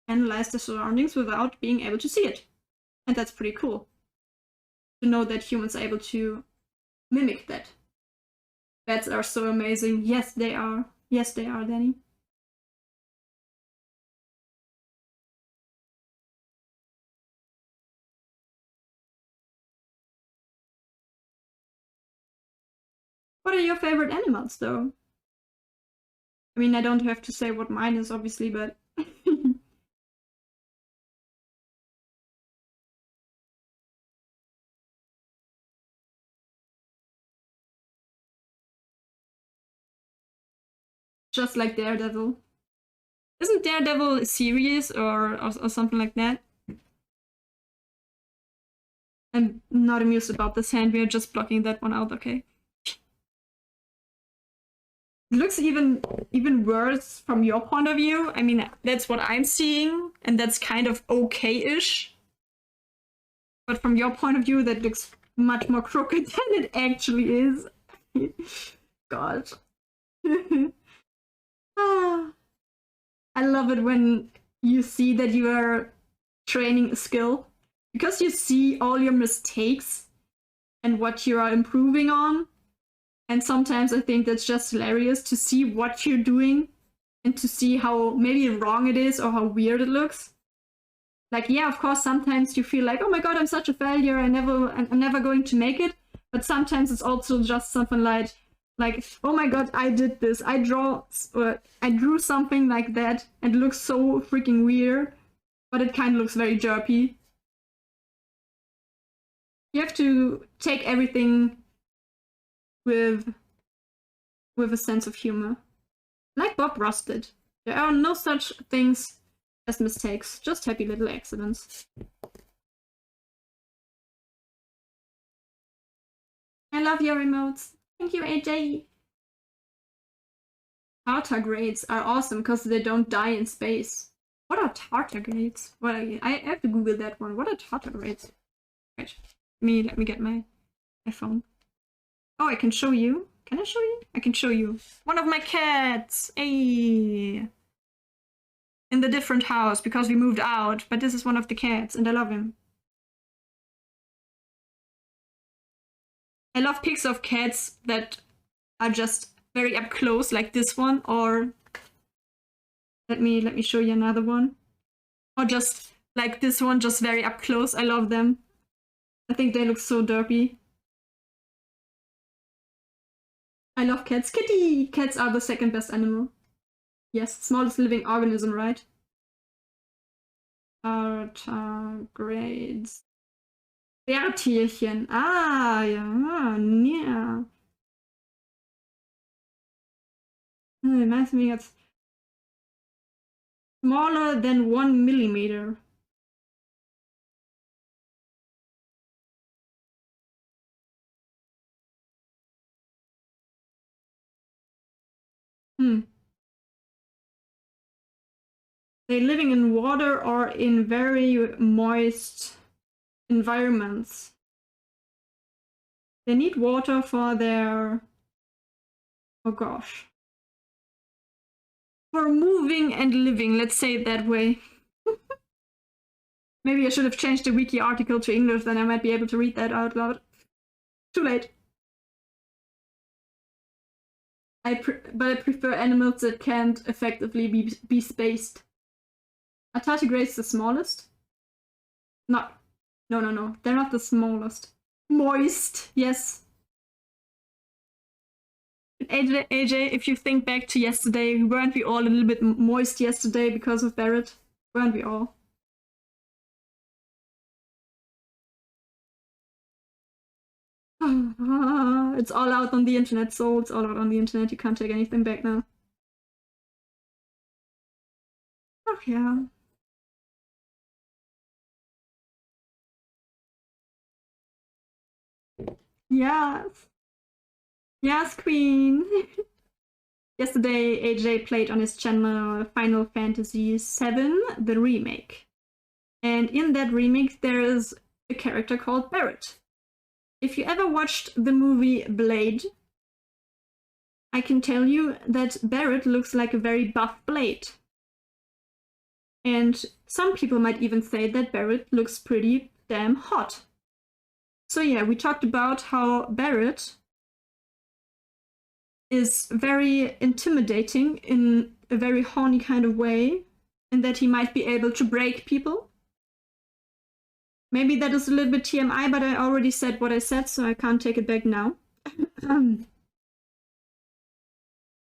Speaker 1: analyze their surroundings without being able to see it. And that's pretty cool. To know that humans are able to mimic that. Bats are so amazing. Yes, they are. Yes, they are, Danny. What are your favorite animals, though? I mean, I don't have to say what mine is, obviously, but... Just like Daredevil. Isn't Daredevil a series or something like that? I'm not amused about this hand. We are just blocking that one out, okay? It looks even worse from your point of view. I mean, that's what I'm seeing, and that's kind of okay-ish. But from your point of view, that looks much more crooked than it actually is. God. Ah. I love it when you see that you are training a skill, because you see all your mistakes and what you are improving on. And sometimes I think that's just hilarious to see what you're doing and to see how maybe wrong it is or how weird it looks. Like, yeah, of course, sometimes you feel like, oh my god, I'm such a failure, I'm never going to make it. But sometimes it's also just something like, oh my god, I did this. I drew something like that and it looks so freaking weird, but it kind of looks very jerpy. You have to take everything with a sense of humor. Like Bob Ross did. There are no such things as mistakes, just happy little accidents. I love your emotes. Thank you, AJ. Tardigrades are awesome because they don't die in space. What are tardigrades? Well, I have to Google that one. What are tardigrades? Wait, let me get my phone. Oh, I can show you. Can I show you? I can show you. One of my cats! Hey! In the different house because we moved out, but this is one of the cats and I love him. I love pics of cats that are just very up close, like this one, or let me show you another one. Or just like this one, just very up close. I love them. I think they look so derpy. I love cats. Kitty! Cats are the second best animal. Yes, smallest living organism, right? Tardigrades. Bärtierchen. Ah, ja, ja. Nice me jetzt. Smaller than 1 millimeter. They're living in water or in very moist environments. They need water for their... oh gosh. For moving and living, let's say it that way. Maybe I should have changed the wiki article to English, then I might be able to read that out loud. Too late. But I prefer animals that can't effectively be spaced. Are tardigrades the smallest? No. No. They're not the smallest. Moist, yes. AJ, if you think back to yesterday, weren't we all a little bit moist yesterday because of Barrett? Weren't we all? It's all out on the internet, so it's all out on the internet. You can't take anything back now. Oh, yeah. Yes. Yes, Queen. Yesterday, AJ played on his channel Final Fantasy VII, the remake. And in that remake, there is a character called Barrett. If you ever watched the movie Blade, I can tell you that Barrett looks like a very buff Blade. And some people might even say that Barrett looks pretty damn hot. So yeah, we talked about how Barrett is very intimidating in a very horny kind of way, and that he might be able to break people. Maybe that is a little bit TMI, but I already said what I said, so I can't take it back now.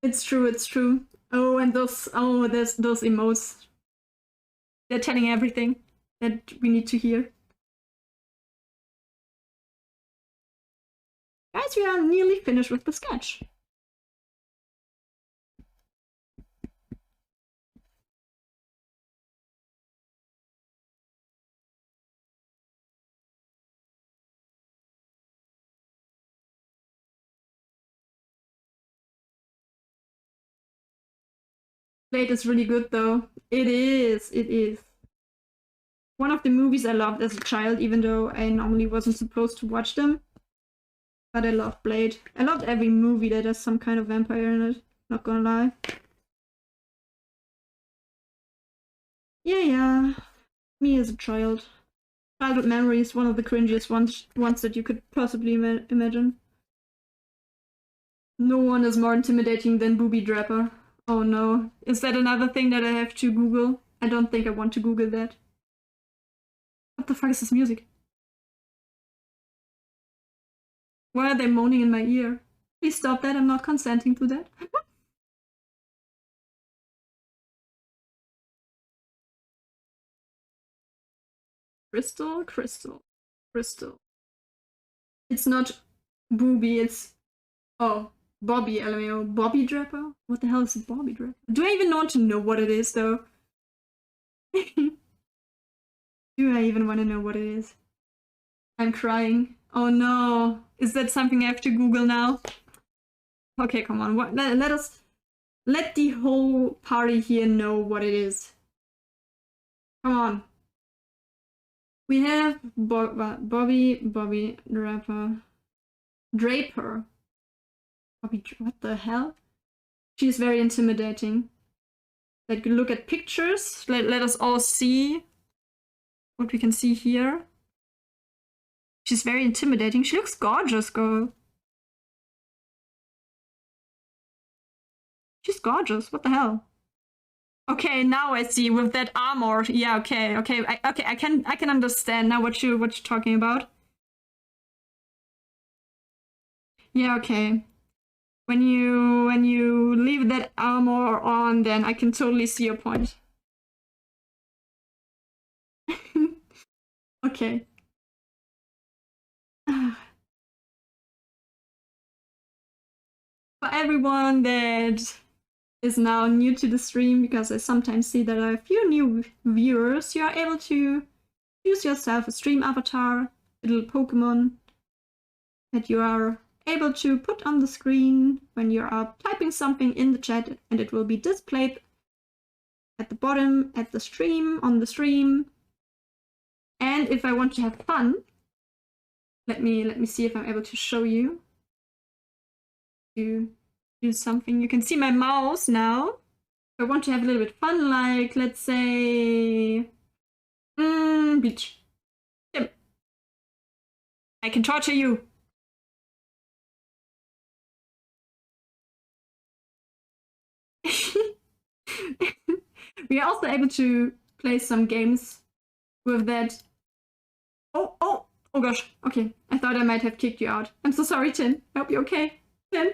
Speaker 1: It's true. Oh, and those emotes. They're telling everything that we need to hear. Guys, we are nearly finished with the sketch. Blade is really good though. It is. It is. One of the movies I loved as a child, even though I normally wasn't supposed to watch them. But I love Blade. I loved every movie that has some kind of vampire in it. Not gonna lie. Yeah. Me as a child. Childhood memory is one of the cringiest ones that you could possibly imagine. No one is more intimidating than Booby Drapper. Oh no. Is that another thing that I have to Google? I don't think I want to Google that. What the fuck is this music? Why are they moaning in my ear? Please stop that, I'm not consenting to that. Crystal. It's not Booby, it's... Oh, Bobby, LMAO. Bobby Drapper? What the hell is a Bobby Drapper? Do I even want to know what it is, though? Do I even want to know what it is? I'm crying. Oh no. Is that something I have to Google now? Okay, come on. Let the whole party here know what it is. Come on. We have Bobby Draper. Bobby, what the hell? She's very intimidating. Like, look at pictures. Let us all see what we can see here. She's very intimidating. She looks gorgeous, girl. She's gorgeous. What the hell? Okay, now I see with that armor. Yeah, okay. I can understand now what you're talking about. Yeah, okay. When you leave that armor on, then I can totally see your point. Okay. For everyone that is now new to the stream, because I sometimes see that there are a few new viewers, you are able to choose yourself a stream avatar, a little Pokemon that you are able to put on the screen when you are typing something in the chat, and it will be displayed at the bottom at the stream, on the stream. And if I want to have fun, let me see if I'm able to show you. To do something. You can see my mouse now. If I want to have a little bit fun, like, let's say... Bleach. Tim. I can torture you. We are also able to play some games with that. Oh gosh. Okay, I thought I might have kicked you out. I'm so sorry, Tim. I hope you're okay. Tim?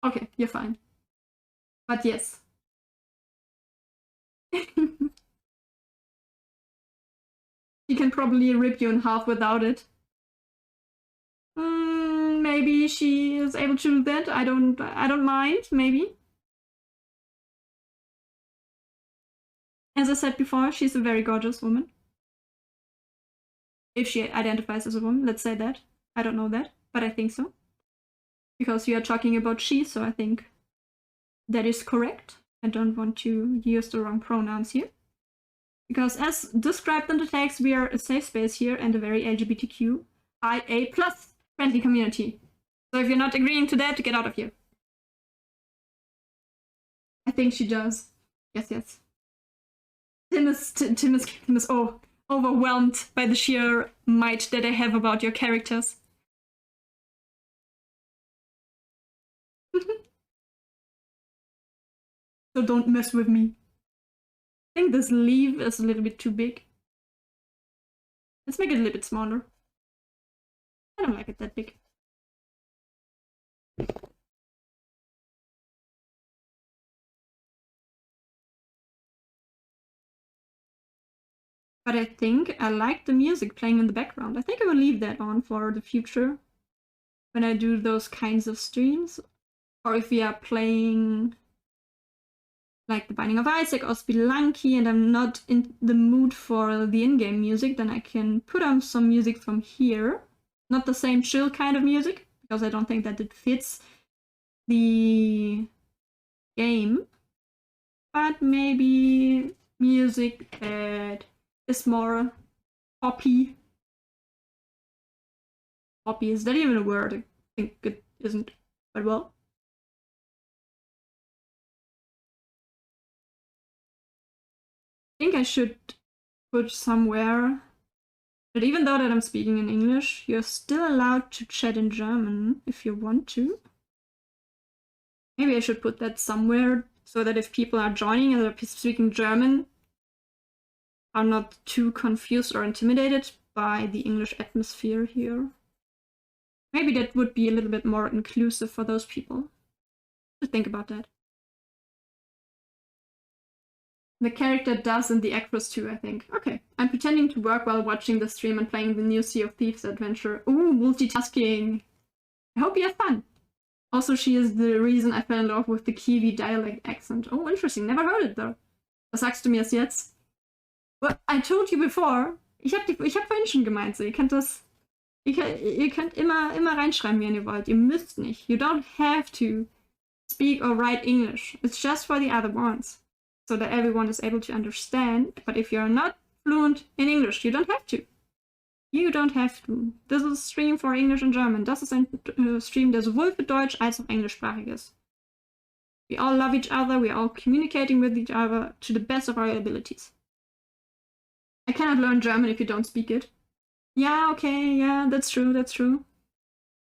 Speaker 1: Okay, you're fine. But yes. She can probably rip you in half without it. Maybe she is able to do that. I don't mind, maybe. As I said before, she's a very gorgeous woman. If she identifies as a woman, let's say that. I don't know that, but I think so. Because you are talking about she, so I think that is correct. I don't want to use the wrong pronouns here. Because as described in the text, we are a safe space here and a very LGBTQIA+ friendly community. So if you're not agreeing to that, get out of here. I think she does. Yes. Tim is overwhelmed by the sheer might that I have about your characters. So don't mess with me. I think this leaf is a little bit too big. Let's make it a little bit smaller. I don't like it that big. But I think I like the music playing in the background. I think I will leave that on for the future when I do those kinds of streams. Or if we are playing like The Binding of Isaac or Spelunky and I'm not in the mood for the in-game music, then I can put on some music from here. Not the same chill kind of music, because I don't think that it fits the game, but maybe music that is more poppy. Poppy, is that even a word? I think it isn't, but well. I think I should put somewhere that even though that I'm speaking in English, you're still allowed to chat in German if you want to. Maybe I should put that somewhere so that if people are joining and are speaking German, are not too confused or intimidated by the English atmosphere here. Maybe that would be a little bit more inclusive for those people. Just think about that. The character does and the actress too, I think. Okay. I'm pretending to work while watching the stream and playing the new Sea of Thieves adventure. Ooh, multitasking. I hope you have fun. Also, she is the reason I fell in love with the Kiwi dialect accent. Oh, interesting. Never heard it, though. Was sagst du mir das jetzt? Well, I told you before. Ich hab vorhin schon gemeint, so. Ihr könnt immer reinschreiben, wenn ihr wollt. Ihr müsst nicht. You don't have to speak or write English. It's just for the other ones. So that everyone is able to understand. But if you're not fluent in English, you don't have to. You don't have to. This is a stream for English and German. Das ist ein Stream, der sowohl für Deutsch als auch englischsprachig ist. We all love each other. We are all communicating with each other to the best of our abilities. I cannot learn German if you don't speak it. Yeah, okay, yeah, that's true, that's true.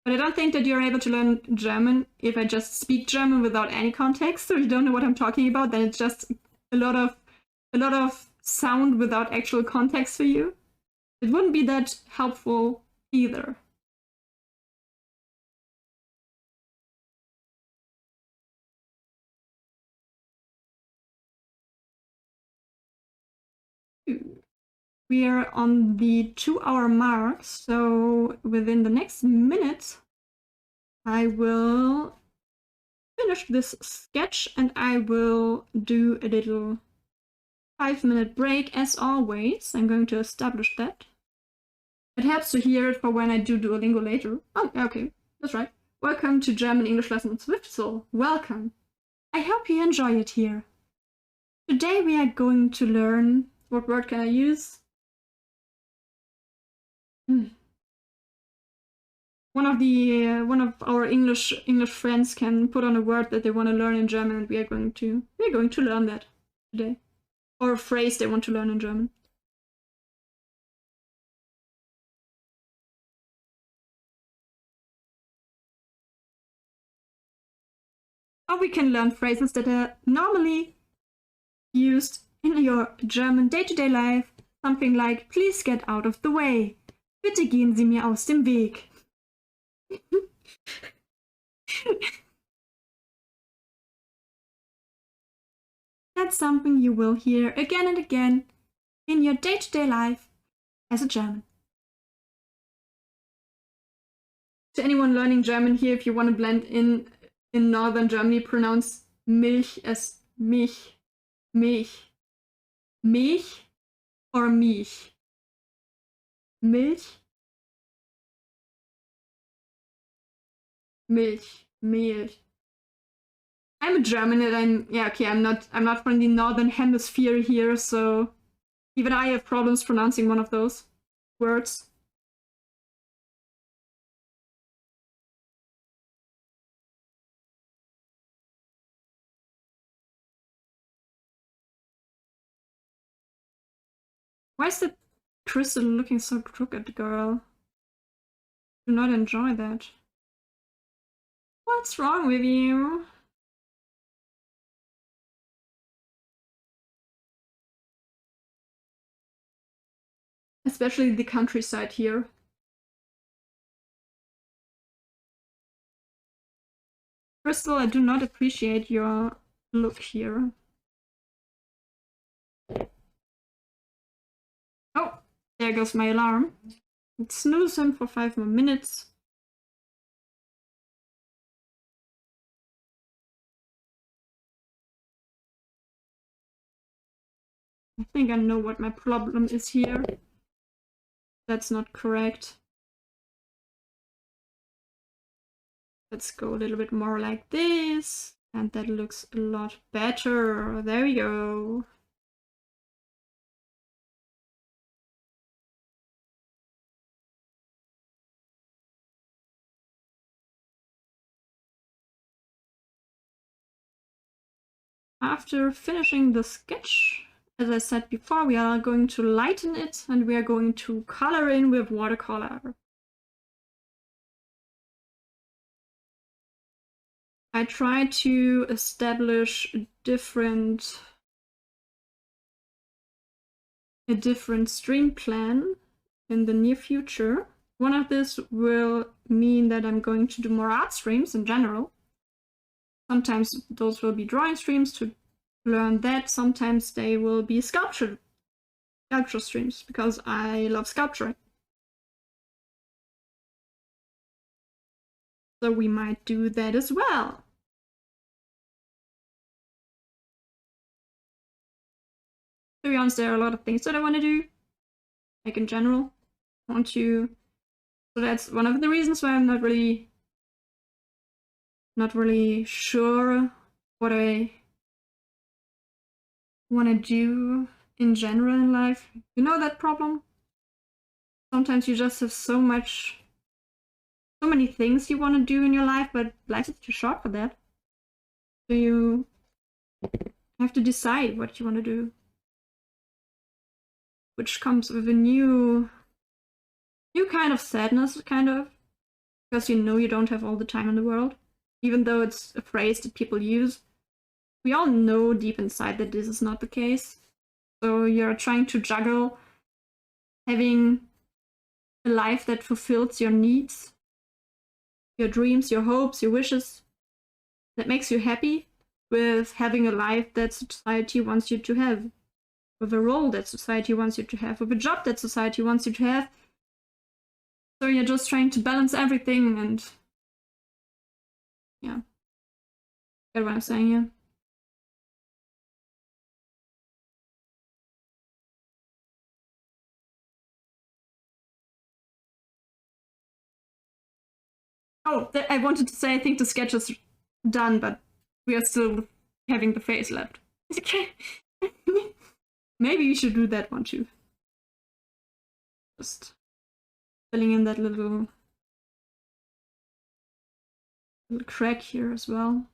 Speaker 1: But I don't think that you're able to learn German if I just speak German without any context, or you don't know what I'm talking about, then it's just a lot of sound without actual context for you. It wouldn't be that helpful either. We are on the 2-hour mark, so within the next minute, I will finish this sketch and I will do a little 5-minute break as always. I'm going to establish that. It helps to hear it for when I do Duolingo later. Oh, okay, that's right. Welcome to German English lesson on Swift Soul. Welcome. I hope you enjoy it here. Today we are going to learn, what word can I use? One of our English friends can put on a word that they want to learn in German, and we're going to learn that today, or a phrase they want to learn in German. Or we can learn phrases that are normally used in your German day-to-day life. Something like, please get out of the way. Bitte gehen Sie mir aus dem Weg. That's something you will hear again and again in your day-to-day life as a German. To anyone learning German here, if you want to blend in northern Germany, pronounce Milch as mich, Milch, Milch or mich. Milch, Milch, Milch. I'm a German and I'm not from the northern hemisphere here, so even I have problems pronouncing one of those words. Why is the crystal looking so crooked, girl? Do not enjoy that. What's wrong with you? Especially the countryside here. Crystal, I do not appreciate your look here. Oh, there goes my alarm. Let's snooze him for 5 more minutes. I think I know what my problem is here. That's not correct. Let's go a little bit more like this. And that looks a lot better. There we go. After finishing the sketch, as I said before, we are going to lighten it and we are going to color in with watercolor. I try to establish a different stream plan in the near future. One of this will mean that I'm going to do more art streams in general. Sometimes those will be drawing streams to learn that. Sometimes they will be sculpture streams because I love sculpturing. So we might do that as well. To be honest, there are a lot of things that I want to do. Like in general, I want to. So that's one of the reasons why I'm not really sure what I want to do in general in life. You know that problem? Sometimes you just have so many things you want to do in your life, but life is too short for that. So you have to decide what you want to do. Which comes with a new kind of sadness, kind of. Because you know you don't have all the time in the world. Even though it's a phrase that people use. We all know deep inside that this is not the case. So you're trying to juggle having a life that fulfills your needs, your dreams, your hopes, your wishes, that makes you happy, with having a life that society wants you to have, with a role that society wants you to have, with a job that society wants you to have. So you're just trying to balance everything and yeah. Get what I'm saying here? Oh, I wanted to say I think the sketch is done, but we are still having the face left. Okay. Maybe you should do that one too. Just filling in that little crack here as well.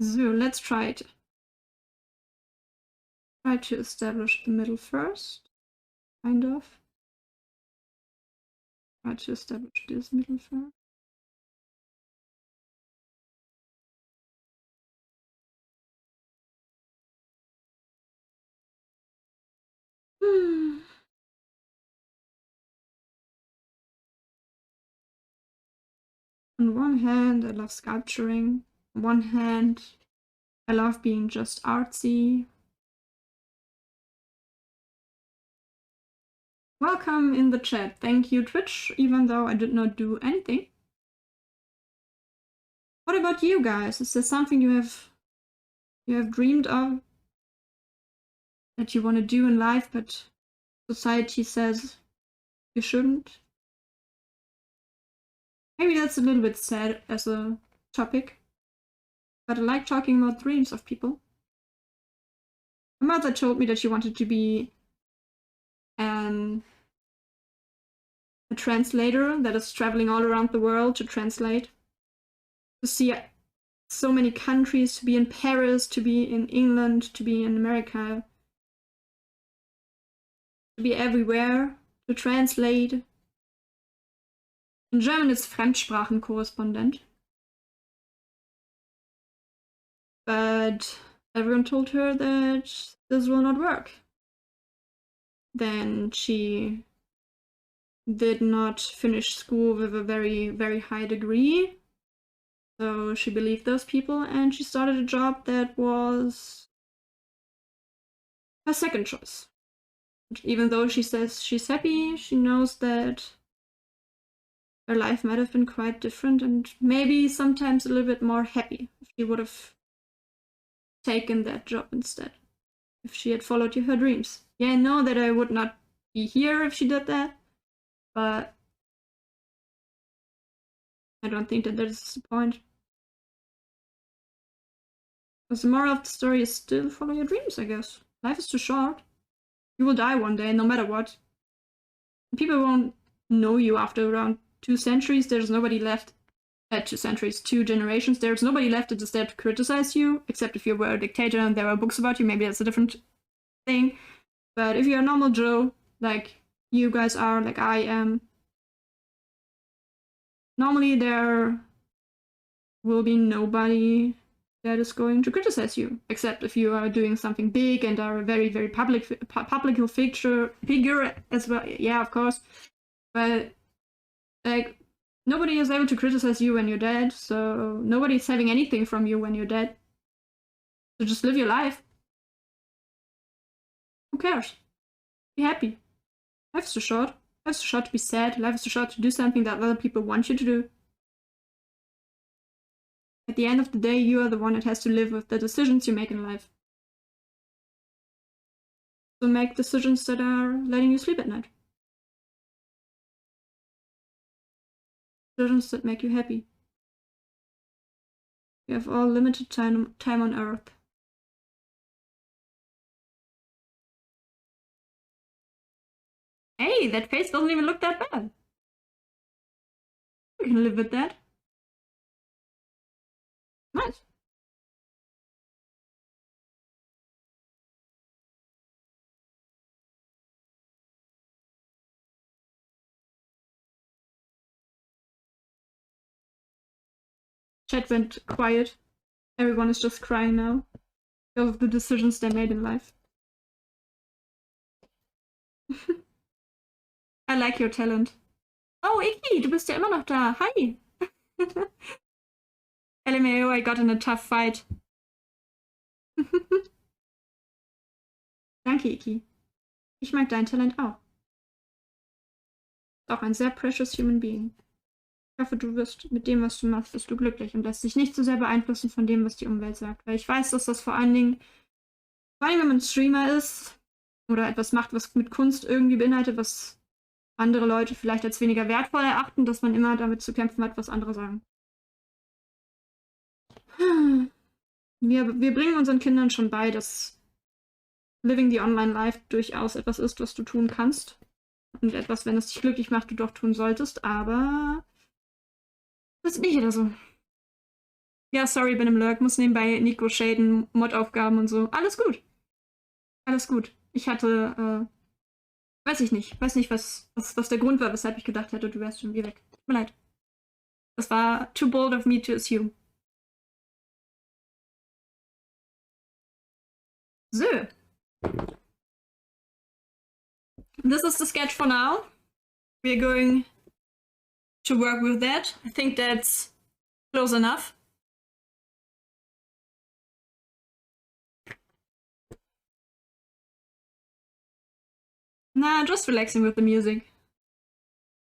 Speaker 1: So let's try it. Try to establish the middle first, kind of. Try to establish this middle first. On one hand, I love sculpturing. On one hand, I love being just artsy. Welcome in the chat. Thank you, Twitch, even though I did not do anything. What about you guys? Is there something you have dreamed of that you want to do in life, but society says you shouldn't? Maybe that's a little bit sad as a topic, but I like talking about dreams of people. My mother told me that she wanted to be a translator that is traveling all around the world to translate, to see so many countries, to be in Paris, to be in England, to be in America, to be everywhere, to translate. In German it's Fremdsprachenkorrespondent. But everyone told her that this will not work. Then she did not finish school with a very, very high degree. So she believed those people and she started a job that was her second choice. Even though she says she's happy, she knows that her life might have been quite different and maybe sometimes a little bit more happy if she would have taken that job instead, if she had followed her dreams. Yeah, I know that I would not be here if she did that, but I don't think that is the point. Because the moral of the story is still follow your dreams, I guess. Life is too short. You will die one day, no matter what. People won't know you after around 2 centuries. There's nobody left. 2 centuries, 2 generations. There's nobody left that is there to criticize you, except if you were a dictator and there were books about you. Maybe that's a different thing. But if you're a normal Joe, like you guys are, like I am, normally there will be nobody that is going to criticize you, except if you are doing something big and are a very, very public figure as well. Yeah, of course. But like nobody is able to criticize you when you're dead, so nobody's having anything from you when you're dead. So just live your life. Who cares? Be happy. Life's too short. Life's too short to be sad. Life is too short to do something that other people want you to do. At the end of the day, you are the one that has to live with the decisions you make in life. So make decisions that are letting you sleep at night. Decisions that make you happy. We have all limited time on Earth. Hey, that face doesn't even look that bad. We can live with that. Nice. Chat went quiet. Everyone is just crying now because of the decisions they made in life. I like your talent. Oh, Iki, du bist ja immer noch da. Hi. LMAO, I got in a tough fight. Danke, Iki. Ich mag dein Talent auch. Auch ein sehr precious human being. Ich hoffe, du wirst mit dem, was du machst, bist du glücklich und lässt dich nicht so sehr beeinflussen von dem, was die Umwelt sagt. Weil ich weiß, dass das vor allen Dingen, wenn man Streamer ist oder etwas macht, was mit Kunst irgendwie beinhaltet, was andere Leute vielleicht als weniger wertvoll erachten, dass man immer damit zu kämpfen hat, was andere sagen. Wir bringen unseren Kindern schon bei, dass Living the Online Life durchaus etwas ist, was du tun kannst. Und etwas, wenn es dich glücklich macht, du doch tun solltest, aber das ist nicht jeder so. Ja, sorry, bin im Lurk, muss nebenbei Nico shaden, Mod-Aufgaben und so. Alles gut. Alles gut. Ich hatte, weiß nicht, was der Grund war, weshalb ich gedacht hätte, du wärst schon wieder weg. Tut mir leid. Das war too bold of me to assume. So. This is the sketch for now. We're going to work with that. I think that's close enough. Nah, just relaxing with the music.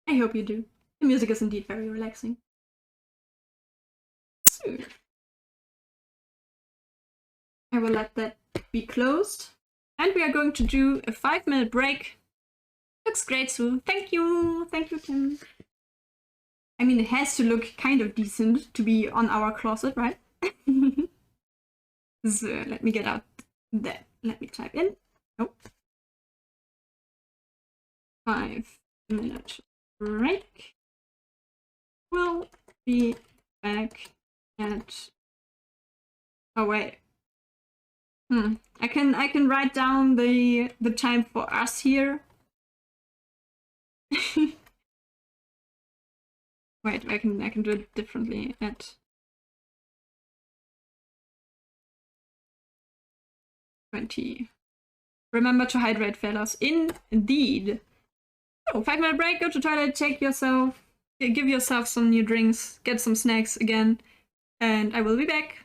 Speaker 1: I hope you do. The music is indeed very relaxing. So, I will let that be closed. And we are going to do a 5-minute break. Looks great, Sue. Thank you. Thank you, Tim. I mean, it has to look kind of decent to be on our closet, right? So, let me get out that. Let me type in. Nope. 5-minute break. We'll be back at. Oh wait. I can write down the time for us here. Wait, I can do it differently at 20. Remember to hydrate, fellas. Indeed. Oh, 5-minute break, go to toilet, take yourself, give yourself some new drinks, get some snacks again, and I will be back.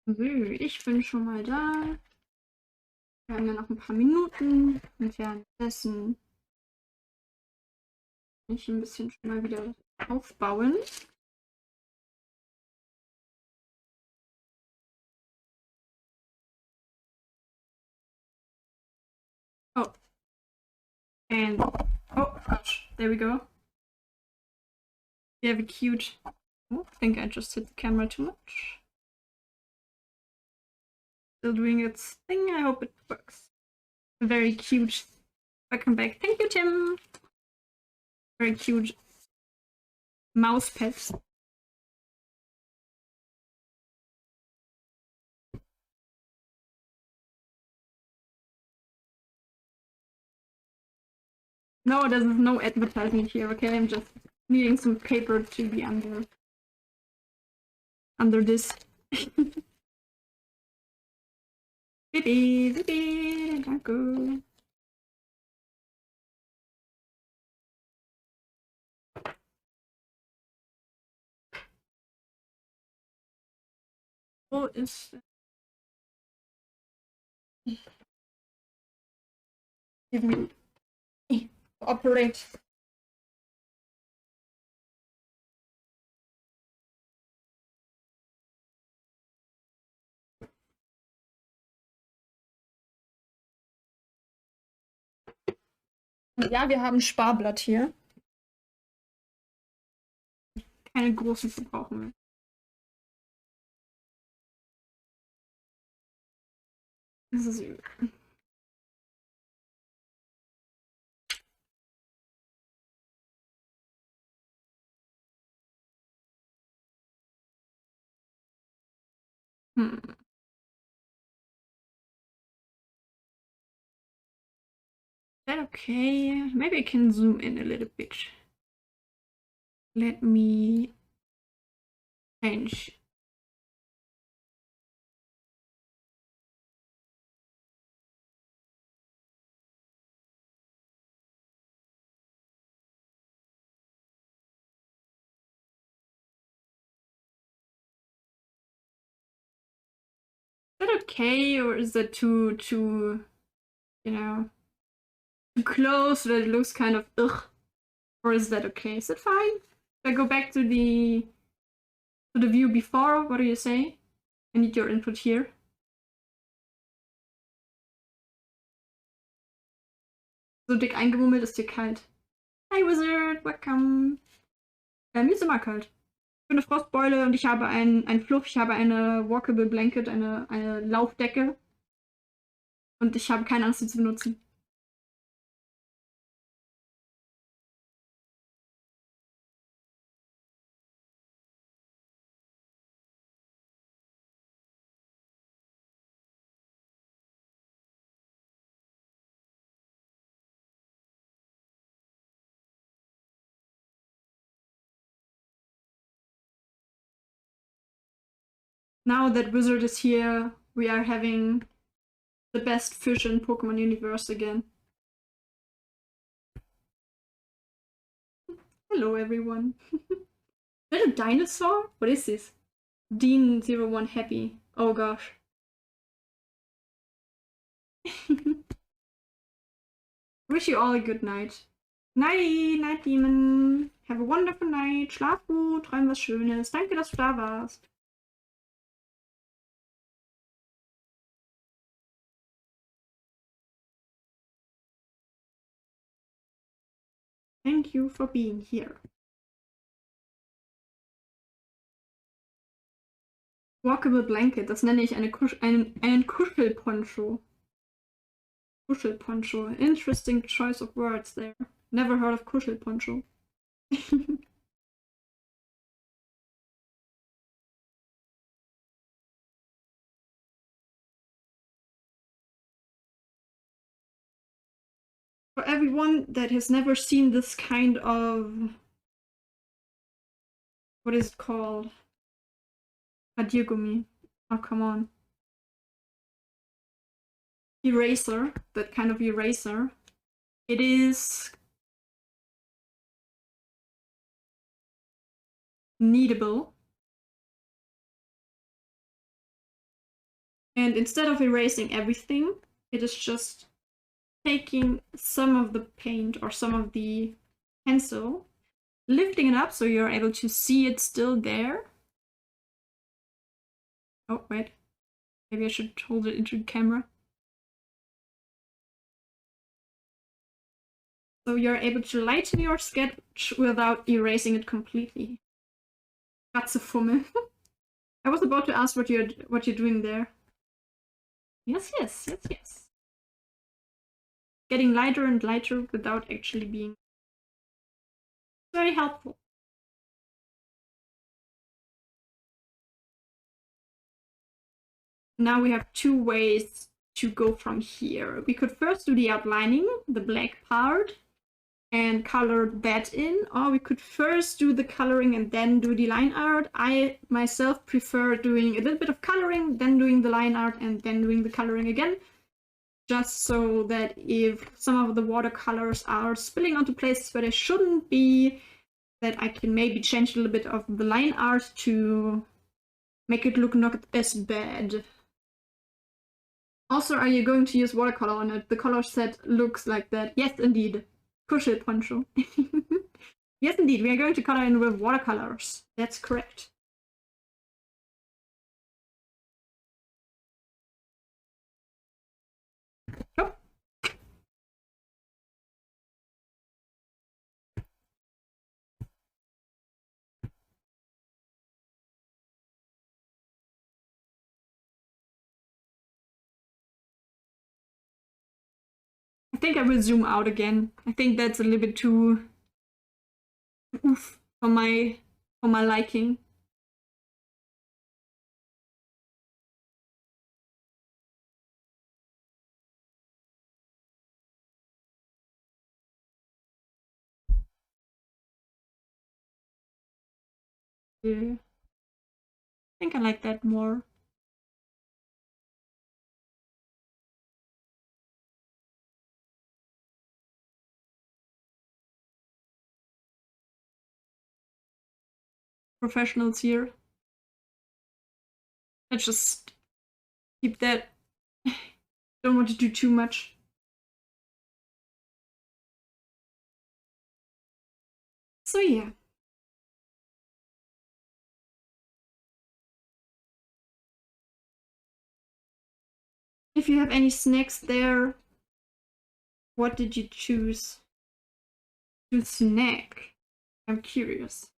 Speaker 1: So, ich bin schon mal da. Wir haben ja noch ein paar Minuten und währenddessen kann ich ein bisschen schon mal wieder aufbauen. Oh. And, oh gosh, there we go. We have a cute, oh, I think I just hit the camera too much. Still doing its thing, I hope it works. Very cute. Welcome back. Thank you, Tim. Very cute mouse pads. No, there's no advertisement here, okay? I'm just needing some paper to be under this. Bibi, bibi, danke. Wo ist... Give me... Operate. Ja, wir haben Sparblatt hier. Keine großen Verbraucher mehr. Das ist übel. Is that okay? Maybe I can zoom in a little bit. Let me change. Is that okay, or is that too you know, too close so that it looks kind of ugh? Or is that okay? Is it fine? Should I go back to the view before? What do you say? I need your input here. So dick eingemummelt, ist dir kalt. Hi Wizard, welcome. Mir ist immer kalt. Ich bin eine Frostbeule und ich habe ein Fluff, ich habe eine Walkable Blanket, eine Laufdecke. Und ich habe keine Angst, sie zu benutzen. Now that Wizard is here, we are having the best fish in Pokemon universe again. Hello everyone. Is that a dinosaur? What is this? Dean01 happy. Oh gosh. Wish you all a good night. Night, Night Demon. Have a wonderful night. Schlaf gut, träum was Schönes. Danke, dass du da warst. Thank you for being here. Walkable Blanket, das nenne ich einen Kuschelponcho. Kuschelponcho. Interesting choice of words there. Never heard of Kuschelponcho. For everyone that has never seen this kind of... What is it called? Radiergummi. Oh, come on. Eraser. That kind of eraser. It is... kneadable. And instead of erasing everything, it is just taking some of the paint or some of the pencil, lifting it up so you're able to see it still there. Oh, wait. Maybe I should hold it into the camera. So you're able to lighten your sketch without erasing it completely. Katzefummel. I was about to ask what you're doing there. Yes. Getting lighter and lighter without actually being very helpful. Now we have two ways to go from here. We could first do the outlining, the black part, and color that in, or we could first do the coloring and then do the line art. I myself prefer doing a little bit of coloring, then doing the line art, and then doing the coloring again, just so that if some of the watercolors are spilling onto places where they shouldn't be, that I can maybe change a little bit of the line art to make it look not as bad. Also, are you going to use watercolor on it? The color set looks like that. Yes, indeed. Kuschel poncho. Yes, indeed. We are going to color in with watercolors. That's correct. Oh. I think I will zoom out again. I think that's a little bit too oof for my liking. Yeah. I think I like that more. Professionals here. Let's just keep that. Don't want to do too much. So yeah. If you have any snacks there, what did you choose to snack? I'm curious.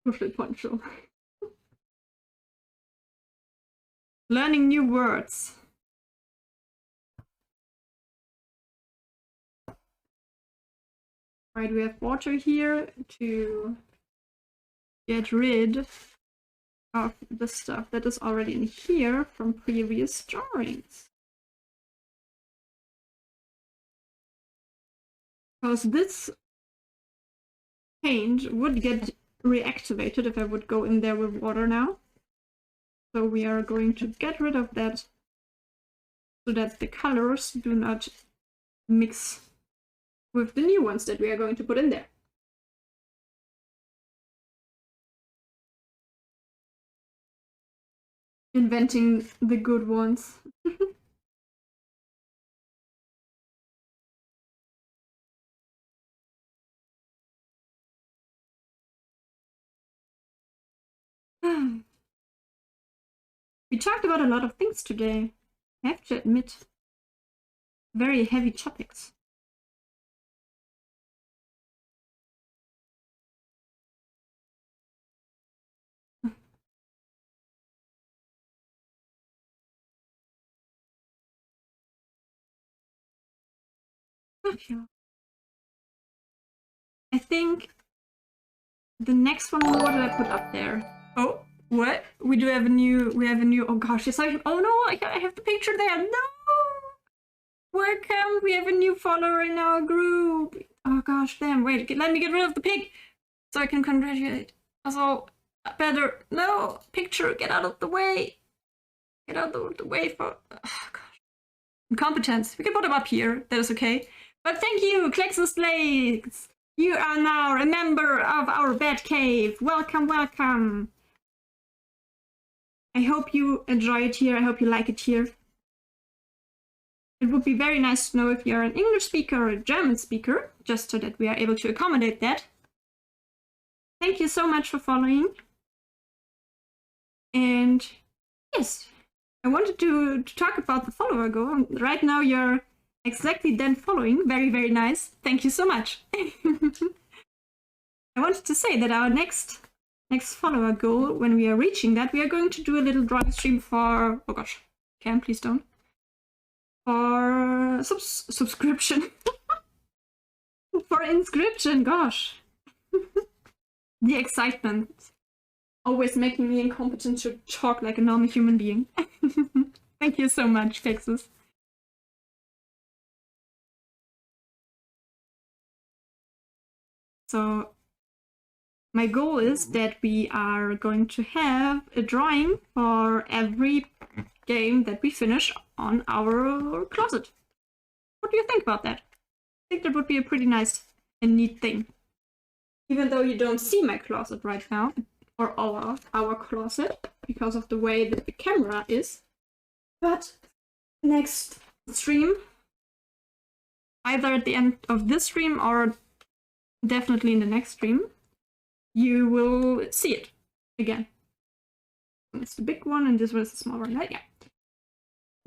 Speaker 1: Kuschel poncho. Learning new words. Right, we have water here to get rid of the stuff that is already in here from previous drawings. Because this paint would get reactivated if I would go in there with water now. So we are going to get rid of that so that the colors do not mix with the new ones that we are going to put in there. Inventing the good ones. We talked about a lot of things today. I have to admit, very heavy topics. Okay. I think the next one, what did I put up there? Oh, what? We have a new, oh gosh, yes, oh no, I have the picture there, no! Welcome, we have a new follower in our group. Oh gosh, damn, wait, let me get rid of the pig so I can congratulate. Also, better. No, picture, get out of the way. Get out of the way for... Oh, gosh. Incompetence. We can put them up here. That is okay. But thank you, Klexus Lakes. You are now a member of our Bat Cave. Welcome, welcome. I hope you enjoy it here. I hope you like it here. It would be very nice to know if you're an English speaker or a German speaker, just so that we are able to accommodate that. Thank you so much for following. And yes, I wanted to talk about the follower goal. Right now you're exactly then following. Very, very nice. Thank you so much. I wanted to say that our next follower goal, when we are reaching that, we are going to do a little drawing stream for... Oh gosh, Cam, please don't. For subscription. For inscription, gosh. The excitement. Always making me incompetent to talk like a normal human being. Thank you so much, Pexus. So, my goal is that we are going to have a drawing for every game that we finish on our closet. What do you think about that? I think that would be a pretty nice and neat thing. Even though you don't see my closet right now, or our closet, because of the way that the camera is. But next stream, either at the end of this stream or definitely in the next stream, you will see it again. It's the big one and this one is the small one, right? Yeah.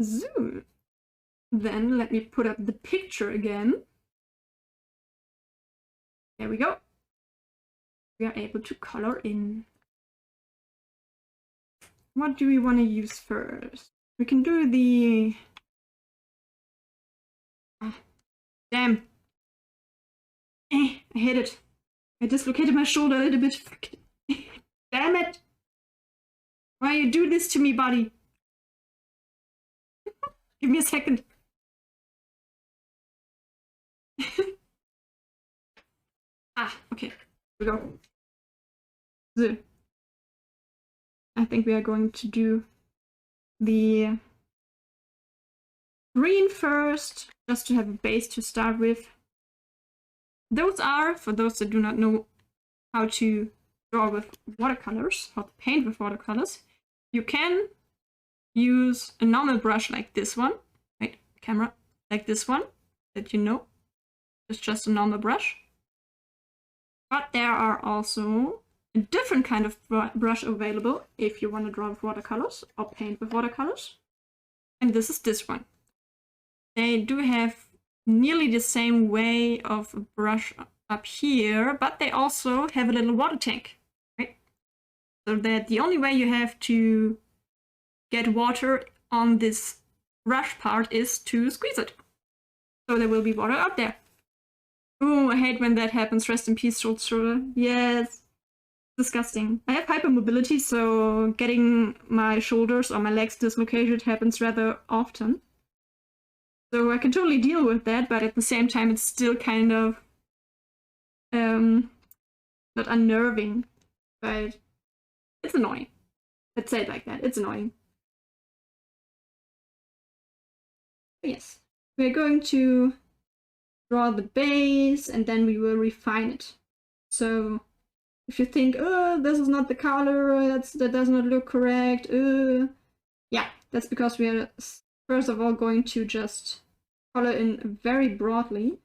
Speaker 1: Zoom. Then let me put up the picture again. There we go. We are able to color in. What do we want to use first? We can do the... damn. I hit it. I dislocated my shoulder a little bit. Damn it. Why you do this to me, buddy? Give me a second. Okay. Here we go. So, I think we are going to do the green first, just to have a base to start with. Those are, for those that do not know how to draw with watercolors, how to paint with watercolors, you can use a normal brush like this one, right, camera, like this one, that you know, it's just a normal brush. But there are also a different kind of brush available if you want to draw with watercolors or paint with watercolors. And this is this one. They do have nearly the same way of a brush up here, but they also have a little water tank, right? So that the only way you have to get water on this brush part is to squeeze it. So there will be water out there. Ooh, I hate when that happens. Rest in peace, shoulder. Yes. Disgusting. I have hypermobility, so getting my shoulders or my legs dislocated happens rather often. So I can totally deal with that, but at the same time it's still kind of not unnerving, but it's annoying. Let's say it like that. It's annoying. But yes, we're going to draw the base and then we will refine it. So if you think, oh, this is not the color, that does not look correct, yeah, that's because we are first of all going to just color in very broadly.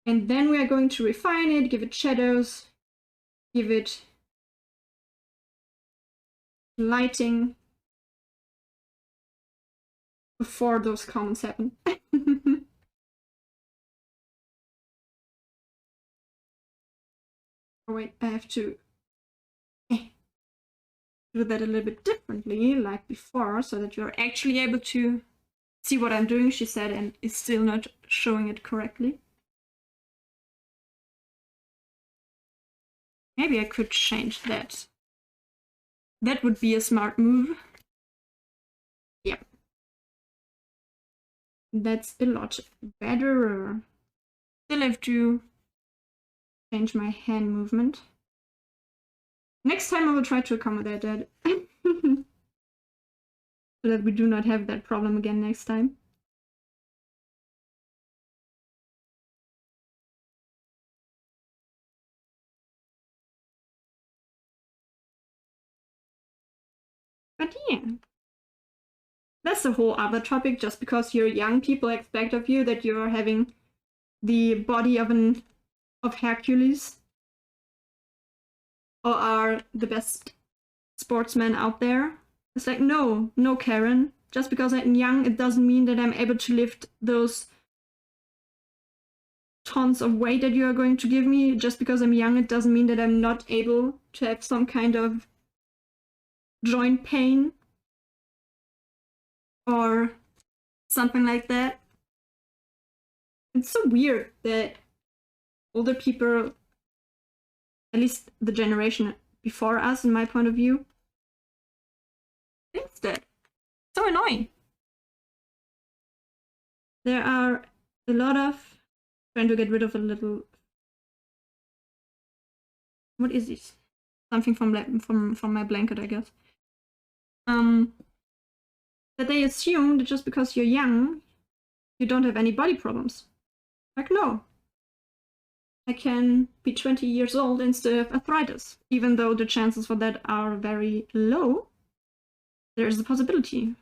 Speaker 1: And then we are going to refine it, give it shadows, give it lighting before those comments happen. Oh wait, I have to do that a little bit differently, like before, so that you're actually able to see what I'm doing, she said, and is still not showing it correctly. Maybe I could change that. That would be a smart move. Yep. That's a lot better. Still have to change my hand movement. Next time I will try to accommodate that. So that we do not have that problem again next time. But yeah. That's a whole other topic. Just because you're young, people expect of you that you're having the body of Hercules, or are the best sportsman out there. It's like, no, Karen. Just because I'm young, it doesn't mean that I'm able to lift those tons of weight that you are going to give me. Just because I'm young, it doesn't mean that I'm not able to have some kind of joint pain or something like that. It's so weird that older people, at least the generation before us, in my point of view, thinks that. So annoying. There are a lot of... trying to get rid of a little... What is this? Something from my blanket, I guess. That they assume that just because you're young, you don't have any body problems. Like, no. I can be 20 years old and still have arthritis. Even though the chances for that are very low, there is a possibility.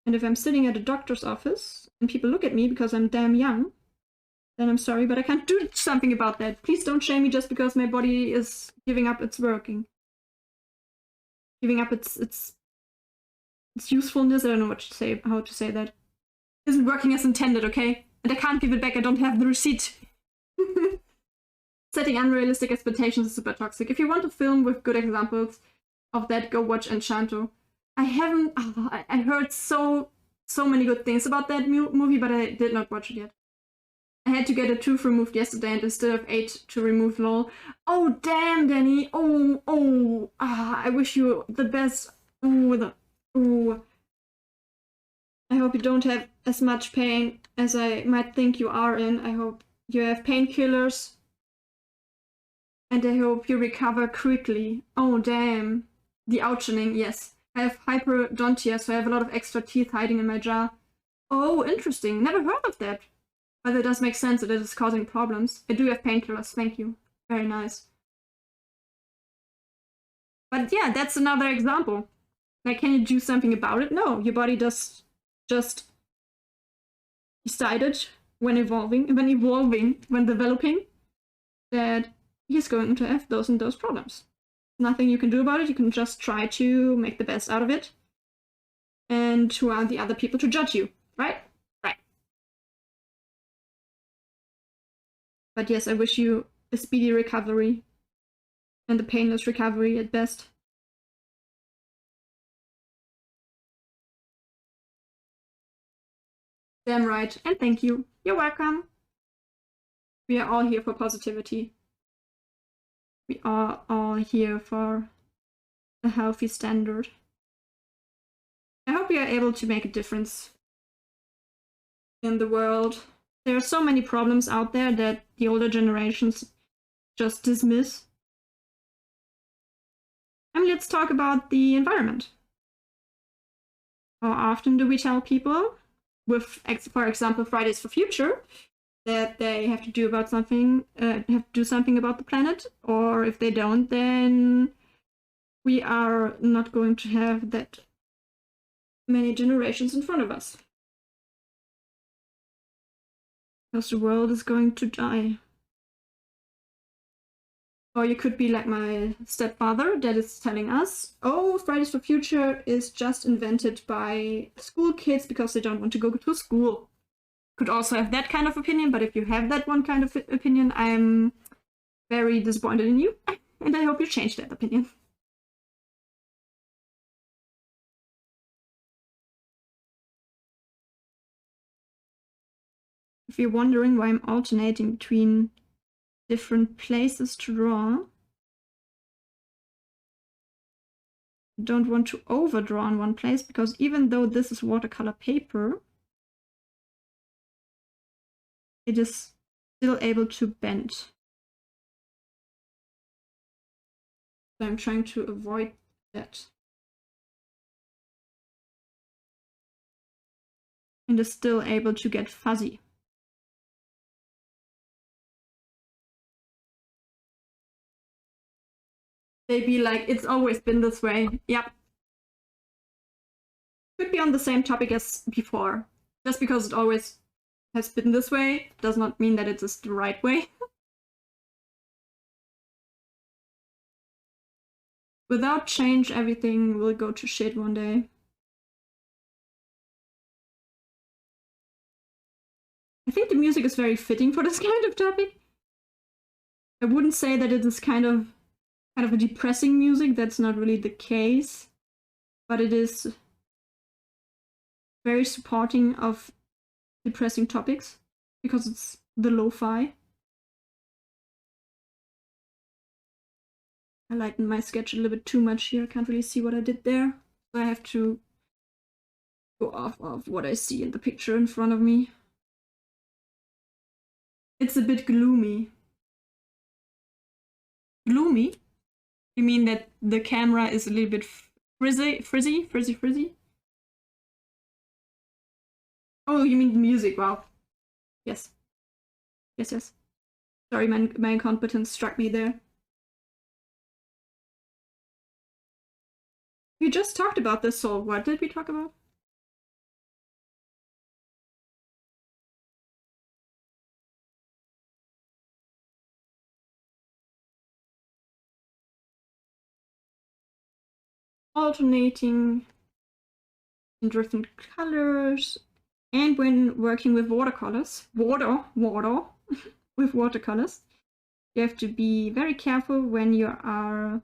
Speaker 1: And if I'm sitting at a doctor's office and people look at me because I'm damn young, then I'm sorry, but I can't do something about that. Please don't shame me just because my body is giving up its working. Giving up its usefulness. I don't know what to say, how to say that. Isn't working as intended, okay? And I can't give it back, I don't have the receipt. Setting unrealistic expectations is super toxic. If you want a film with good examples of that, go watch Enchanto. I haven't... I heard so many good things about that movie, but I did not watch it yet. I had to get a tooth removed yesterday and I still have 8 to remove, lol. Oh, damn, Danny. I wish you the best. I hope you don't have as much pain as I might think you are in. I hope you have painkillers. And I hope you recover quickly. Oh, damn. The ouchening, yes. I have hyperodontia, so I have a lot of extra teeth hiding in my jaw. Oh, interesting. Never heard of that. But it does make sense that it is causing problems. I do have painkillers, thank you. Very nice. But yeah, that's another example. Like, can you do something about it? No, your body just decided when developing, that he's going to have those and those problems. Nothing you can do about it, you can just try to make the best out of it. And who are the other people to judge you, right? Right. But yes, I wish you a speedy recovery and a painless recovery at best. Damn right, and thank you. You're welcome. We are all here for positivity. We are all here for a healthy standard. I hope we are able to make a difference in the world. There are so many problems out there that the older generations just dismiss. And let's talk about the environment. How often do we tell people, with, for example, Fridays for Future, that they have to do something about the planet, or if they don't, then we are not going to have that many generations in front of us. Because the world is going to die. Or you could be like my stepfather that is telling us, oh, Fridays for Future is just invented by school kids because they don't want to go to school. Could also have that kind of opinion, but if you have that one kind of opinion, I'm very disappointed in you, and I hope you change that opinion. If you're wondering why I'm alternating between different places to draw, I don't want to overdraw in one place, because even though this is watercolor paper, it is still able to bend. So I'm trying to avoid that. And is still able to get fuzzy. They'd be like, it's always been this way. Yep. Could be on the same topic as before. Just because it always has been this way does not mean that it is the right way. Without change, everything will go to shit one day. I think the music is very fitting for this kind of topic. I wouldn't say that it is kind of a depressing music. That's not really the case. But it is very supporting of depressing topics because it's the lo-fi. I lightened my sketch a little bit too much here. I can't really see what I did there. So I have to go off of what I see in the picture in front of me. It's a bit gloomy. Gloomy? You mean that the camera is a little bit frizzy? Oh, you mean the music, wow. Yes. Yes. Sorry, my incompetence struck me there. We just talked about this, so what did we talk about? Alternating in different colors, and when working with watercolors, with watercolors, you have to be very careful when you are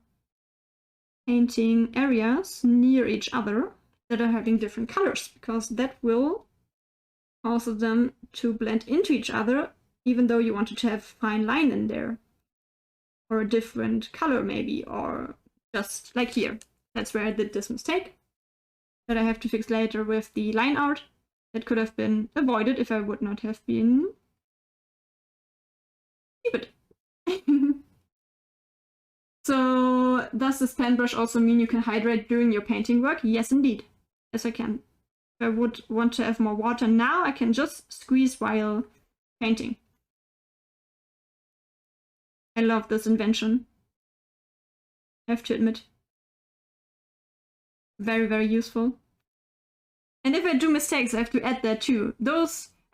Speaker 1: painting areas near each other that are having different colors, because that will cause them to blend into each other, even though you wanted to have fine line in there, or a different color maybe, or just like here. That's where I did this mistake that I have to fix later with the line art. That could have been avoided if I would not have been stupid. So does this pen brush also mean you can hydrate during your painting work? Yes, indeed. Yes, I can. If I would want to have more water now, I can just squeeze while painting. I love this invention. I have to admit. Very, very useful. And if I do mistakes, I have to add that too.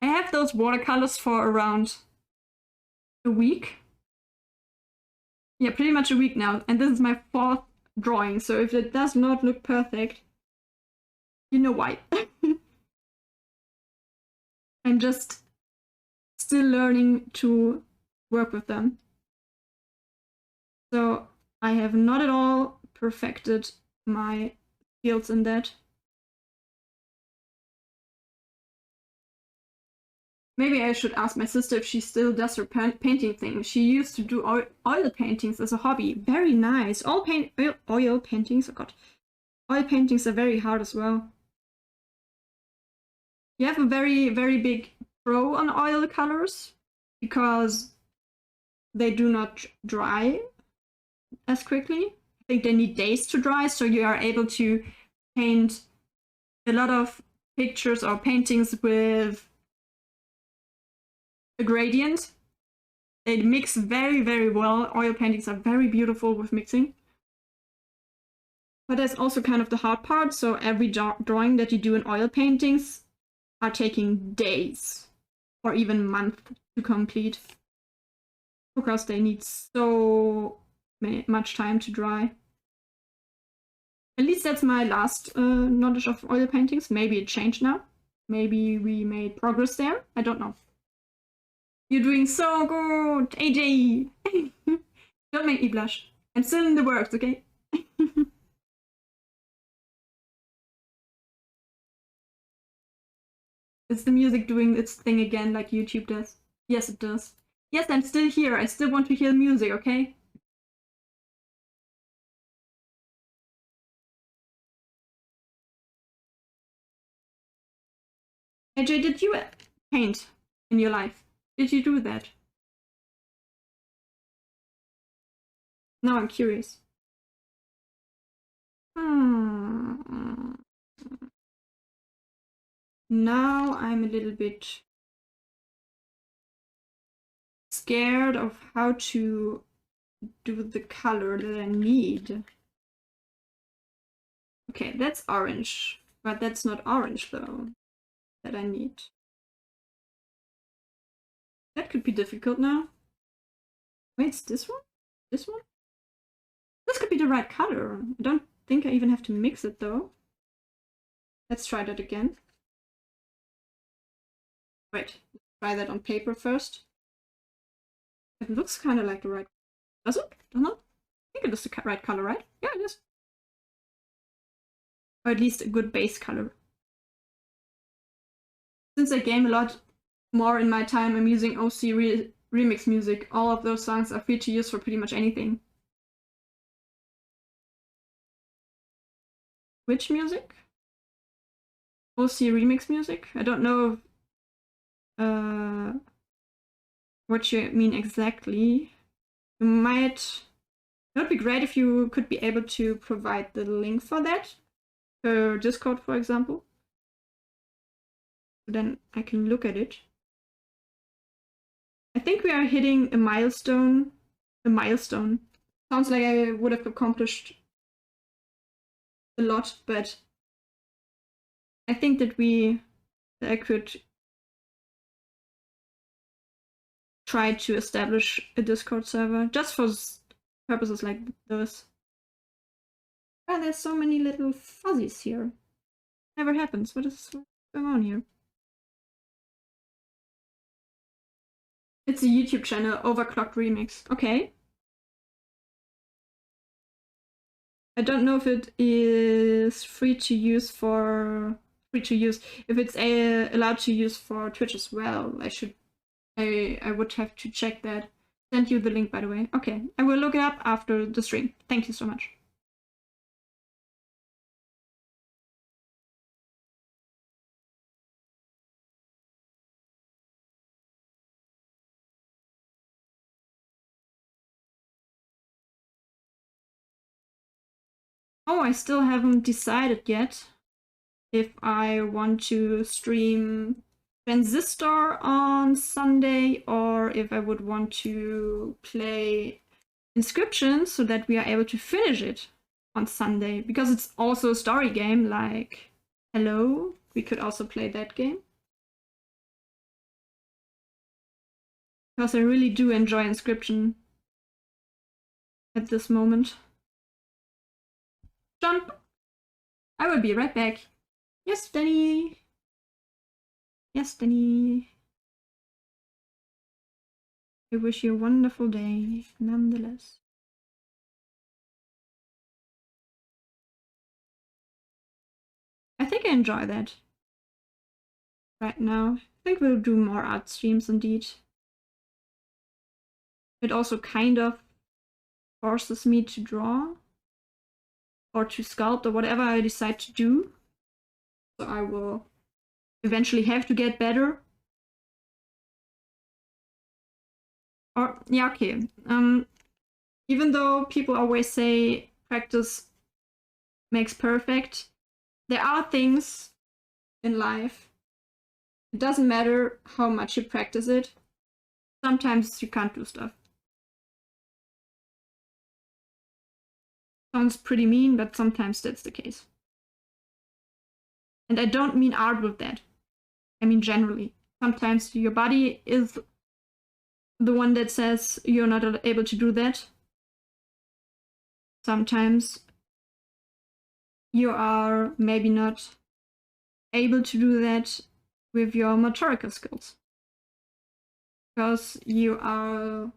Speaker 1: I have those watercolors for around a week. Yeah, pretty much a week now. And this is my 4th drawing. So if it does not look perfect, you know why. I'm just still learning to work with them. So I have not at all perfected my skills in that. Maybe I should ask my sister if she still does her painting thing. She used to do oil paintings as a hobby. Very nice. Oil paintings, oh god. Oil paintings are very hard as well. You have a very, very big pro on oil colors because they do not dry as quickly. I think they need days to dry, so you are able to paint a lot of pictures or paintings with a gradient. They mix very, very well. Oil paintings are very beautiful with mixing. But that's also kind of the hard part. So every drawing that you do in oil paintings are taking days or even months to complete because they need so much time to dry. At least that's my last knowledge of oil paintings. Maybe it changed now. Maybe we made progress there. I don't know. You're doing so good, AJ! Don't make me blush. I'm still in the works, okay? Is the music doing its thing again like YouTube does? Yes, it does. Yes, I'm still here. I still want to hear music, okay? AJ, did you paint in your life? Did you do that? Now I'm curious. Now I'm a little bit scared of how to do the color that I need. Okay, that's orange, but that's not orange though, that I need. That could be difficult now. Wait, it's this one? This one? This could be the right color. I don't think I even have to mix it though. Let's try that again. Wait, let's try that on paper first. It looks kind of like the right... Does it? Doesn't it? I think it is the right color, right? Yeah, it is. Or at least a good base color. Since I game a lot more in my time, I'm using OC remix music. All of those songs are free to use for pretty much anything. Which music? OC remix music? I don't know what you mean exactly. You might... It would be great if you could be able to provide the link for that. Per Discord, for example. Then I can look at it. I think we are hitting a milestone. Sounds like I would have accomplished a lot, but I think that I could try to establish a Discord server just for purposes like those. Oh, there's so many little fuzzies here. Never happens. What is going on here? It's a YouTube channel, Overclocked Remix. Okay. I don't know if it is free to use. If it's allowed to use for Twitch as well, I would have to check that. Send you the link, by the way. Okay, I will look it up after the stream. Thank you so much. Oh, I still haven't decided yet if I want to stream Transistor on Sunday or if I would want to play Inscription so that we are able to finish it on Sunday, because it's also a story game like Hello. We could also play that game. Because I really do enjoy Inscription at this moment. Jump! I will be right back. Yes, Danny! Yes, Danny! I wish you a wonderful day, nonetheless. I think I enjoy that right now. I think we'll do more art streams indeed. It also kind of forces me to draw or to sculpt or whatever I decide to do. So I will eventually have to get better. Or, yeah, okay. Even though people always say practice makes perfect, there are things in life. It doesn't matter how much you practice it. Sometimes you can't do stuff. Sounds pretty mean, but sometimes that's the case. And I don't mean art with that. I mean generally. Sometimes your body is the one that says you're not able to do that. Sometimes you are maybe not able to do that with your motorical skills. Because you are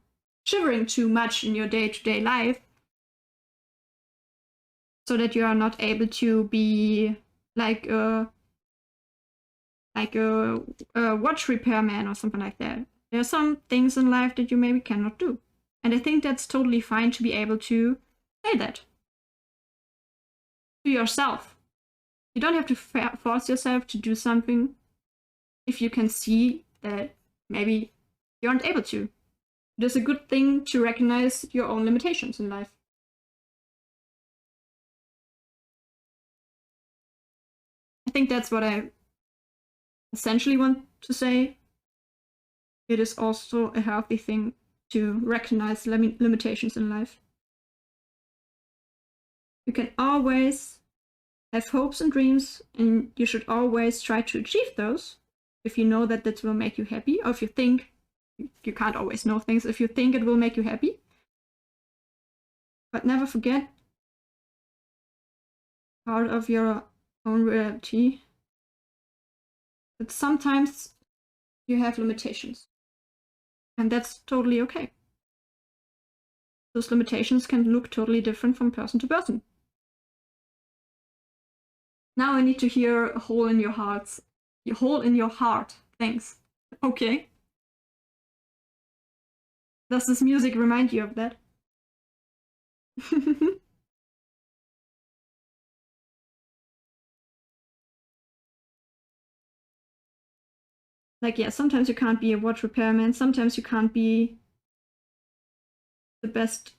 Speaker 1: shivering too much in your day-to-day life, so that you are not able to be like a watch repairman or something like that. There are some things in life that you maybe cannot do. And I think that's totally fine to be able to say that to yourself. You don't have to force yourself to do something if you can see that maybe you aren't able to. It is a good thing to recognize your own limitations in life. I think that's what I essentially want to say. It is also a healthy thing to recognize limitations in life. You can always have hopes and dreams, and you should always try to achieve those if you know that that will make you happy, or if you think, you can't always know things, if you think it will make you happy. But never forget, part of your own reality, that sometimes you have limitations. And that's totally okay. Those limitations can look totally different from person to person. Now I need to hear a hole in your heart. A hole in your heart. Thanks. Okay. Does this music remind you of that? Like, yeah, sometimes you can't be a watch repairman, sometimes you can't be the best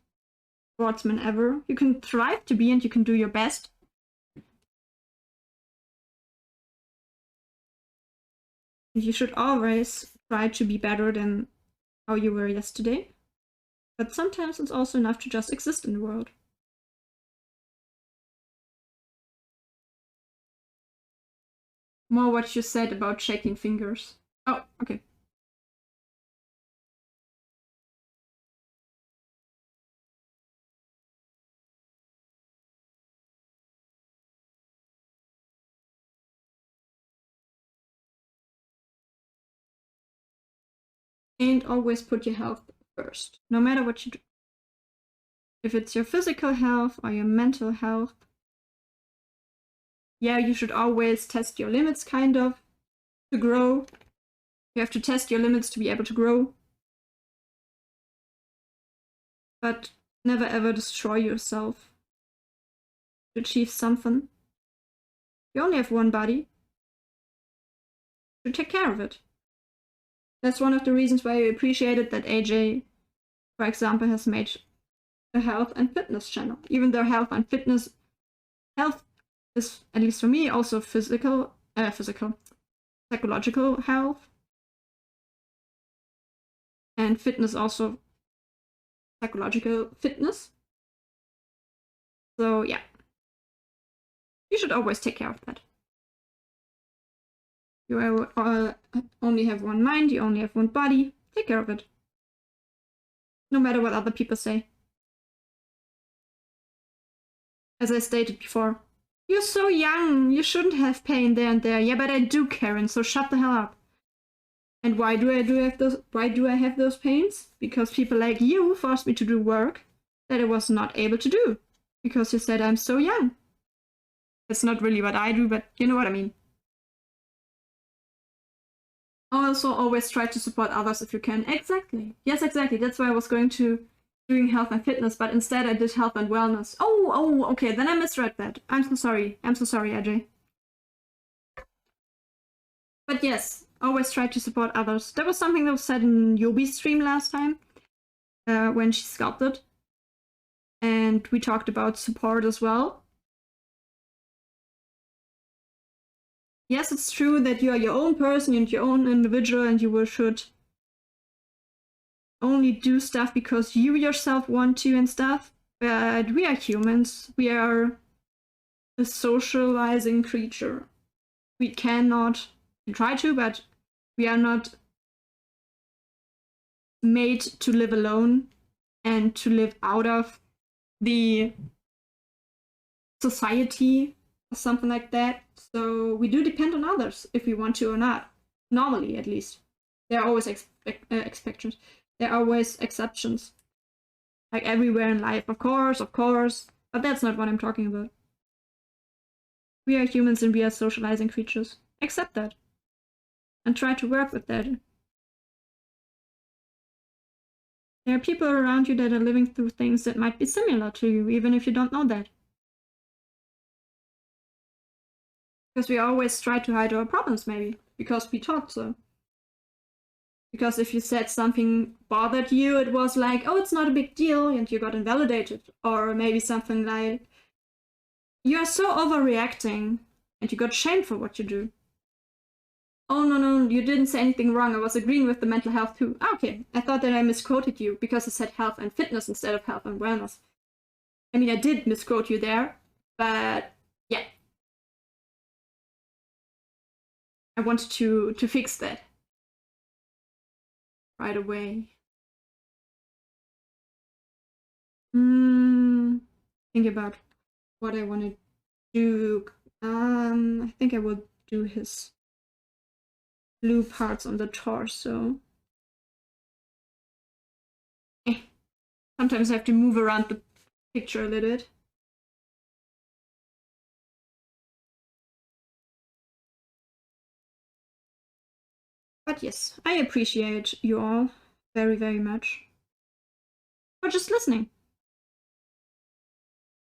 Speaker 1: sportsman ever. You can strive to be and you can do your best. You should always try to be better than how you were yesterday. But sometimes it's also enough to just exist in the world. More what you said about shaking fingers. Oh, okay. And always put your health first, no matter what you do. If it's your physical health or your mental health, yeah, you should always test your limits, kind of, to grow. You have to test your limits to be able to grow. But never ever destroy yourself to achieve something. You only have one body. You take care of it. That's one of the reasons why I appreciated that AJ, for example, has made a health and fitness channel. Even though health is, at least for me, also psychological health. And fitness also psychological fitness. So yeah, you should always take care of that. You only have one mind, you only have one body, take care of it. No matter what other people say. As I stated before, you're so young, you shouldn't have pain there and there. Yeah, but I do, Karen, so shut the hell up. And why do I have those pains? Because people like you forced me to do work that I was not able to do. Because you said I'm so young. That's not really what I do, but you know what I mean. Also, always try to support others if you can. Exactly. Yes, exactly. That's why I was going to doing health and fitness, but instead I did health and wellness. Oh, okay. Then I misread that. I'm so sorry. I'm so sorry, Ajay. But yes, always try to support others. That was something that was said in Yobi's stream last time, when she sculpted. And we talked about support as well. Yes, it's true that you are your own person and your own individual, and you should only do stuff because you yourself want to and stuff. But we are humans. We are a socializing creature. We cannot try to, but we are not made to live alone and to live out of the society or something like that. So we do depend on others if we want to or not. Normally, at least. There are always exceptions. There are always exceptions. Like everywhere in life, of course. But that's not what I'm talking about. We are humans and we are socializing creatures. Accept that. And try to work with that. There are people around you that are living through things that might be similar to you, even if you don't know that. Because we always try to hide our problems, maybe. Because we thought so. Because if you said something bothered you, it was like, oh, it's not a big deal, and you got invalidated. Or maybe something like, you are so overreacting. and you got shamed for what you do. Oh, no, you didn't say anything wrong. I was agreeing with the mental health too. Ah, okay, I thought that I misquoted you because I said health and fitness instead of health and wellness. I mean, I did misquote you there, but yeah. I wanted to fix that right away. Think about what I want to do. I think I will do his blue parts on the torso. Sometimes I have to move around the picture a little bit. But yes, I appreciate you all very, very much for just listening.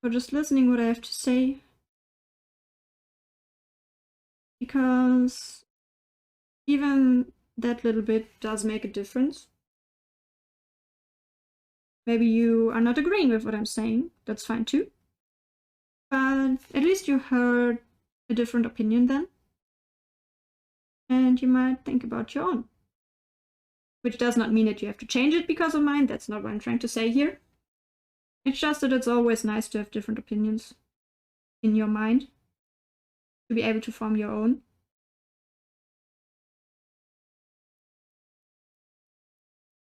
Speaker 1: For just listening what I have to say. Because even that little bit does make a difference. Maybe you are not agreeing with what I'm saying. That's fine too. But at least you heard a different opinion then. And you might think about your own. Which does not mean that you have to change it because of mine. That's not what I'm trying to say here. It's just that it's always nice to have different opinions in your mind. To be able to form your own.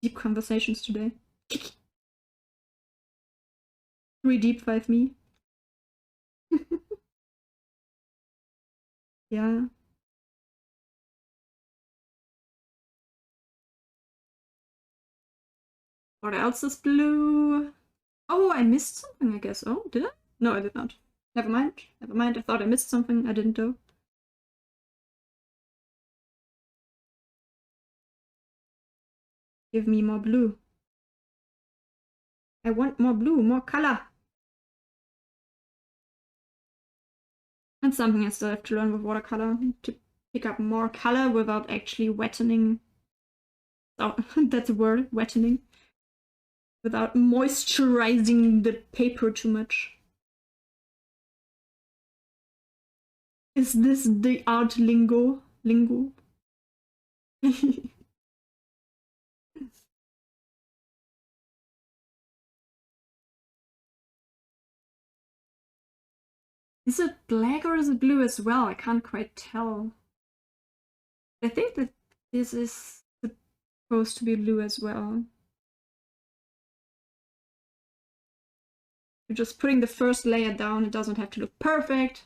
Speaker 1: Deep conversations today. 3 deep 5 me. Yeah. What else is blue? Oh, I missed something, I guess. Oh, did I? No, I did not. Never mind. Never mind. I thought I missed something. I didn't though. Give me more blue. I want more blue, more color. And something I still have to learn with watercolor, to pick up more color without actually wettening. Oh, that's a word, wettening. Without moisturizing the paper too much. Is this the art lingo? Is it black or is it blue as well? I can't quite tell. I think that this is supposed to be blue as well. We're just putting the first layer down. It doesn't have to look perfect.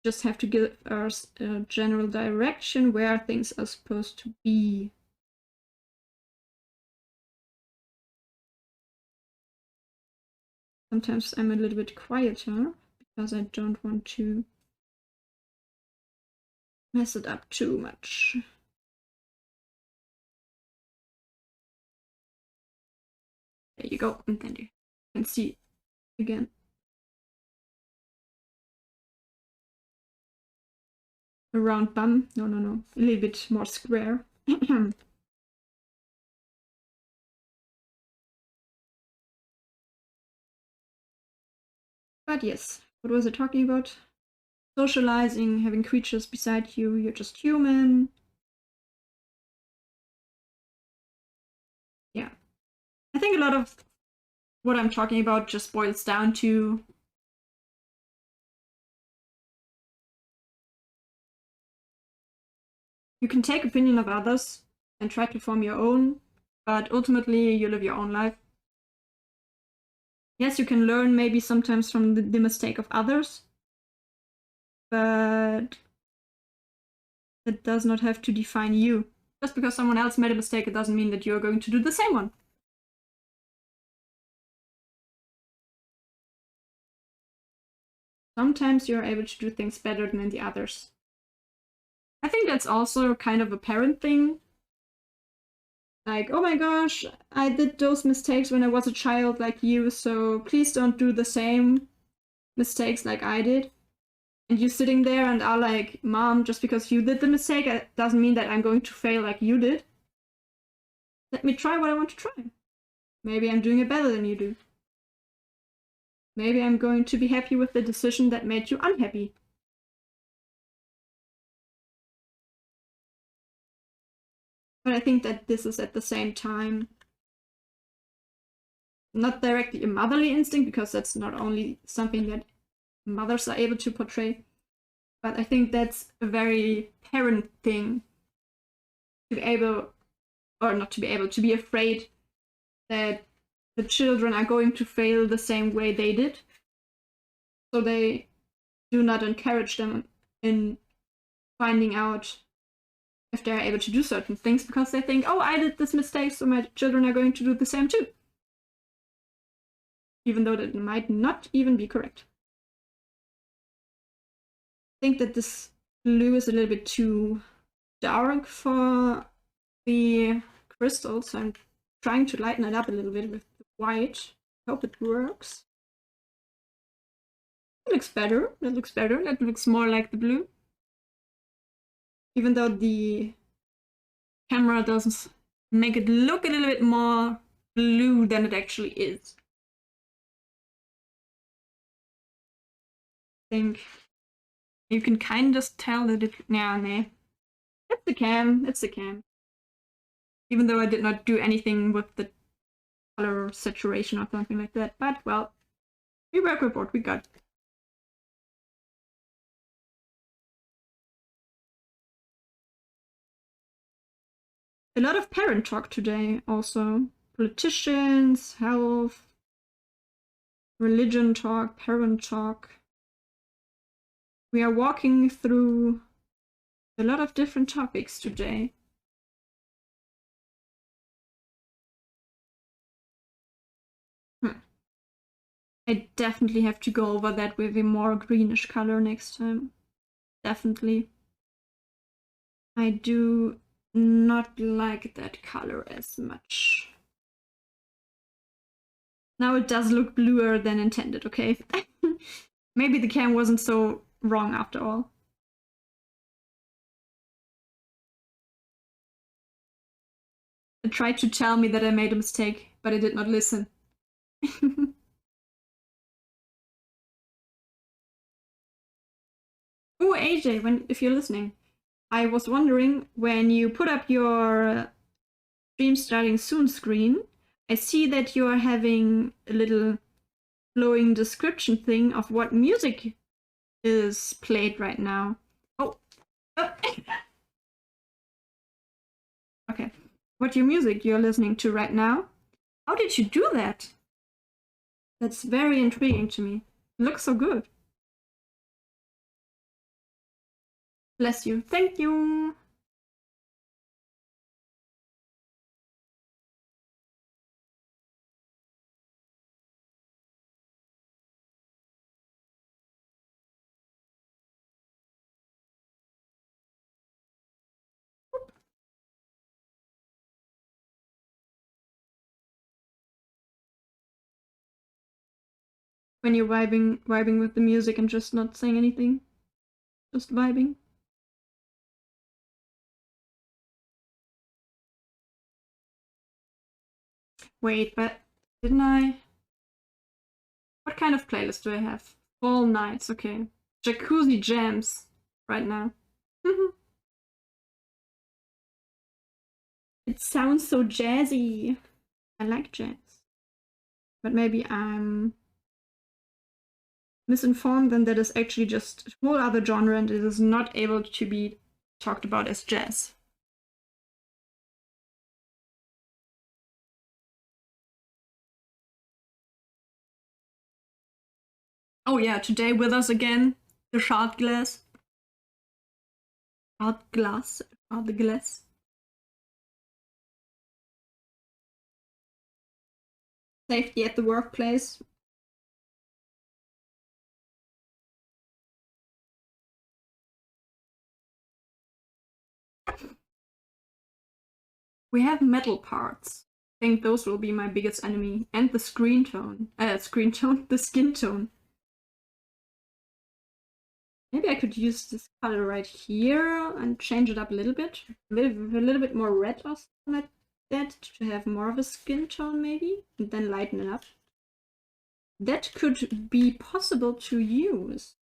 Speaker 1: Just have to give us a general direction where things are supposed to be. Sometimes I'm a little bit quieter because I don't want to mess it up too much. There you go, and then you can see again. A round bum? No. A little bit more square. But yes, what was I talking about? Socializing, having creatures beside you, you're just human. Yeah. I think a lot of what I'm talking about just boils down to you can take opinion of others and try to form your own, but ultimately you live your own life. Yes, you can learn maybe sometimes from the mistake of others, but that does not have to define you. Just because someone else made a mistake, it doesn't mean that you're going to do the same one. Sometimes you're able to do things better than the others. I think that's also kind of a parent thing. Like, oh my gosh, I did those mistakes when I was a child like you, so please don't do the same mistakes like I did. And you sitting there and are like, Mom, just because you did the mistake, it doesn't mean that I'm going to fail like you did. Let me try what I want to try. Maybe I'm doing it better than you do. Maybe I'm going to be happy with the decision that made you unhappy. But I think that this is at the same time not directly a motherly instinct, because that's not only something that mothers are able to portray, but I think that's a very parent thing, to be able, or not to be able, to be afraid that the children are going to fail the same way they did. So they do not encourage them in finding out if they're able to do certain things, because they think, oh, I did this mistake, so my children are going to do the same too. Even though that might not even be correct. I think that this blue is a little bit too dark for the crystal, so I'm trying to lighten it up a little bit with the white. Hope it works. That looks better. That looks better. That looks more like the blue. Even though the camera doesn't make it look a little bit more blue than it actually is. I think you can kind of just tell that it... Nah. It's the cam. It's the cam. Even though I did not do anything with the color saturation or something like that. But, well, we work with what we got. A lot of parent talk today also. Politicians, health, religion talk, parent talk. We are walking through a lot of different topics today. I definitely have to go over that with a more greenish color next time. Definitely. I do not like that color as much. Now it does look bluer than intended, okay? Maybe the cam wasn't so wrong after all. It tried to tell me that I made a mistake, but I did not listen. Oh, AJ, if you're listening, I was wondering, when you put up your stream starting soon screen, I see that you're having a little flowing description thing of what music is played right now. Oh. Okay. What your music you're listening to right now? How did you do that? That's very intriguing to me. It looks so good. Bless you. Thank you. When you're vibing with the music and just not saying anything. Just vibing. Wait, but didn't I? What kind of playlist do I have? Fall nights, okay. Jacuzzi jams right now. It sounds so jazzy. I like jazz. But maybe I'm misinformed, and that is actually just a whole other genre and it is not able to be talked about as jazz. Oh yeah, today with us again, the shard glass. Shard glass. Safety at the workplace. We have metal parts. I think those will be my biggest enemy. And the screen tone. The skin tone. Maybe I could use this color right here and change it up a little bit. With a little bit more red or something like that to have more of a skin tone maybe. And then lighten it up. That could be possible to use.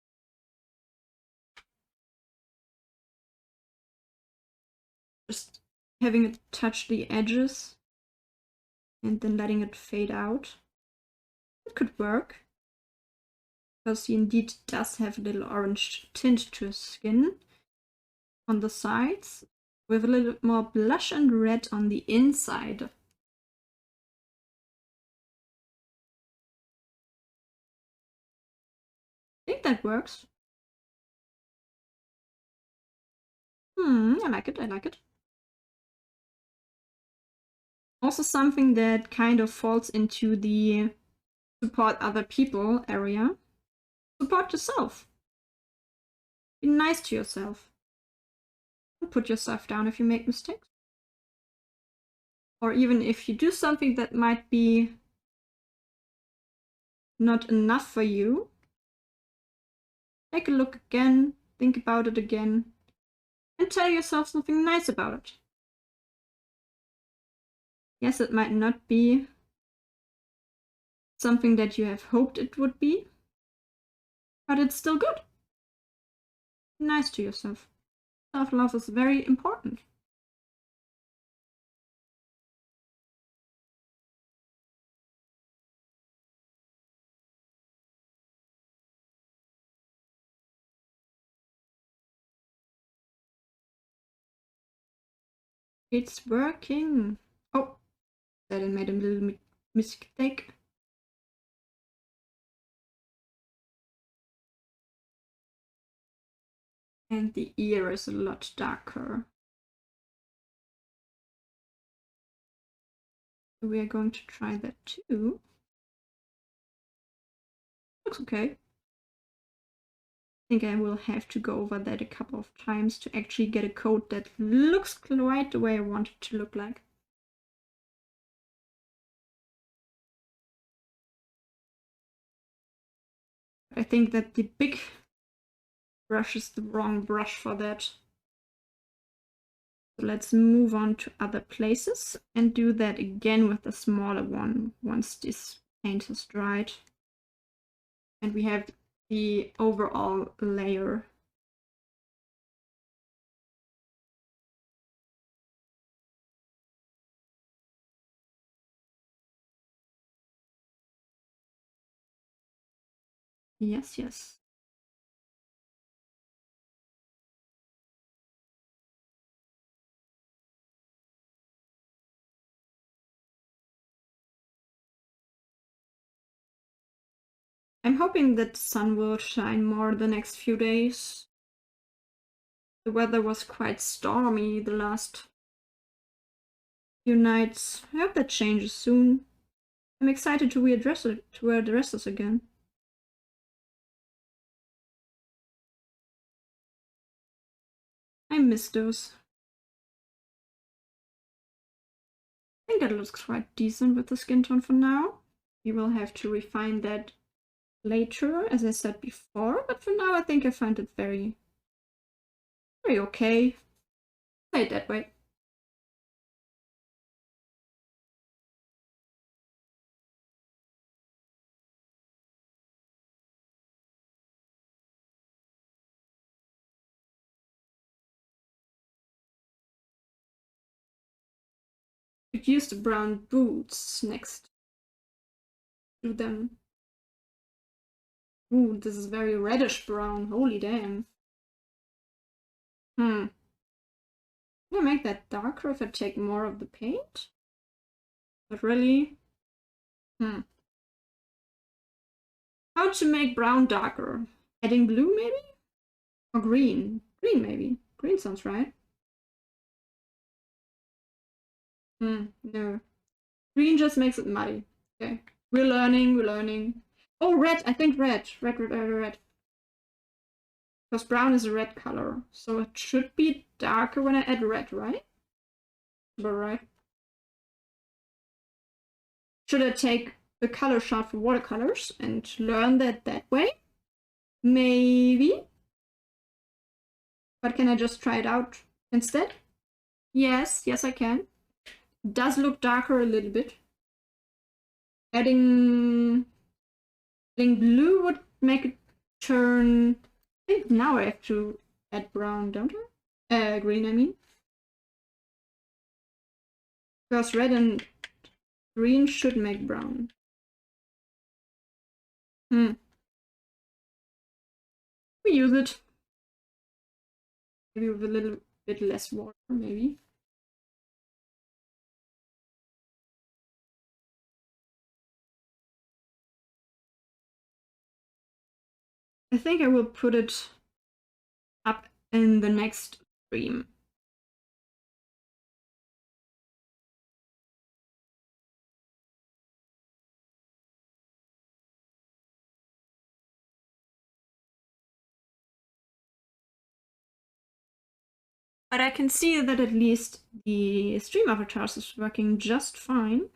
Speaker 1: Just having it touch the edges and then letting it fade out. It could work, because he indeed does have a little orange tint to his skin on the sides, with a little bit more blush and red on the inside. I think that works. I like it, I like it. Also something that kind of falls into the support other people area. Support yourself. Be nice to yourself. Don't put yourself down if you make mistakes. Or even if you do something that might be not enough for you, take a look again, think about it again, and tell yourself something nice about it. Yes, it might not be something that you have hoped it would be, but it's still good. Be nice to yourself. Self-love is very important. It's working. Oh, that I made a little mistake. And the ear is a lot darker. We are going to try that too. Looks okay. I think I will have to go over that a couple of times to actually get a coat that looks quite the way I want it to look like. I think that the big brush is the wrong brush for that. So let's move on to other places and do that again with the smaller one once this paint has dried. And we have the overall layer. Yes, yes. I'm hoping that the sun will shine more the next few days. The weather was quite stormy the last few nights. I hope that changes soon. I'm excited to wear dresses again. I miss those. I think that looks quite decent with the skin tone for now. We will have to refine that later, as I said before, but for now I think I find it very okay. Say it that way. Could use the brown boots next. Do them. Ooh, this is very reddish brown. Holy damn. Can I make that darker if I take more of the paint? But really? How to make brown darker? Adding blue maybe? Or green? Green maybe. Green sounds right. No. Green just makes it muddy. Okay. We're learning. Oh, red! I think red. Red. Because brown is a red color. So it should be darker when I add red, right? But right. Should I take the color chart for watercolors and learn that way? Maybe. But can I just try it out instead? Yes, I can. It does look darker a little bit. Adding blue would make it turn. I think now I have to add brown, don't I? Green, I mean. Because red and green should make brown. We use it. Maybe with a little bit less water, maybe. I think I will put it up in the next stream. But I can see that at least the stream avatars is working just fine.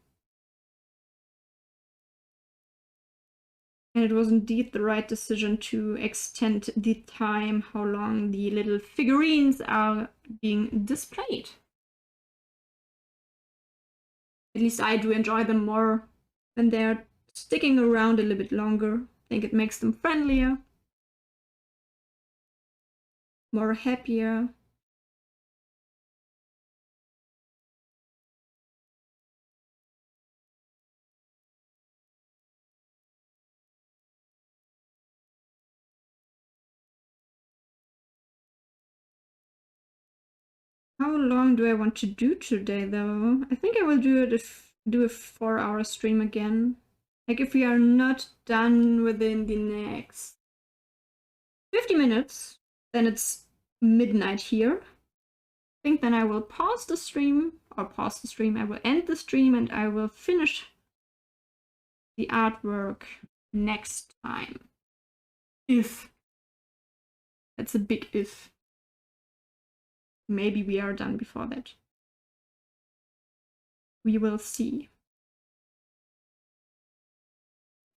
Speaker 1: And it was indeed the right decision to extend the time how long the little figurines are being displayed. At least I do enjoy them more when they're sticking around a little bit longer. I think it makes them friendlier, more happier. How long do I want to do today, though? I think I will do a 4-hour stream again. Like, if we are not done within the next 50 minutes, then it's midnight here. I think then I will pause the stream, I will end the stream, and I will finish the artwork next time. If. That's a big if. Maybe we are done before that. We will see.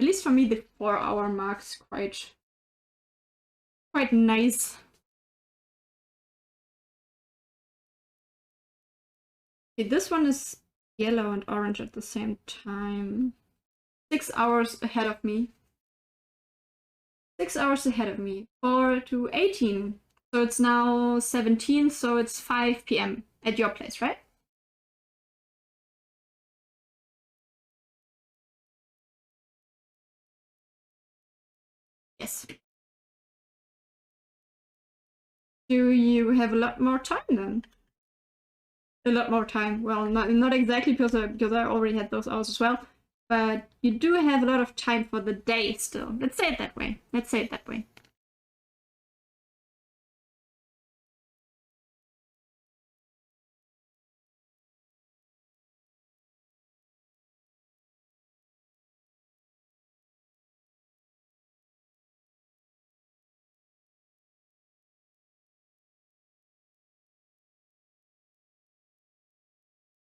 Speaker 1: At least for me, the 4-hour mark's quite nice. Okay, this one is yellow and orange at the same time. 6 hours ahead of me. 6 hours ahead of me. 4 to 18. So it's now 17, so it's 5 p.m. at your place, right? Yes. Do you have a lot more time then? A lot more time. Well, not exactly because I already had those hours as well, but you do have a lot of time for the day still. Let's say it that way. Let's say it that way.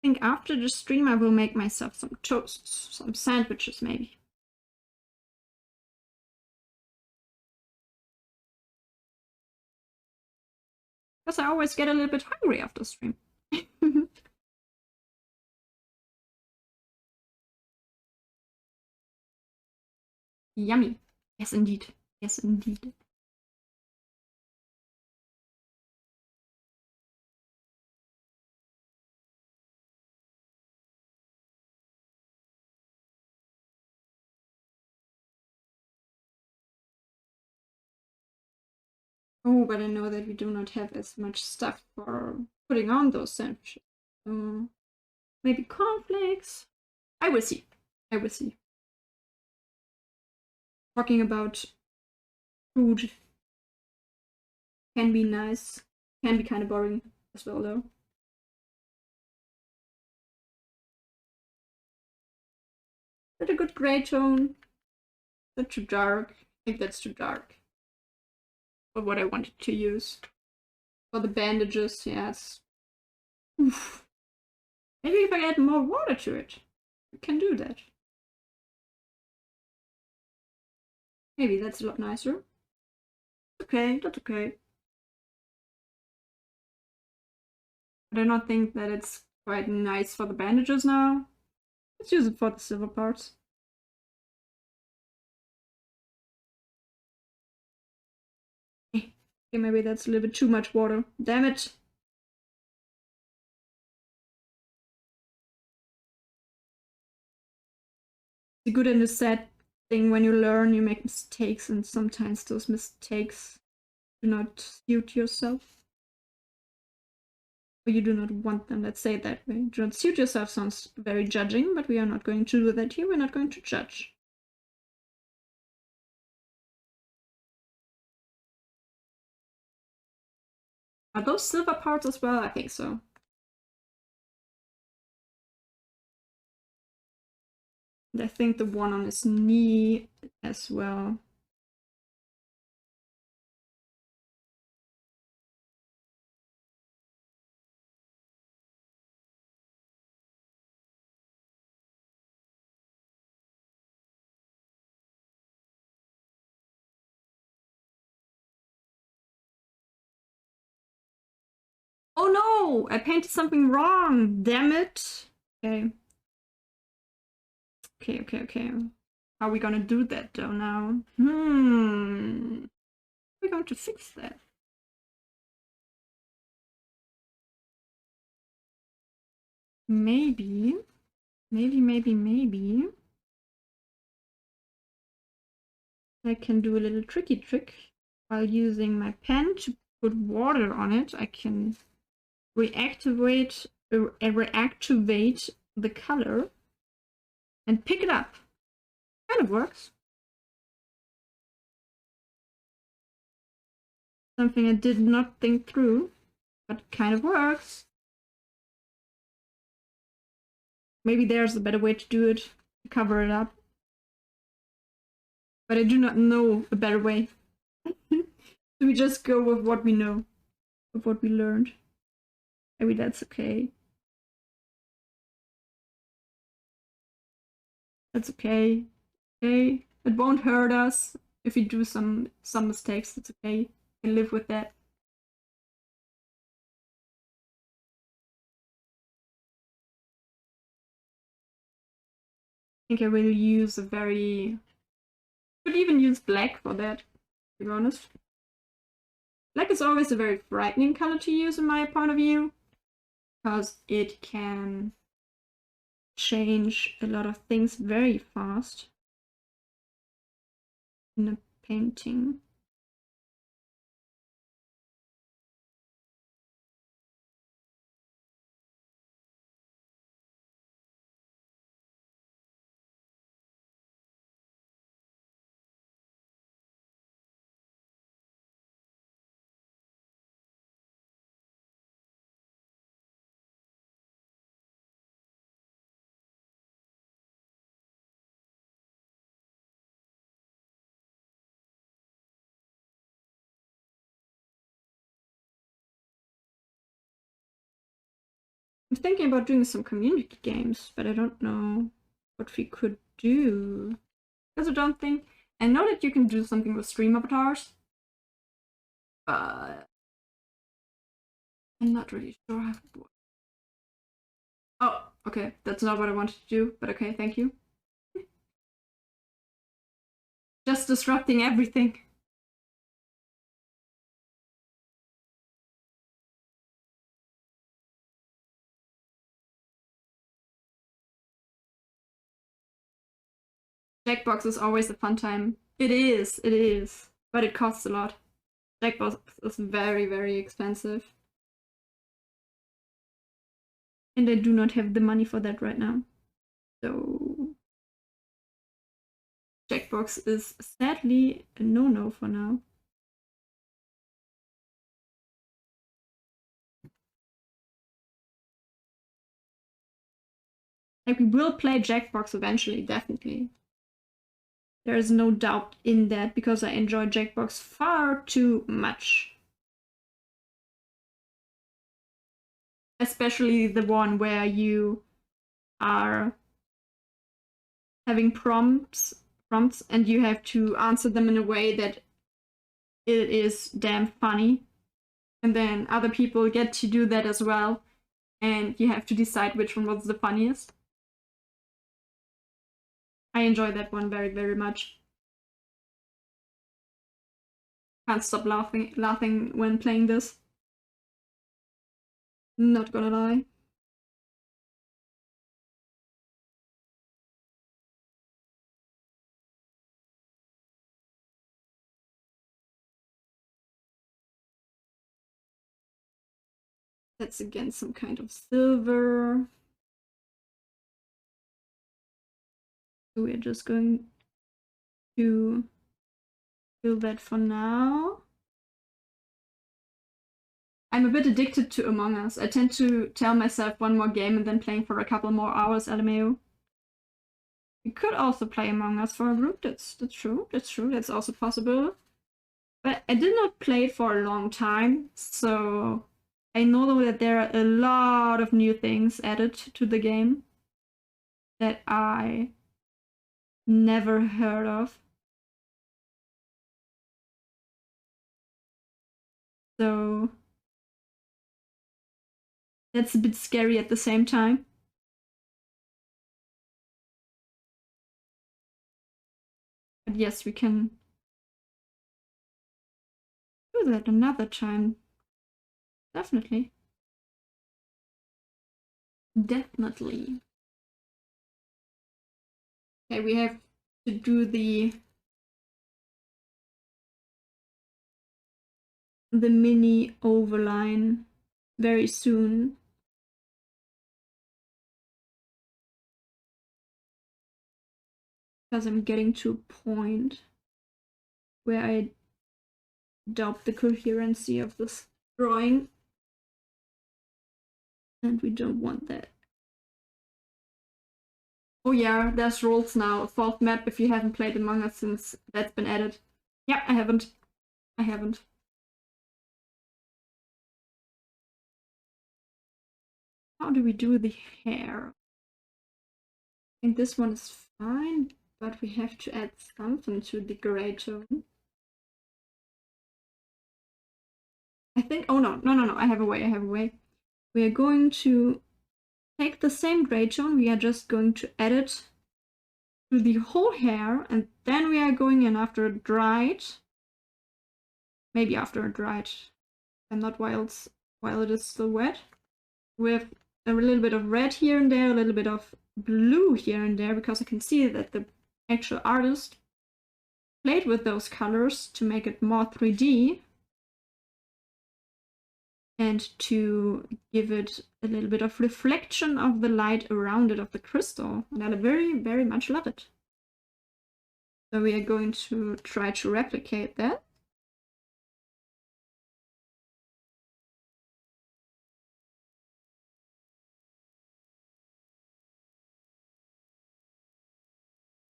Speaker 1: I think after the stream I will make myself some toasts, some sandwiches maybe. Because I always get a little bit hungry after stream. Yummy. Yes, indeed. Yes, indeed. Oh, but I know that we do not have as much stuff for putting on those sandwiches. Maybe cornflakes? I will see. I will see. Talking about food can be nice. Can be kind of boring as well, though. Is that a good gray tone? Is that too dark? I think that's too dark. For what I wanted to use. For the bandages, yes. Oof. Maybe if I add more water to it, we can do that. Maybe that's a lot nicer. Okay, that's okay. But I don't think that it's quite nice for the bandages now. Let's use it for the silver parts. Okay, maybe that's a little bit too much water. Damn it! the good and the sad thing. When you learn, you make mistakes, and sometimes those mistakes do not suit yourself. Or you do not want them, let's say it that way. Do not suit yourself sounds very judging, but we are not going to do that here. We're not going to judge. Are those silver parts as well? I think so. And I think the one on his knee as well. Oh no! I painted something wrong! Damn it! Okay. Okay. How are we gonna do that though now? We're going to fix that. Maybe. I can do a little tricky trick while using my pen to put water on it. I can reactivate the color and pick it up. Kind of works. Something I did not think through, but kind of works. Maybe there's a better way to do it, to cover it up. But I do not know a better way. So we just go with what we know, with what we learned. Maybe that's okay. That's okay. Okay, it won't hurt us if we do some mistakes. That's okay. We can live with that. I think I will use a very... Could even use black for that, to be honest. Black is always a very frightening color to use in my point of view, because it can change a lot of things very fast in a painting. I'm thinking about doing some community games, but I don't know what we could do. Because I don't think... I know that you can do something with stream avatars, but I'm not really sure how it works. Oh, okay, that's not what I wanted to do, but okay, thank you. Just disrupting everything. Jackbox is always a fun time. It is, but it costs a lot. Jackbox is very, very expensive. And I do not have the money for that right now. So Jackbox is sadly a no-no for now. Like, we will play Jackbox eventually, definitely. There is no doubt in that, because I enjoy Jackbox far too much. Especially the one where you are having prompts and you have to answer them in a way that it is damn funny. And then other people get to do that as well. And you have to decide which one was the funniest. I enjoy that one very, very much. Can't stop laughing when playing this. Not gonna lie. That's again some kind of silver. So we're just going to fill that for now. I'm a bit addicted to Among Us. I tend to tell myself one more game and then playing for a couple more hours, LMAO. You could also play Among Us for a group. That's true. That's true. That's also possible. But I did not play it for a long time, so I know that there are a lot of new things added to the game that I never heard of. So that's a bit scary at the same time. But yes, we can do that another time. Definitely. Definitely. Okay, we have to do the mini overline very soon. Because I'm getting to a point where I doubt the coherency of this drawing. And we don't want that. Oh yeah, there's roles now. A fourth map if you haven't played Among Us since that's been added. Yeah, I haven't. I haven't. How do we do the hair? I think this one is fine, but we have to add something to the gray tone. I think, oh no, I have a way. We are going to take the same gray tone, we are just going to add it to the whole hair, and then we are going in after it dried. Maybe after it dried, and not while it is still wet. With a little bit of red here and there, a little bit of blue here and there, because I can see that the actual artist played with those colors to make it more 3D and to give it a little bit of reflection of the light around it, of the crystal. And I very, very much love it. So we are going to try to replicate that.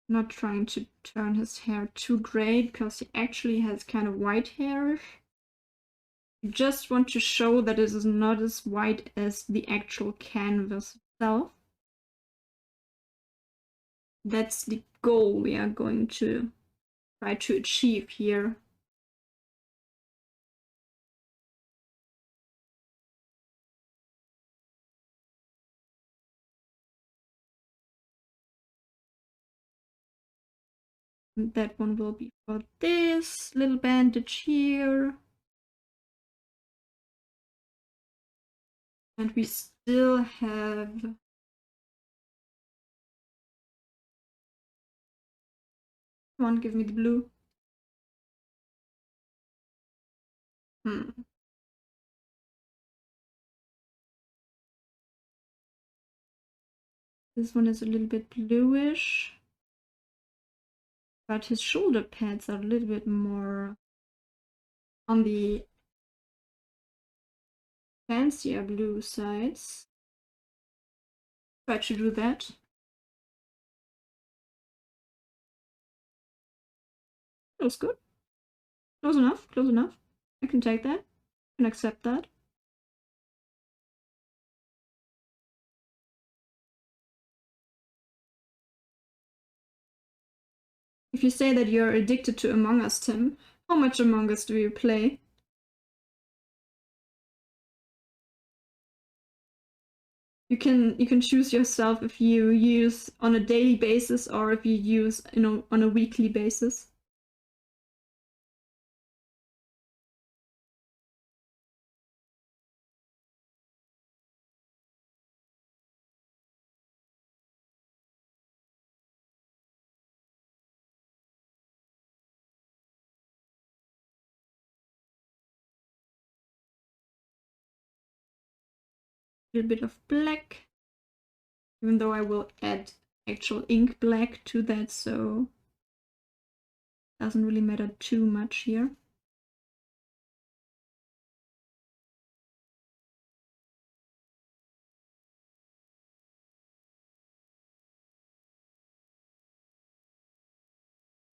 Speaker 1: Not trying to turn his hair too gray, because he actually has kind of white hair. You just want to show that it is not as white as the actual canvas itself. That's the goal we are going to try to achieve here. And that one will be for this little bandage here. And we still have come on, give me the blue. This one is a little bit bluish, but his shoulder pads are a little bit more on the fancier blue sides. Try to do that. That was good. Close enough, close enough. I can take that. I can accept that. If you say that you're addicted to Among Us, Tim, how much Among Us do you play? You can choose yourself if you use on a daily basis or if you use, you know, on a weekly basis. little bit of black, even though I will add actual ink black to that, so doesn't really matter too much here.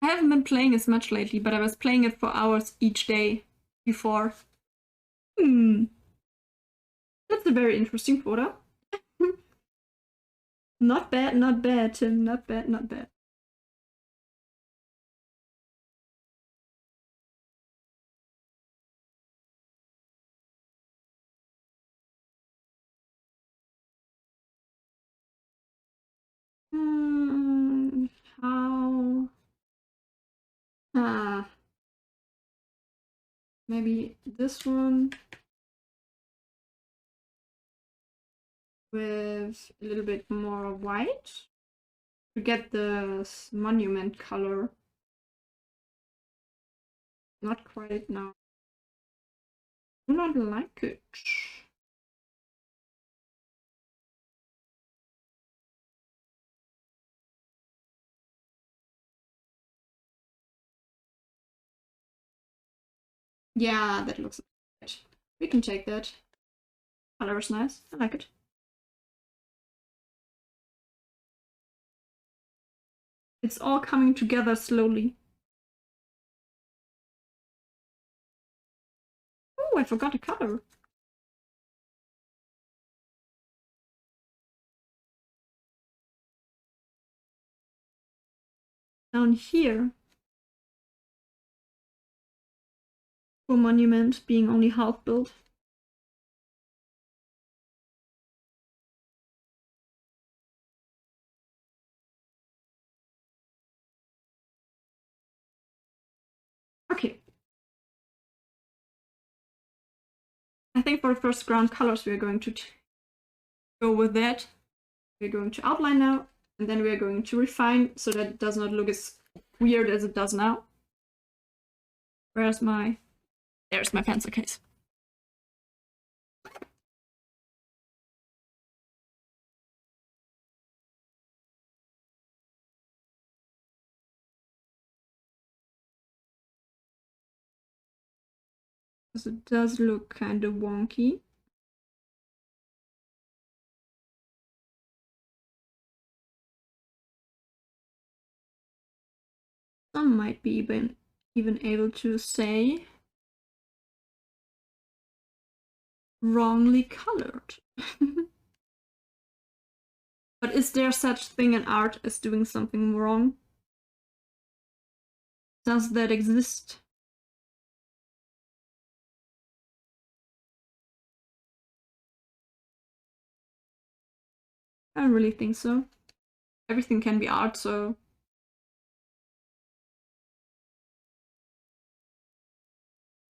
Speaker 1: I haven't been playing as much lately, but I was playing it for hours each day before. That's a very interesting photo. Not bad, not bad, Tim. Not bad, not bad. How? Maybe this one with a little bit more white to get the monument color. Not quite now. I do not like it. Yeah, that looks good. We can take that. Color is nice. I like it. It's all coming together slowly. Oh, I forgot a color. Down here. For monument being only half built. Okay. I think for the first ground colors we are going to go with that. We're going to outline now, and then we are going to refine so that it does not look as weird as it does now. Where's my... There's my pencil case. Because it does look kind of wonky. Some might be even able to say wrongly colored. But is there such thing in art as doing something wrong? Does that exist? I don't really think so. Everything can be art, so...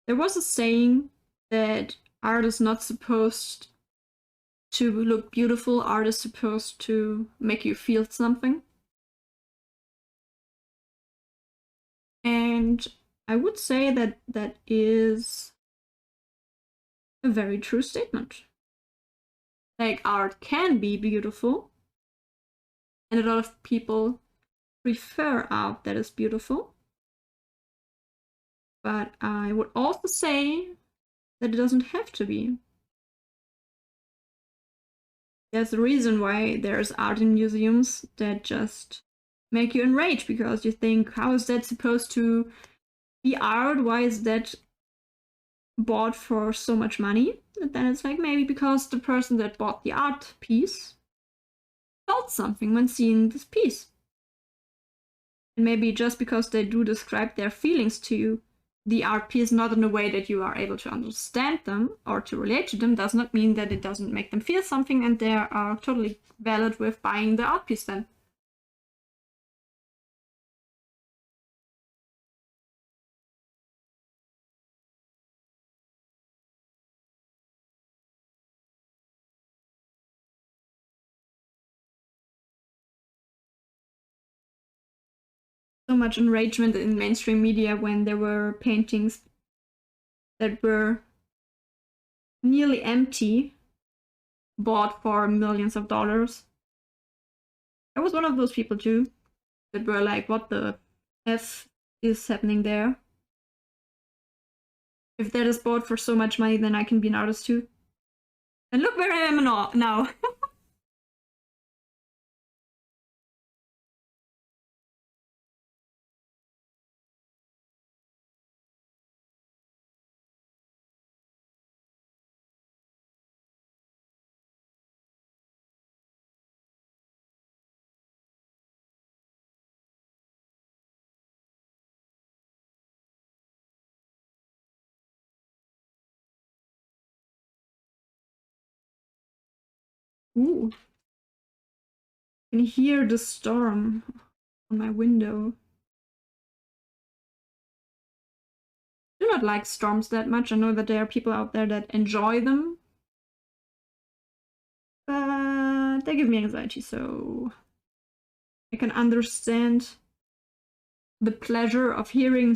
Speaker 1: There was a saying that art is not supposed to look beautiful, art is supposed to make you feel something. And I would say that that is a very true statement. Like, art can be beautiful, and a lot of people prefer art that is beautiful. But I would also say that it doesn't have to be. There's a reason why there's art in museums that just make you enraged, because you think, how is that supposed to be art? Why is that bought for so much money? And then it's like, maybe because the person that bought the art piece felt something when seeing this piece. And maybe just because they do describe their feelings to you, the art piece, not in a way that you are able to understand them or to relate to them, does not mean that it doesn't make them feel something, and they are totally valid with buying the art piece then. So much enragement in mainstream media when there were paintings that were nearly empty bought for millions of dollars. I was one of those people too, that were like, what the F is happening there? If that is bought for so much money, then I can be an artist too. And look where I am now. Ooh. I can hear the storm on my window. I do not like storms that much. I know that there are people out there that enjoy them. But they give me anxiety, so I can understand the pleasure of hearing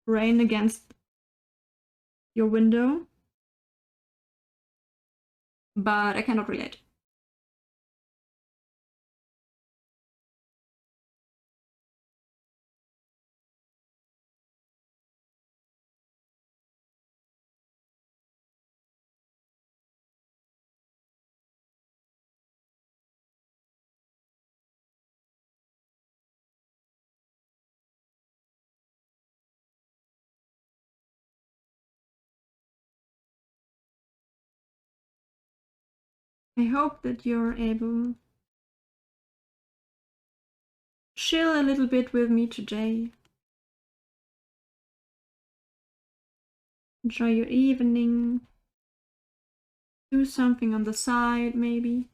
Speaker 1: rain against your window. But I cannot relate. I hope that you're able to chill a little bit with me today. Enjoy your evening. Do something on the side, maybe.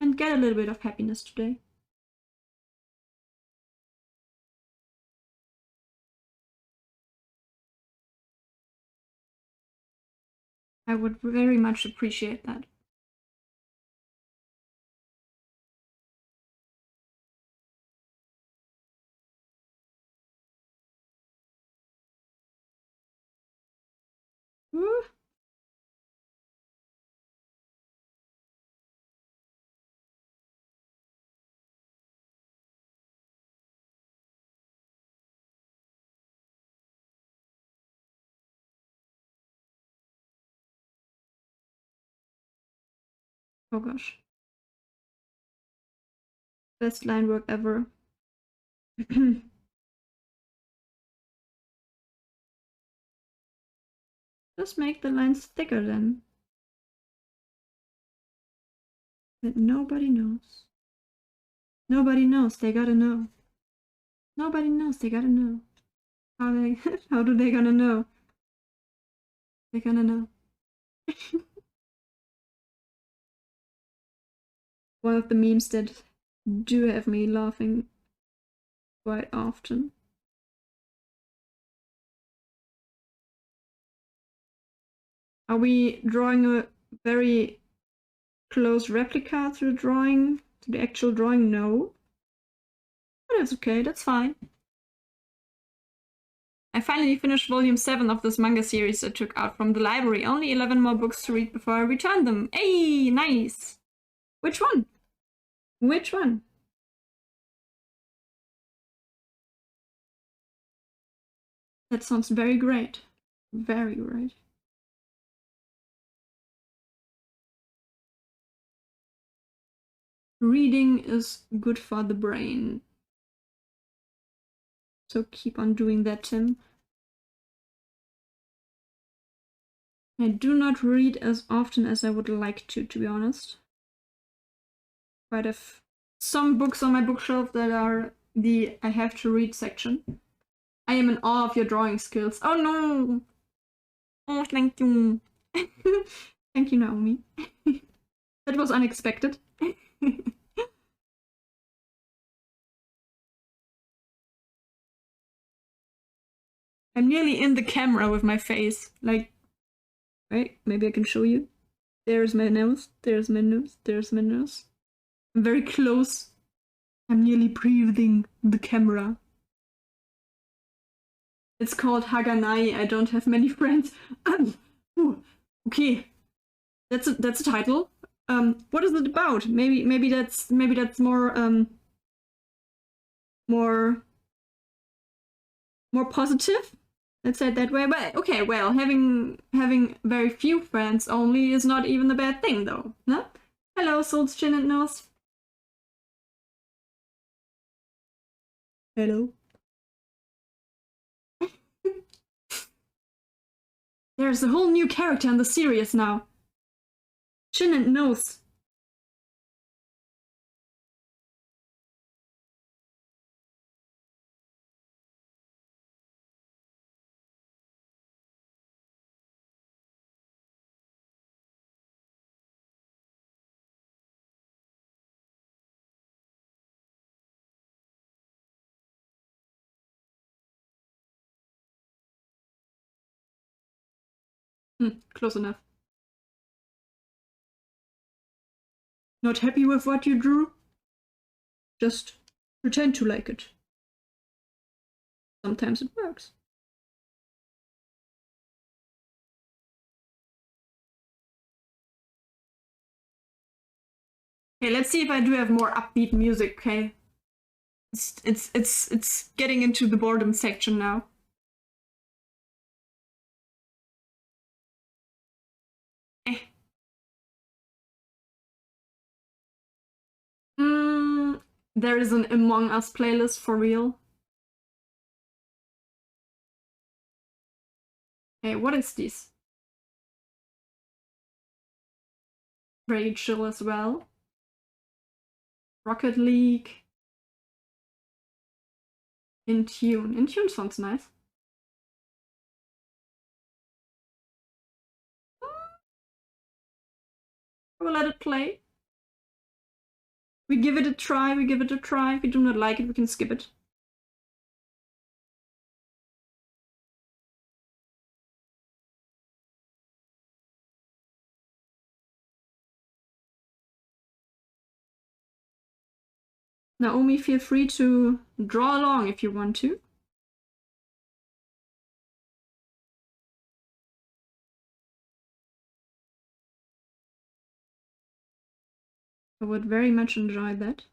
Speaker 1: And get a little bit of happiness today. I would very much appreciate that. Woo. Oh gosh. Best line work ever. Just make the lines thicker then. That nobody knows. Nobody knows, they gotta know. Nobody knows, they gotta know. How do they gonna know? They're gonna know. One of the memes that do have me laughing quite often. Are we drawing a very close replica to the drawing? To the actual drawing? No. But that's okay, that's fine. I finally finished volume 7 of this manga series I took out from the library. Only 11 more books to read before I return them. Hey, nice! Which one? Which one? That sounds very great. Very great. Reading is good for the brain. So keep on doing that, Tim. I do not read as often as I would like to be honest. Quite have some books on my bookshelf that are the I have to read section. I am in awe of your drawing skills. Oh no! Oh, thank you. Thank you, Naomi. That was unexpected. I'm nearly in the camera with my face. Like, right? Maybe I can show you. There's my nose. There's my nose. There's my nose. I'm very close. I'm nearly breathing the camera. It's called Haganai. I don't have many friends. Okay, that's a title. What is it about? Maybe that's more more positive. Let's say it that way. But okay, well, having very few friends only is not even a bad thing, though. No? Hello, Soul's Chin and Nose. Hello. There's a whole new character in the series now. Chin and Nose. Close enough. Not happy with what you drew? Just pretend to like it. Sometimes it works. Okay, let's see if I do have more upbeat music, okay? It's getting into the boredom section now. There is an Among Us playlist for real. Hey, what is this? Very chill as well. Rocket League. In Tune. In Tune sounds nice. We'll let it play. We give it a try, we give it a try. If we do not like it, we can skip it. Naomi, feel free to draw along if you want to. I would very much enjoy that.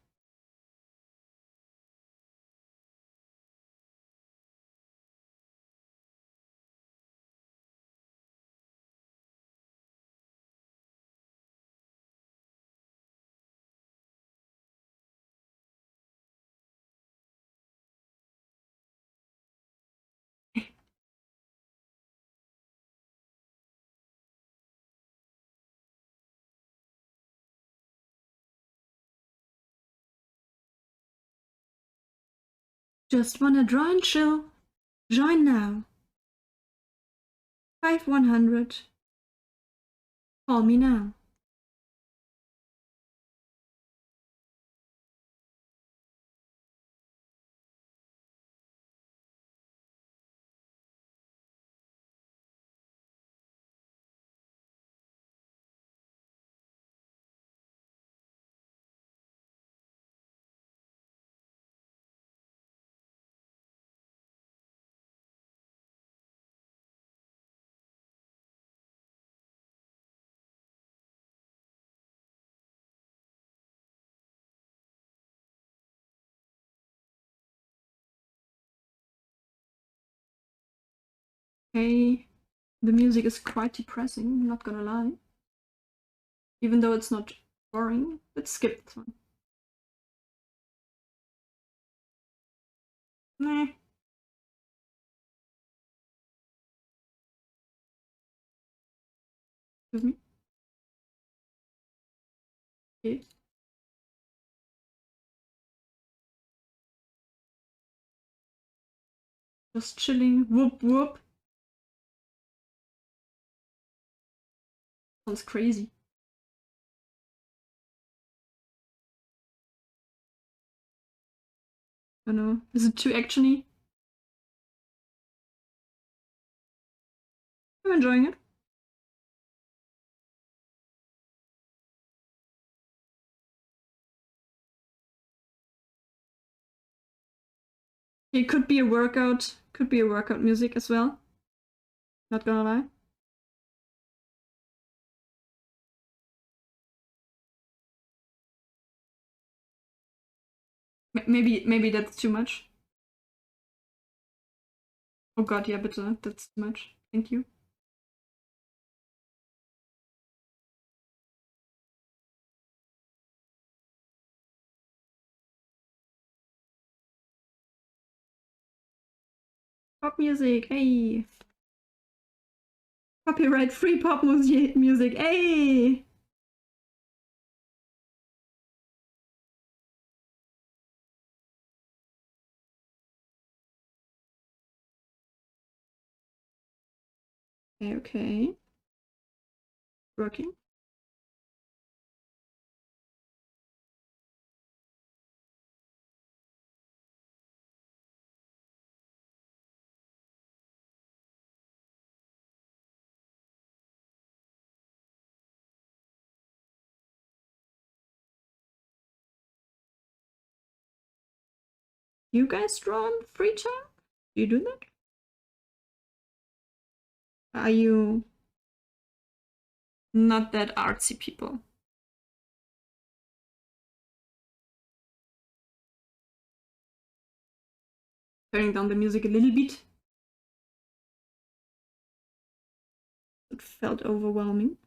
Speaker 1: Just wanna draw and chill. Join now. 5100. Call me now. Okay, the music is quite depressing, I'm not gonna lie. Even though it's not boring, let's skip this one. Nah. Excuse me. Okay. Just chilling. Whoop whoop. Sounds crazy. I don't know. Is it too actiony? I'm enjoying it. It could be a workout Could be a workout music as well. Not gonna lie. Maybe that's too much. Oh god, yeah, bitte. That's too much. Thank you. Pop music, hey! Copyright-free pop music, hey! Okay. Working. You guys draw on free time? Do you do that? Are you not that artsy people? Turning down the music a little bit. It felt overwhelming.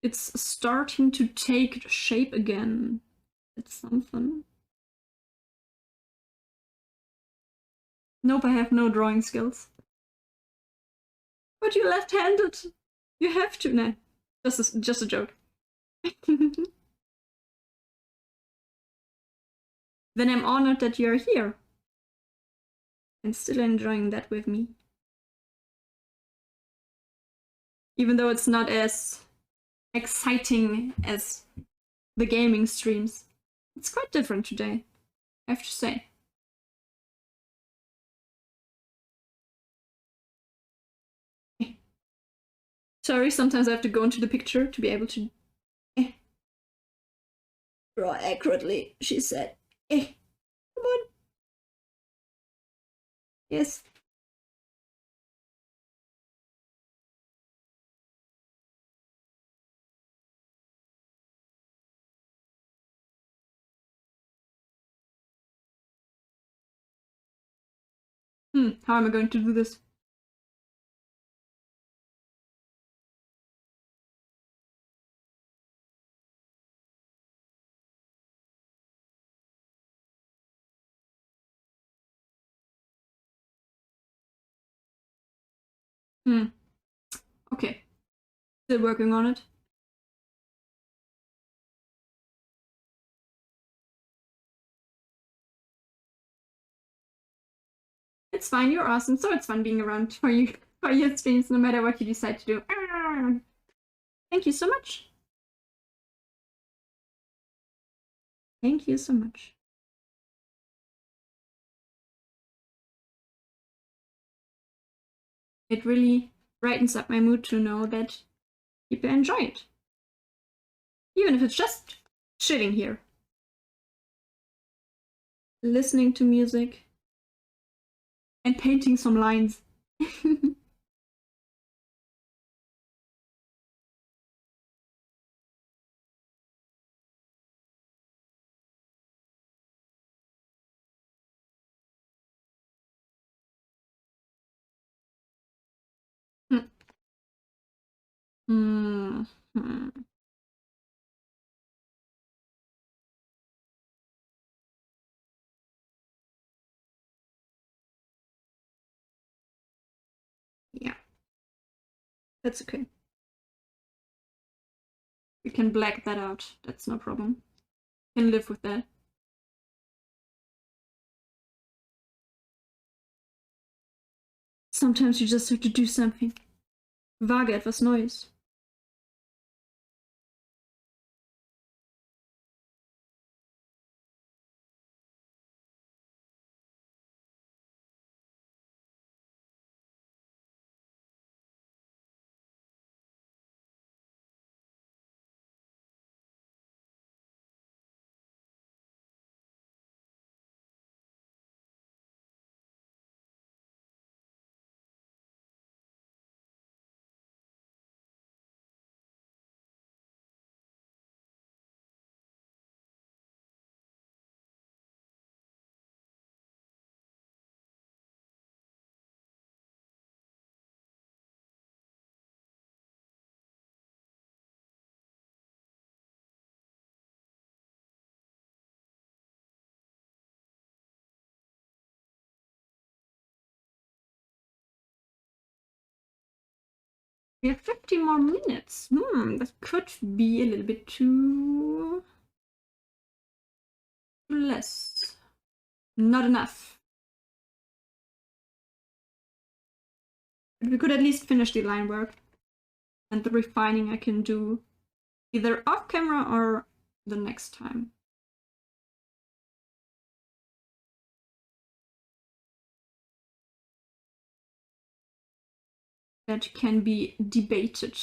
Speaker 1: It's starting to take shape again. It's something. Nope, I have no drawing skills. But you're left-handed. You have to. Nah, just a joke. Then I'm honored that you're here. And still enjoying that with me. Even though it's not as exciting as the gaming streams. It's quite different today, I have to say. Sorry, sometimes I have to go into the picture to be able to draw accurately, she said. Come on. Yes. How am I going to do this? Okay. Still working on it. It's fine, you're awesome, so it's fun being around for you for your streams no matter what you decide to do. Thank you so much. Thank you so much. It really brightens up my mood to know that people enjoy it. Even if it's just chilling here. Listening to music. And painting some lines. Yeah. That's okay. We can black that out. That's no problem. Can live with that. Sometimes you just have to do something. Wage etwas Neues. We have 50 more minutes. That could be a little bit too less. Not enough. But we could at least finish the line work. And the refining I can do either off camera or the next time. That can be debated.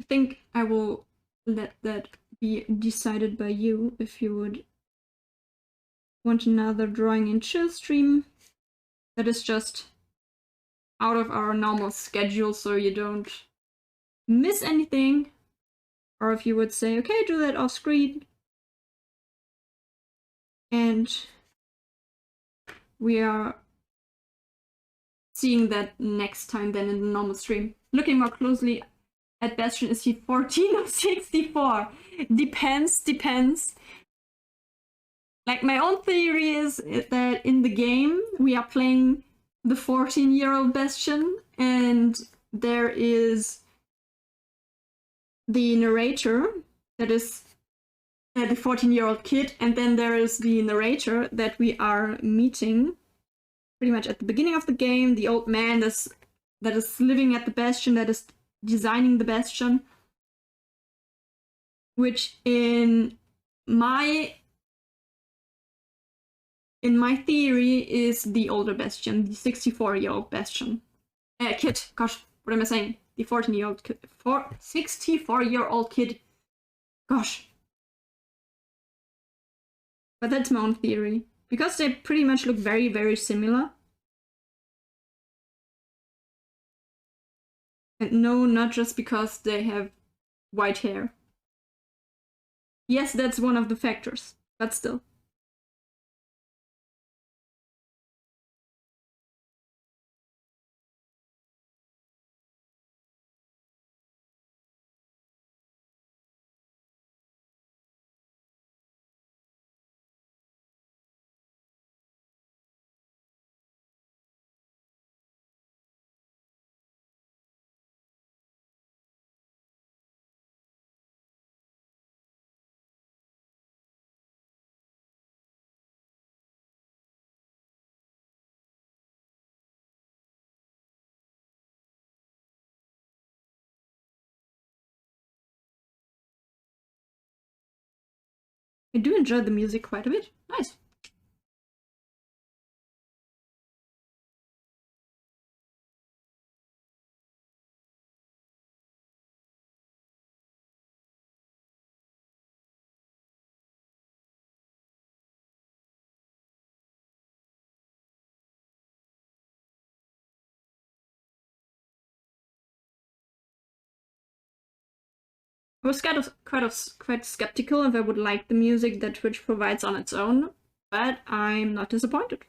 Speaker 1: I think I will let that be decided by you if you would want another drawing and chill stream. That is just out of our normal schedule, so you don't miss anything. Or if you would say, okay, do that off screen. And we are seeing that next time then in the normal stream. Looking more closely at Bastion, is he 14 or 64? Depends. Like, my own theory is that in the game we are playing the 14-year-old Bastion, and there is the narrator that is the 14-year-old kid, and then there is the narrator that we are meeting pretty much at the beginning of the game, the old man that is living at the Bastion, that is designing the Bastion, which in my theory is the older Bastion, the 64-year-old Bastion. Kid, gosh, what am I saying? The 14-year-old kid, 64-year-old kid. Gosh. But that's my own theory. Because they pretty much look very, very similar. And no, not just because they have white hair. Yes, that's one of the factors, but still. I do enjoy the music quite a bit. Nice. I was quite skeptical if I would like the music that Twitch provides on its own, but I'm not disappointed.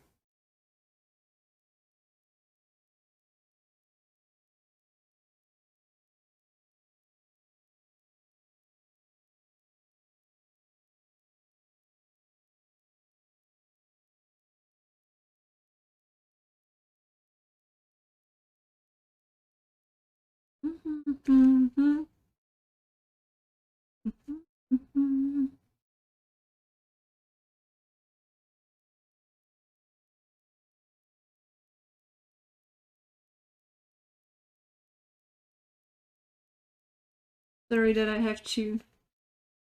Speaker 1: Sorry that I have to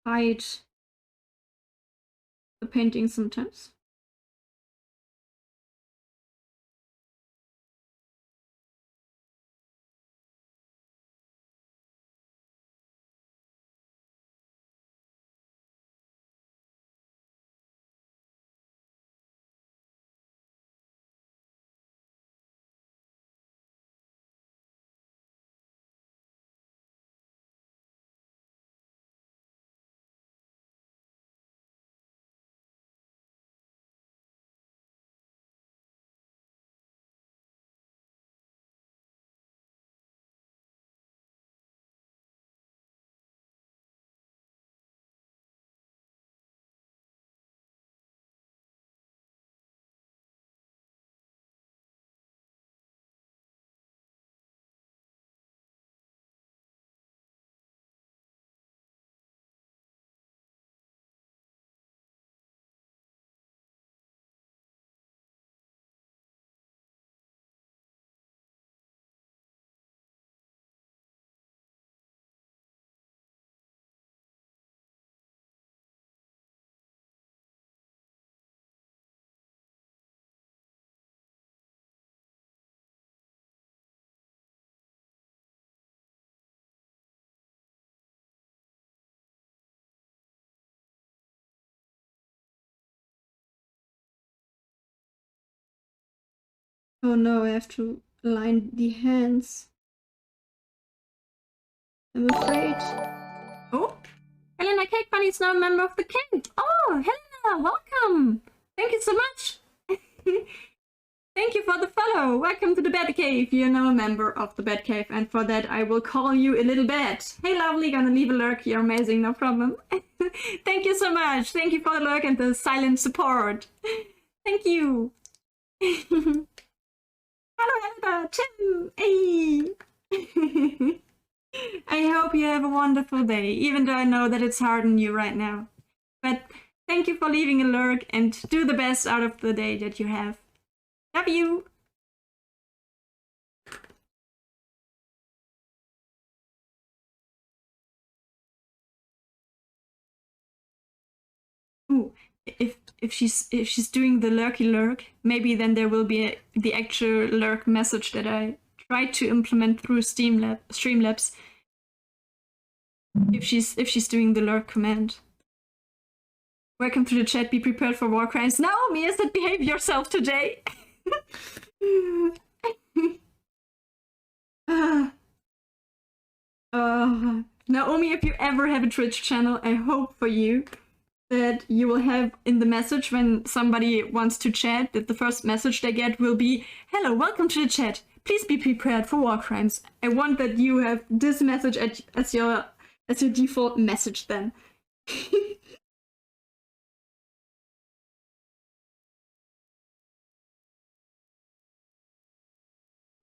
Speaker 1: hide the painting sometimes. Oh no, I have to align the hands. I'm afraid. Oh, Helena Cake Bunny is now a member of the cave. Oh, Helena, welcome. Thank you so much. Thank you for the follow. Welcome to the Bed Cave. You're now a member of the Bed Cave, and for that I will call you a little bed. Hey, lovely, gonna leave a lurk. You're amazing, no problem. Thank you so much. Thank you for the lurk and the silent support. Thank you. Hello, Helena, Tim. Hey. I hope you have a wonderful day, even though I know that it's hard on you right now. But thank you for leaving a lurk, and do the best out of the day that you have. Love you! Ooh, if she's doing the lurky lurk, maybe then there will be the actual lurk message that I tried to implement through Streamlabs. If she's doing the lurk command. Welcome to the chat. Be prepared for war crimes. Naomi, is that behave yourself today? Naomi, if you ever have a Twitch channel, I hope for you that you will have in the message when somebody wants to chat, that the first message they get will be, hello, welcome to the chat. Please be prepared for war crimes. I want that you have this message as your default message then.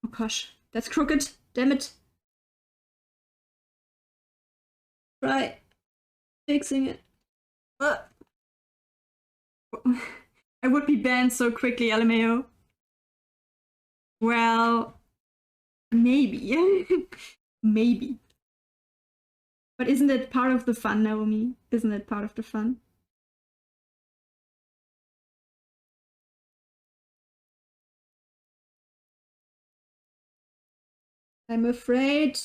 Speaker 1: Oh gosh, that's crooked. Damn it. Try fixing it. I would be banned so quickly, LMAO. Well, maybe. Maybe. But isn't it part of the fun, Naomi? Isn't it part of the fun? I'm afraid.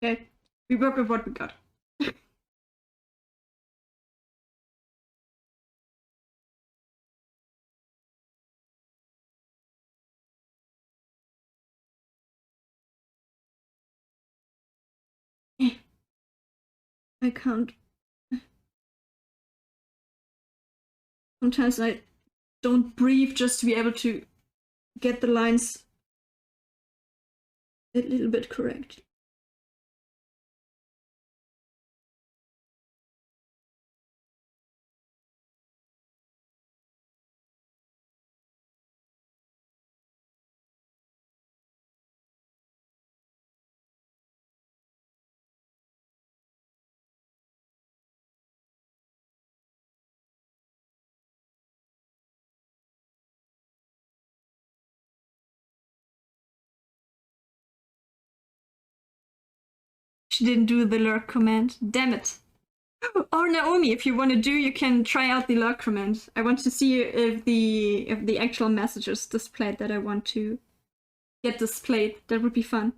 Speaker 1: Okay. We work with what we got. I can't. Sometimes I don't breathe just to be able to get the lines a little bit correct. She didn't do the lurk command. Damn it. Or Naomi, if you want to do, you can try out the lurk command. I want to see if the actual message is displayed that I want to get displayed. That would be fun.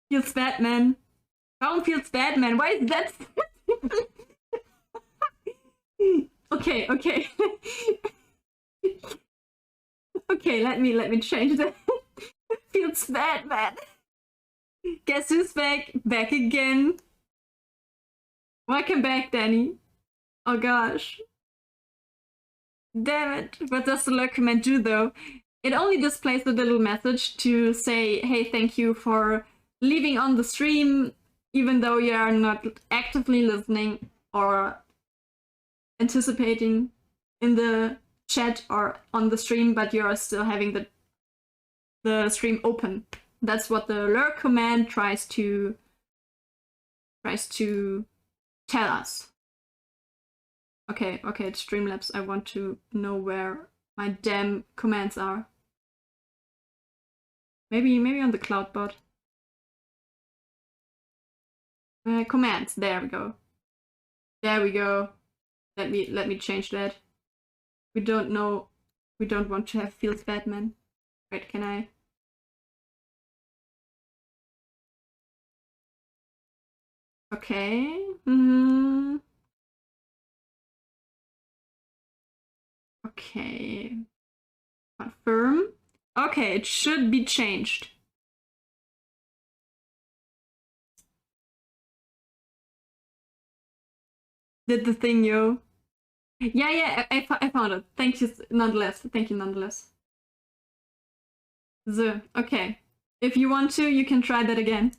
Speaker 1: Feels bad, man. Warum feels bad, man? Why is that? Okay. Okay, let me change that. Feels bad, man. Guess who's back? Back again. Welcome back, Danny. Oh gosh. Damn it. What does the lurk command do though? It only displays the little message to say, hey, thank you for leaving on the stream, even though you are not actively listening or anticipating in the chat or on the stream, but you are still having the stream open. That's what the lurk command tries to tell us. Okay, it's Streamlabs. I want to know where my damn commands are. Maybe on the cloud bot. Commands. There we go. There we go. Let me change that. We don't know We don't want to have feels Batman. Right, can I? Okay. Okay. Confirm. Okay, it should be changed. Did the thing, yo. Yeah, I found it. Thank you nonetheless. Thank you nonetheless. So, okay. If you want to, you can try that again.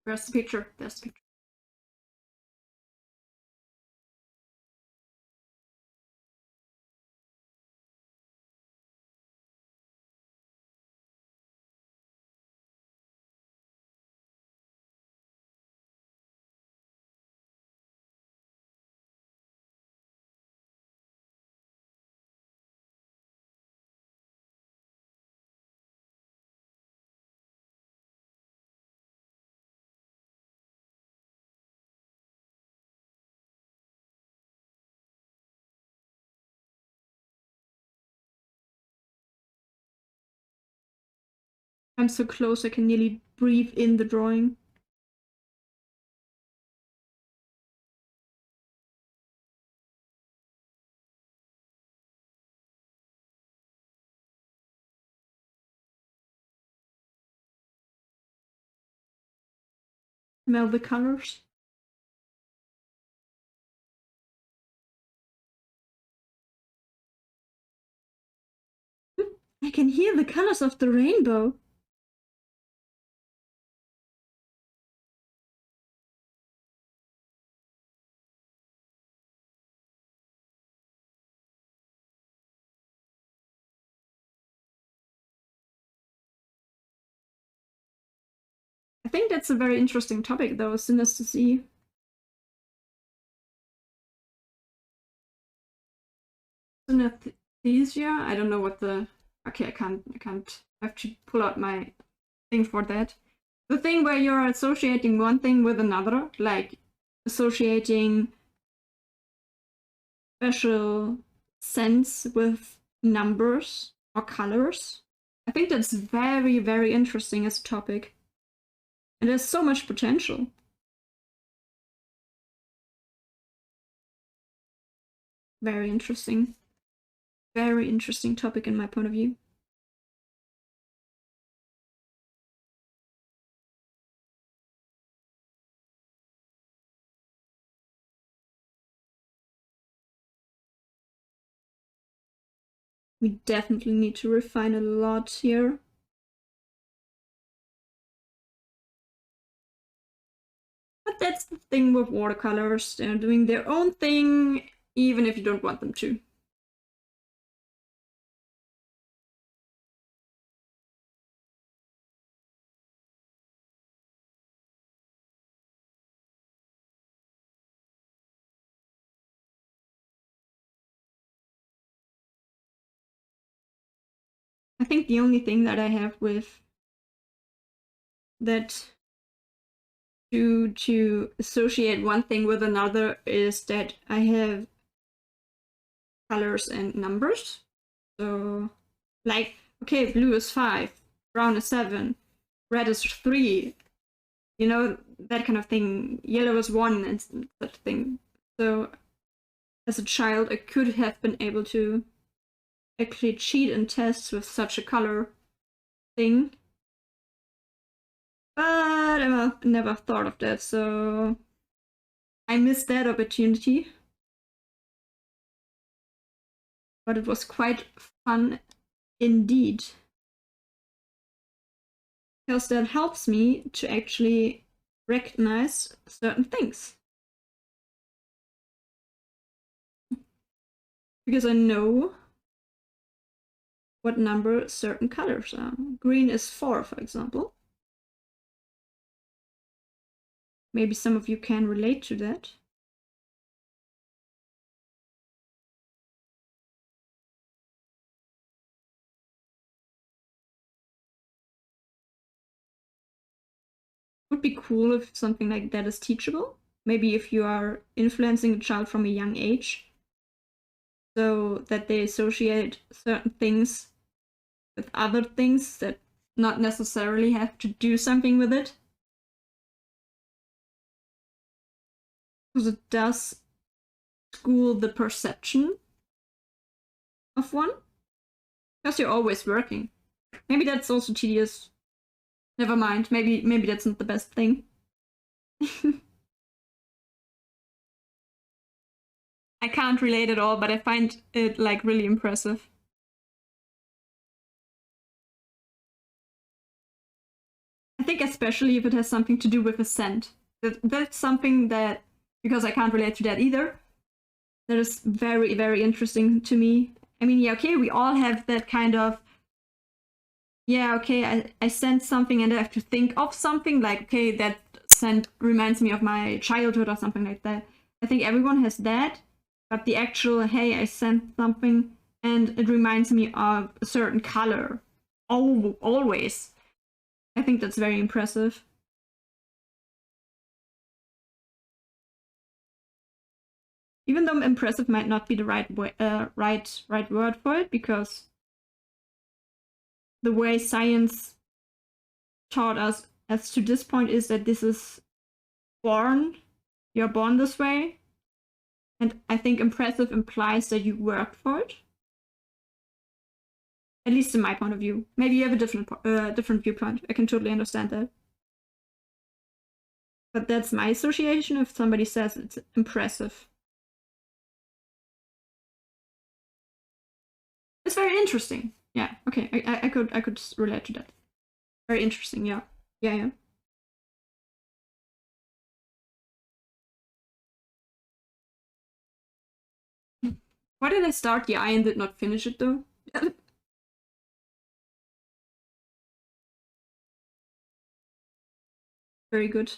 Speaker 1: Where's the picture? There's the picture. I'm so close I can nearly breathe in the drawing. Smell the colors. I can hear the colors of the rainbow. I think that's a very interesting topic, though, synesthesia. Synesthesia? I don't know what the... Okay, I can't... I have to pull out my thing for that. The thing where you're associating one thing with another, like associating special sense with numbers or colors. I think that's very, very interesting as a topic. And there's so much potential. Very interesting. Very interesting topic in my point of view. We definitely need to refine a lot here. But that's the thing with watercolors. They're doing their own thing, even if you don't want them to. I think the only thing that I have with that to associate one thing with another is that I have colors and numbers. So, like, okay, blue is 5, brown is 7, red is 3, you know, that kind of thing. Yellow is 1 and such thing. So, as a child, I could have been able to actually cheat in tests with such a color thing. But I never thought of that, so I missed that opportunity. But it was quite fun indeed. Because that helps me to actually recognize certain things. Because I know what number certain colors are. Green is 4, for example. Maybe some of you can relate to that. would be cool if something like that is teachable. Maybe if you are influencing a child from a young age, so that they associate certain things with other things that not necessarily have to do something with it. Because it does school the perception of one. Because you're always working. Maybe that's also tedious. Never mind. Maybe that's not the best thing. I can't relate at all, but I find it like really impressive. I think especially if it has something to do with a scent. That's something that, because I can't relate to that either, that is very, very interesting to me. I mean, yeah, okay, we all have that kind of, yeah, okay, I scent something and I have to think of something, like, okay, that scent reminds me of my childhood or something like that. I think everyone has that, but the actual, hey, I scent something and it reminds me of a certain color. Always. I think that's very impressive. Even though impressive might not be the right word for it, because the way science taught us as to this point is that this is you're born this way, and I think impressive implies that you worked for it. At least in my point of view. Maybe you have a different viewpoint. I can totally understand that. But that's my association if somebody says it's impressive. It's very interesting. Yeah, okay, I could relate to that. Very interesting, yeah. Yeah. Why did I start the eye and did not finish it though? Very good.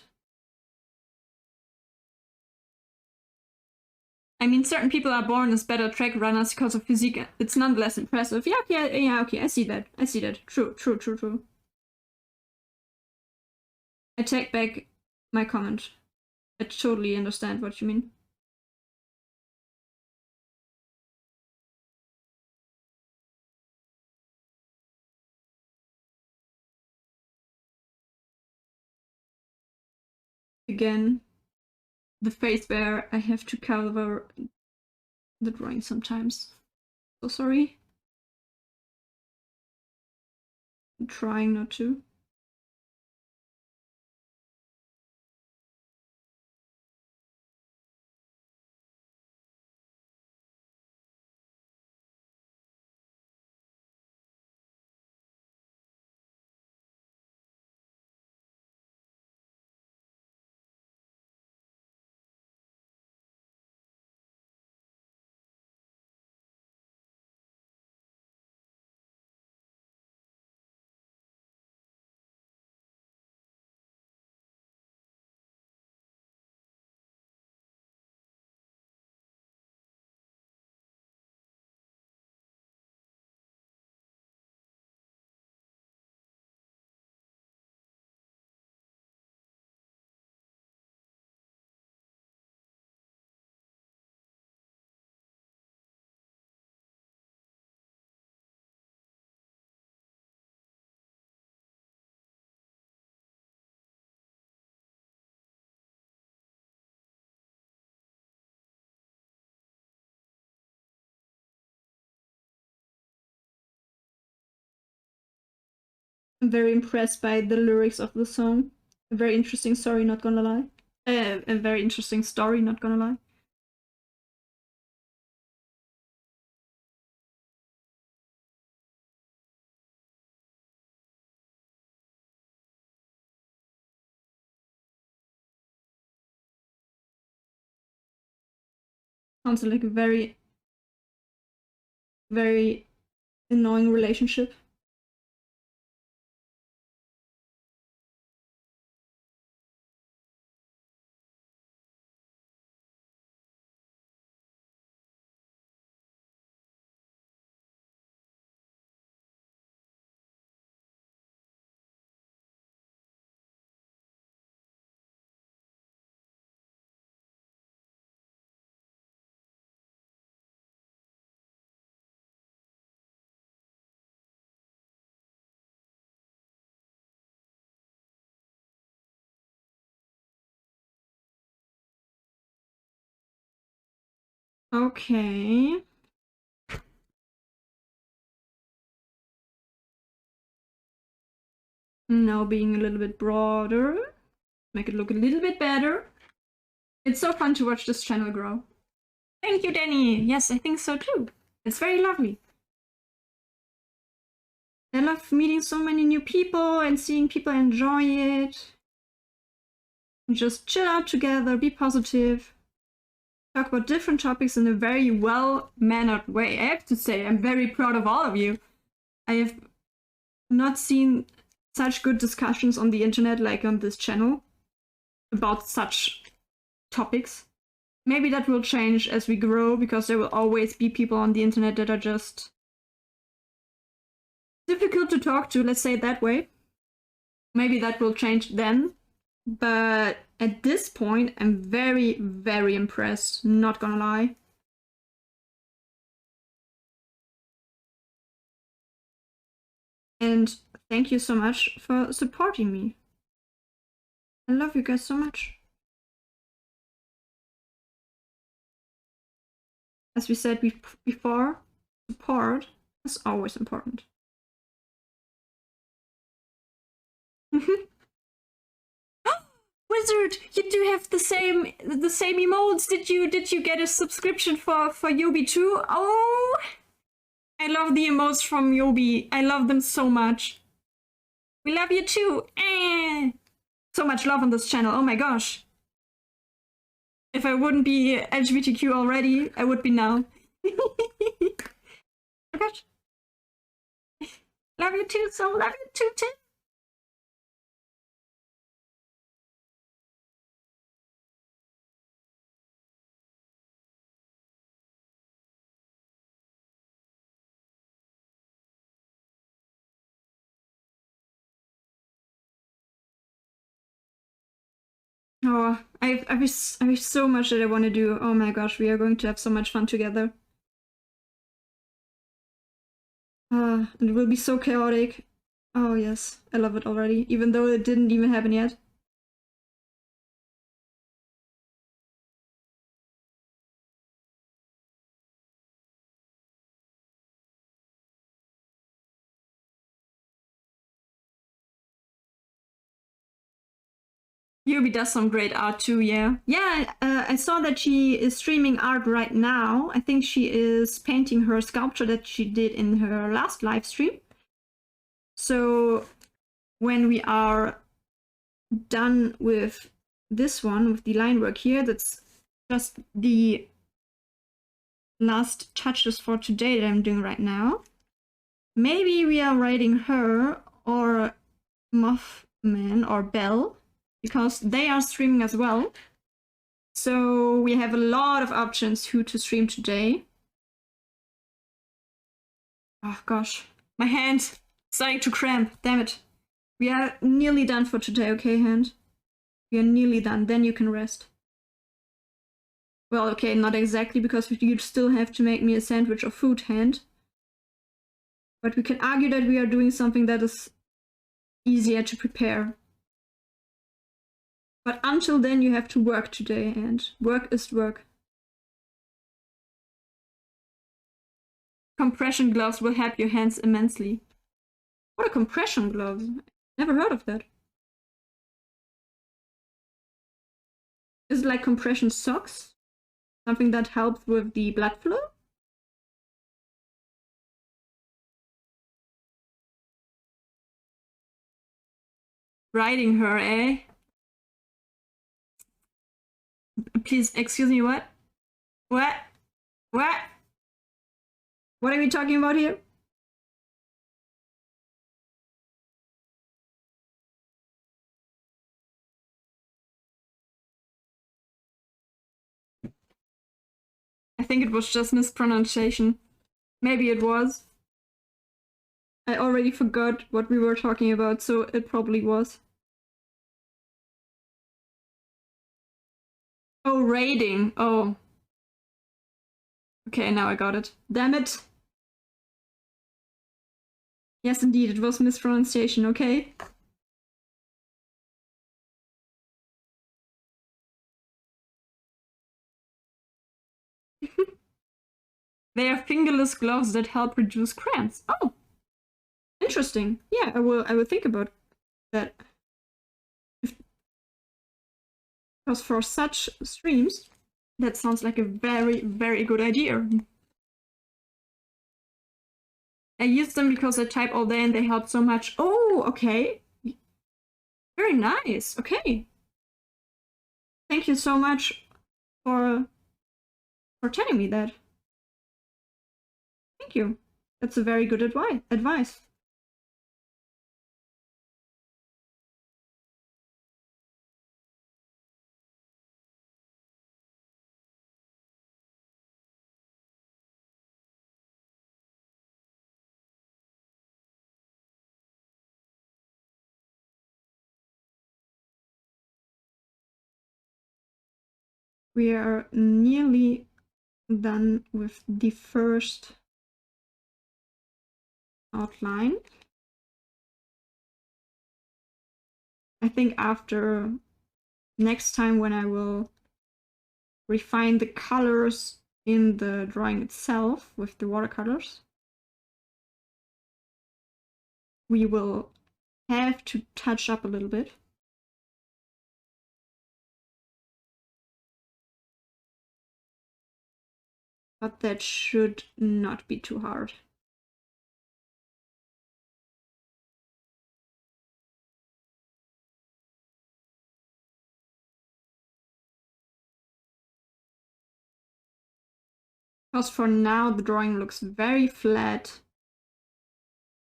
Speaker 1: I mean, certain people are born as better track runners because of physique. It's nonetheless impressive. Yeah, okay, I see that. True. I take back my comment. I totally understand what you mean. Again, the phase where I have to cover the drawing sometimes. So sorry. I'm trying not to. I'm very impressed by the lyrics of the song. A very interesting story, not gonna lie. A very interesting story, not gonna lie. Sounds like a very, very annoying relationship. Okay. Now being a little bit broader. Make it look a little bit better. It's so fun to watch this channel grow. Thank you, Danny. Yes, I think so too. It's very lovely. I love meeting so many new people and seeing people enjoy it. And just chill out together, be positive. Talk about different topics in a very well-mannered way. I have to say, I'm very proud of all of you. I have not seen such good discussions on the internet like on this channel about such topics. Maybe that will change as we grow, because there will always be people on the internet that are just difficult to talk to, let's say it that way. Maybe that will change then. But at this point, I'm very, very impressed, not gonna lie. And thank you so much for supporting me. I love you guys so much. As we said before, support is always important. Wizard, you do have the same emotes. Did you get a subscription for Yobi too? Oh, I love the emotes from Yobi. I love them so much. We love you too. So much love on this channel. Oh my gosh. If I wouldn't be LGBTQ already, I would be now. Oh gosh. Love you too, so love you too, Tim. Oh, I wish so much that I want to do. Oh my gosh, we are going to have so much fun together. It will be so chaotic. Oh yes, I love it already, even though it didn't even happen yet. Yubi does some great art too, yeah. Yeah, I saw that she is streaming art right now. I think she is painting her sculpture that she did in her last live stream. So when we are done with this one, with the line work here, that's just the last touches for today that I'm doing right now. Maybe we are writing her or Mothman or Belle, because they are streaming as well. So we have a lot of options who to stream today. Oh gosh, my hand starting to cramp, damn it. We are nearly done for today, okay, hand? We are nearly done, then you can rest. Well, okay, not exactly, because you still have to make me a sandwich of food, hand. But we can argue that we are doing something that is easier to prepare. But until then, you have to work today, and work is work. Compression gloves will help your hands immensely. What are compression gloves? Never heard of that. Is it like compression socks? Something that helps with the blood flow? Riding her, eh? Please, excuse me, what? What? What? What are we talking about here? I think it was just mispronunciation. Maybe it was. I already forgot what we were talking about, so it probably was. Oh, raiding. Oh. Okay, now I got it. Damn it. Yes, indeed, it was mispronunciation, okay? They are fingerless gloves that help reduce cramps. Oh, interesting. Yeah, I will think about that. Because for such streams, that sounds like a very, very good idea. I use them because I type all day and they help so much. Oh, okay. Very nice. Okay. Thank you so much for telling me that. Thank you. That's a very good advice. We are nearly done with the first outline. I think after next time when I will refine the colors in the drawing itself with the watercolors, we will have to touch up a little bit. But that should not be too hard. Because for now the drawing looks very flat,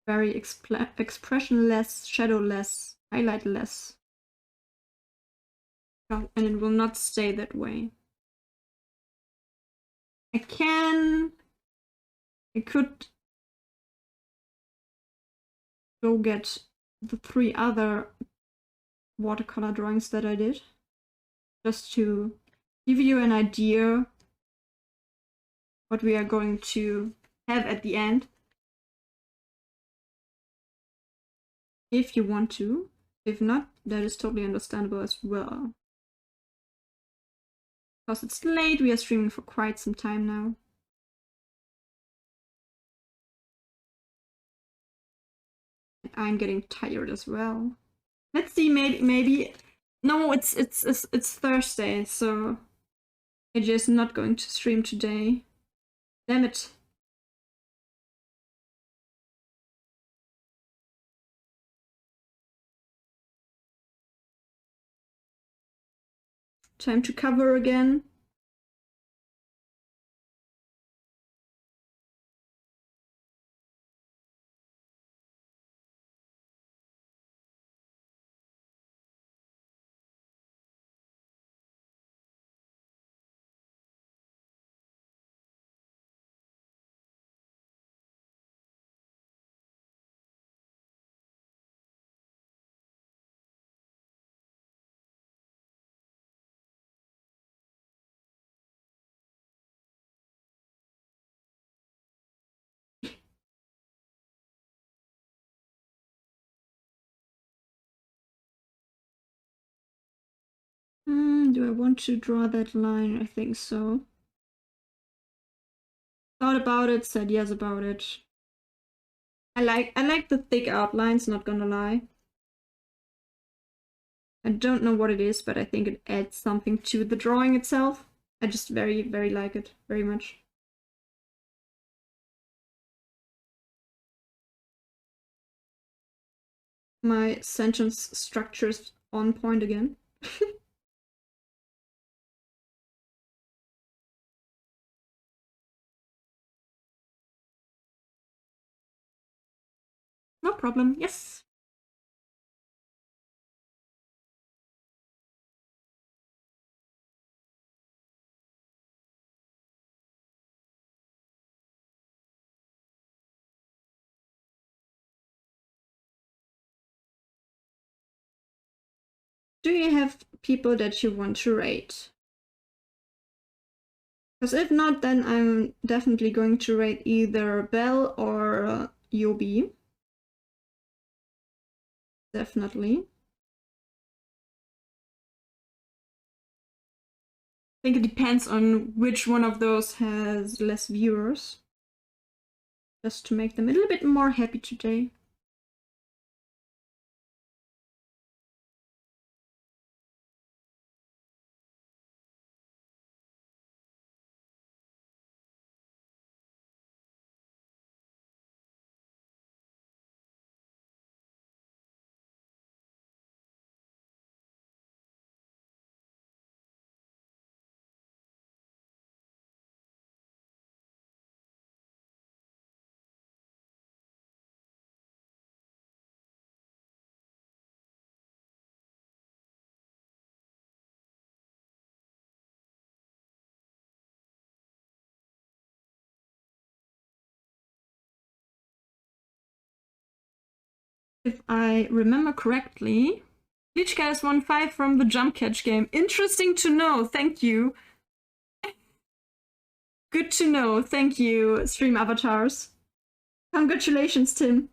Speaker 1: very expressionless, shadowless, highlightless. And it will not stay that way. I could go get the 3 other watercolor drawings that I did, just to give you an idea what we are going to have at the end. If you want to. If not, that is totally understandable as well. Because it's late, we are streaming for quite some time now. I'm getting tired as well. Let's see, maybe. No, it's Thursday, so AJ is not going to stream today. Damn it. Time to cover again. Do I want to draw that line? I think so. Thought about it, said yes about it. I like the thick outlines, not gonna lie. I don't know what it is, but I think it adds something to the drawing itself. I just very, very like it, very much. My sentence structure is on point again. No problem, yes. Do you have people that you want to rate? Because if not, then I'm definitely going to rate either Belle or Yobi. Definitely. think it depends on which one of those has less viewers. Just to make them a little bit more happy today. If I remember correctly, Bleach Guys won 5 from the jump catch game. Interesting to know, thank you. Good to know, thank you, stream avatars. Congratulations, Tim.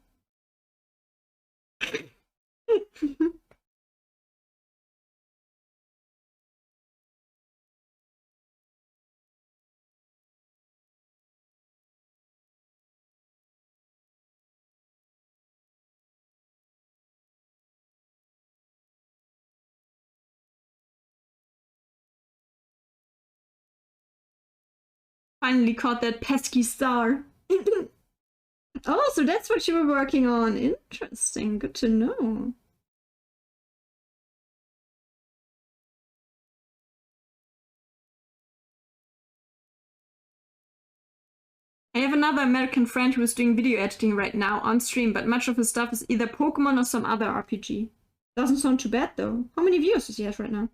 Speaker 1: Finally caught that pesky star. Oh, so that's what you were working on. Interesting, good to know. I have another American friend who is doing video editing right now on stream, but much of his stuff is either Pokemon or some other RPG. Doesn't sound too bad though. How many viewers does he have right now?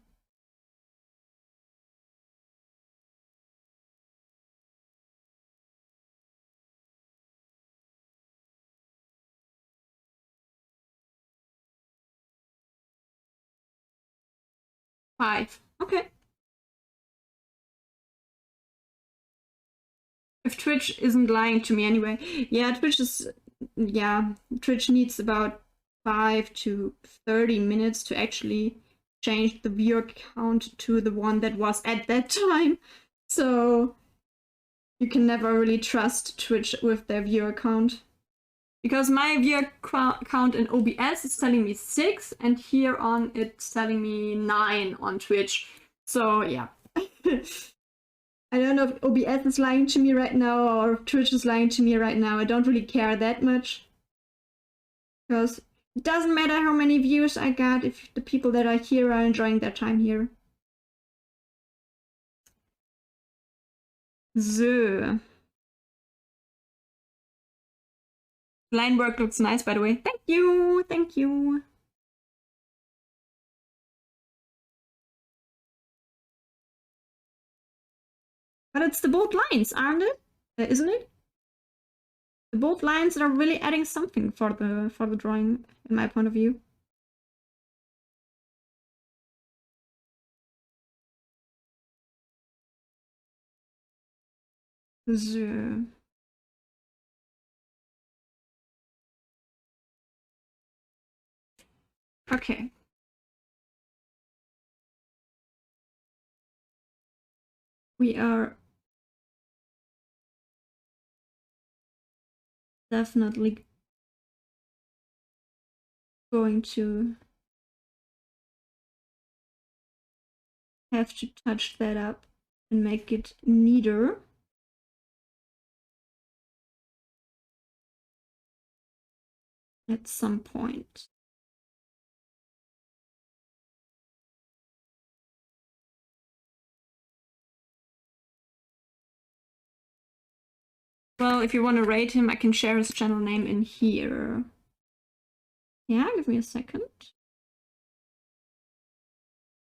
Speaker 1: Five. Okay. If Twitch isn't lying to me anyway. Yeah, Twitch needs about 5 to 30 minutes to actually change the viewer count to the one that was at that time. So you can never really trust Twitch with their viewer count. Because my viewer count in OBS is telling me 6, and here on it's telling me 9 on Twitch. So yeah. I don't know if OBS is lying to me right now or if Twitch is lying to me right now. I don't really care that much. Because it doesn't matter how many views I got if the people that are here are enjoying their time here. So. Line work looks nice, by the way. Thank you, thank you. But it's the bold lines, aren't it? Isn't it? The bold lines are really adding something for the drawing, in my point of view. So. Okay. We are definitely going to have to touch that up and make it neater. At some point. Well, if you want to rate him, I can share his channel name in here. Yeah, give me a second.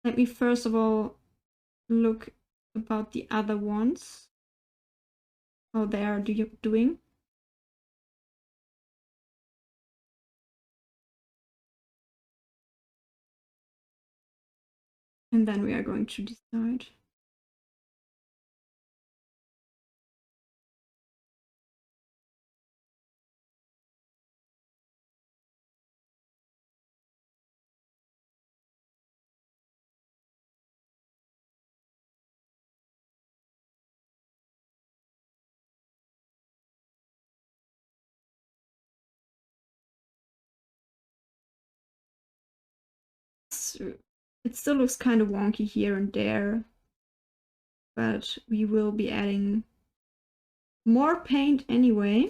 Speaker 1: Let me first of all look about the other ones. How they are doing. And then we are going to decide. it still looks kind of wonky here and there, but we will be adding more paint anyway,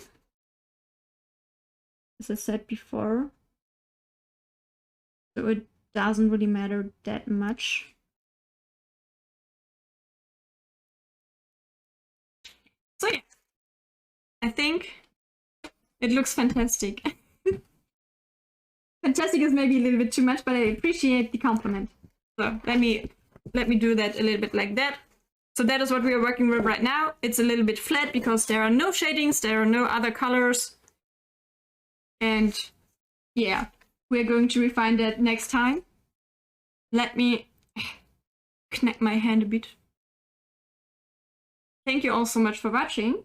Speaker 1: as I said before, so it doesn't really matter that much. So yeah, I think it looks fantastic. Fantastic is maybe a little bit too much, but I appreciate the compliment. So let me do that a little bit like that. So that is what we are working with right now. It's a little bit flat because there are no shadings, there are no other colors. And yeah, we're going to refine that next time. Let me knack my hand a bit. Thank you all so much for watching.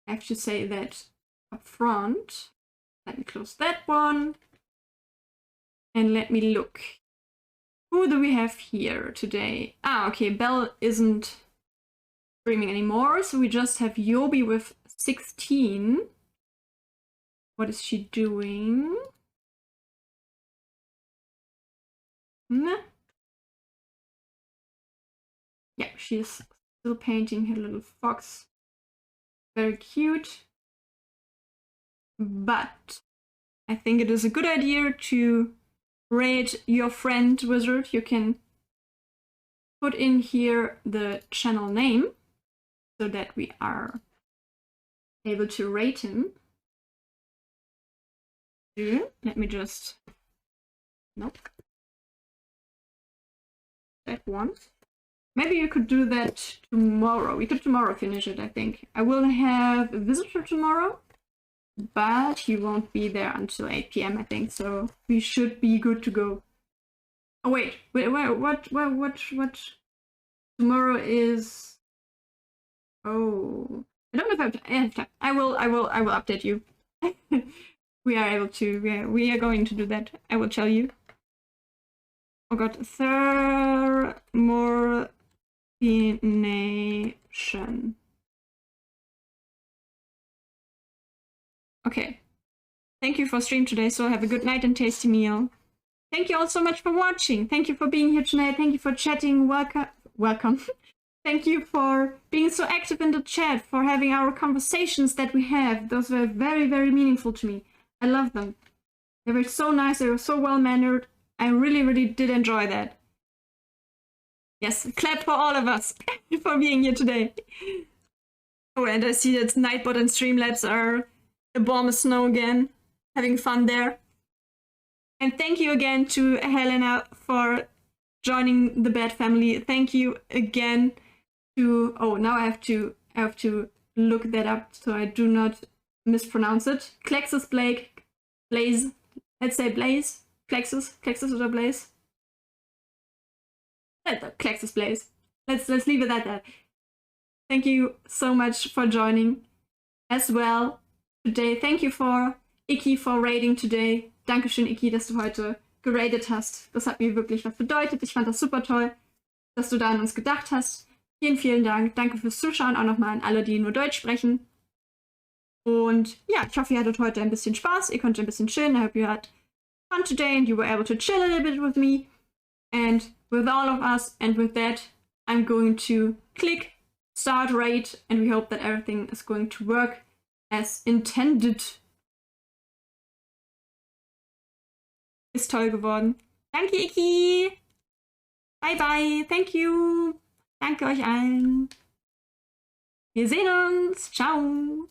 Speaker 1: I have to say that up front. Let me close that one. And let me look. Who do we have here today? Ah, okay, Belle isn't streaming anymore, so we just have Yobi with 16. What is she doing? Yeah, she's still painting her little fox. Very cute. But I think it is a good idea to rate your friend wizard. You can put in here the channel name so that we are able to rate him. Let me just, nope, that one. Maybe you could do that tomorrow. We could tomorrow finish it, I think. I will have a visitor tomorrow, but he won't be there until 8 PM, I think, so we should be good to go. Oh wait, what? Tomorrow is... Oh, I don't know if I have time. I will update you. We are able to, we are going to do that. I will tell you. Oh god, thermorphination. Okay. Thank you for stream today, so have a good night and tasty meal. Thank you all so much for watching. Thank you for being here tonight. Thank you for chatting. Welcome. Thank you for being so active in the chat, for having our conversations that we have. Those were very, very meaningful to me. I love them. They were so nice. They were so well-mannered. I really, really did enjoy that. Yes, clap for all of us for being here today. Oh, and I see that Nightbot and Streamlabs are a bomb of snow again, having fun there. And thank you again to Helena for joining the Bad family. Thank you again to, oh, now I have to look that up so I do not mispronounce it. Klexus Blaze. Let's say Blaze. Klexus or Blaze? Klexus Blaze. Let's leave it at that. Thank you so much for joining as well today. Thank you for Iki for rating today. Dankeschön, Iki, dass du heute geradet hast. Das hat mir wirklich was bedeutet. Ich fand das super toll, dass du da an uns gedacht hast. Vielen, vielen Dank. Danke fürs Zuschauen auch nochmal an alle, die nur Deutsch sprechen. Und ja, ich hoffe, ihr hattet heute ein bisschen Spaß. Ihr konntet ein bisschen chillen. I hope you had fun today and you were able to chill a little bit with me and with all of us. And with that, I'm going to click start rate and we hope that everything is going to work as intended. Ist toll geworden. Danke, Iki. Bye, bye. Thank you. Danke euch allen. Wir sehen uns. Ciao.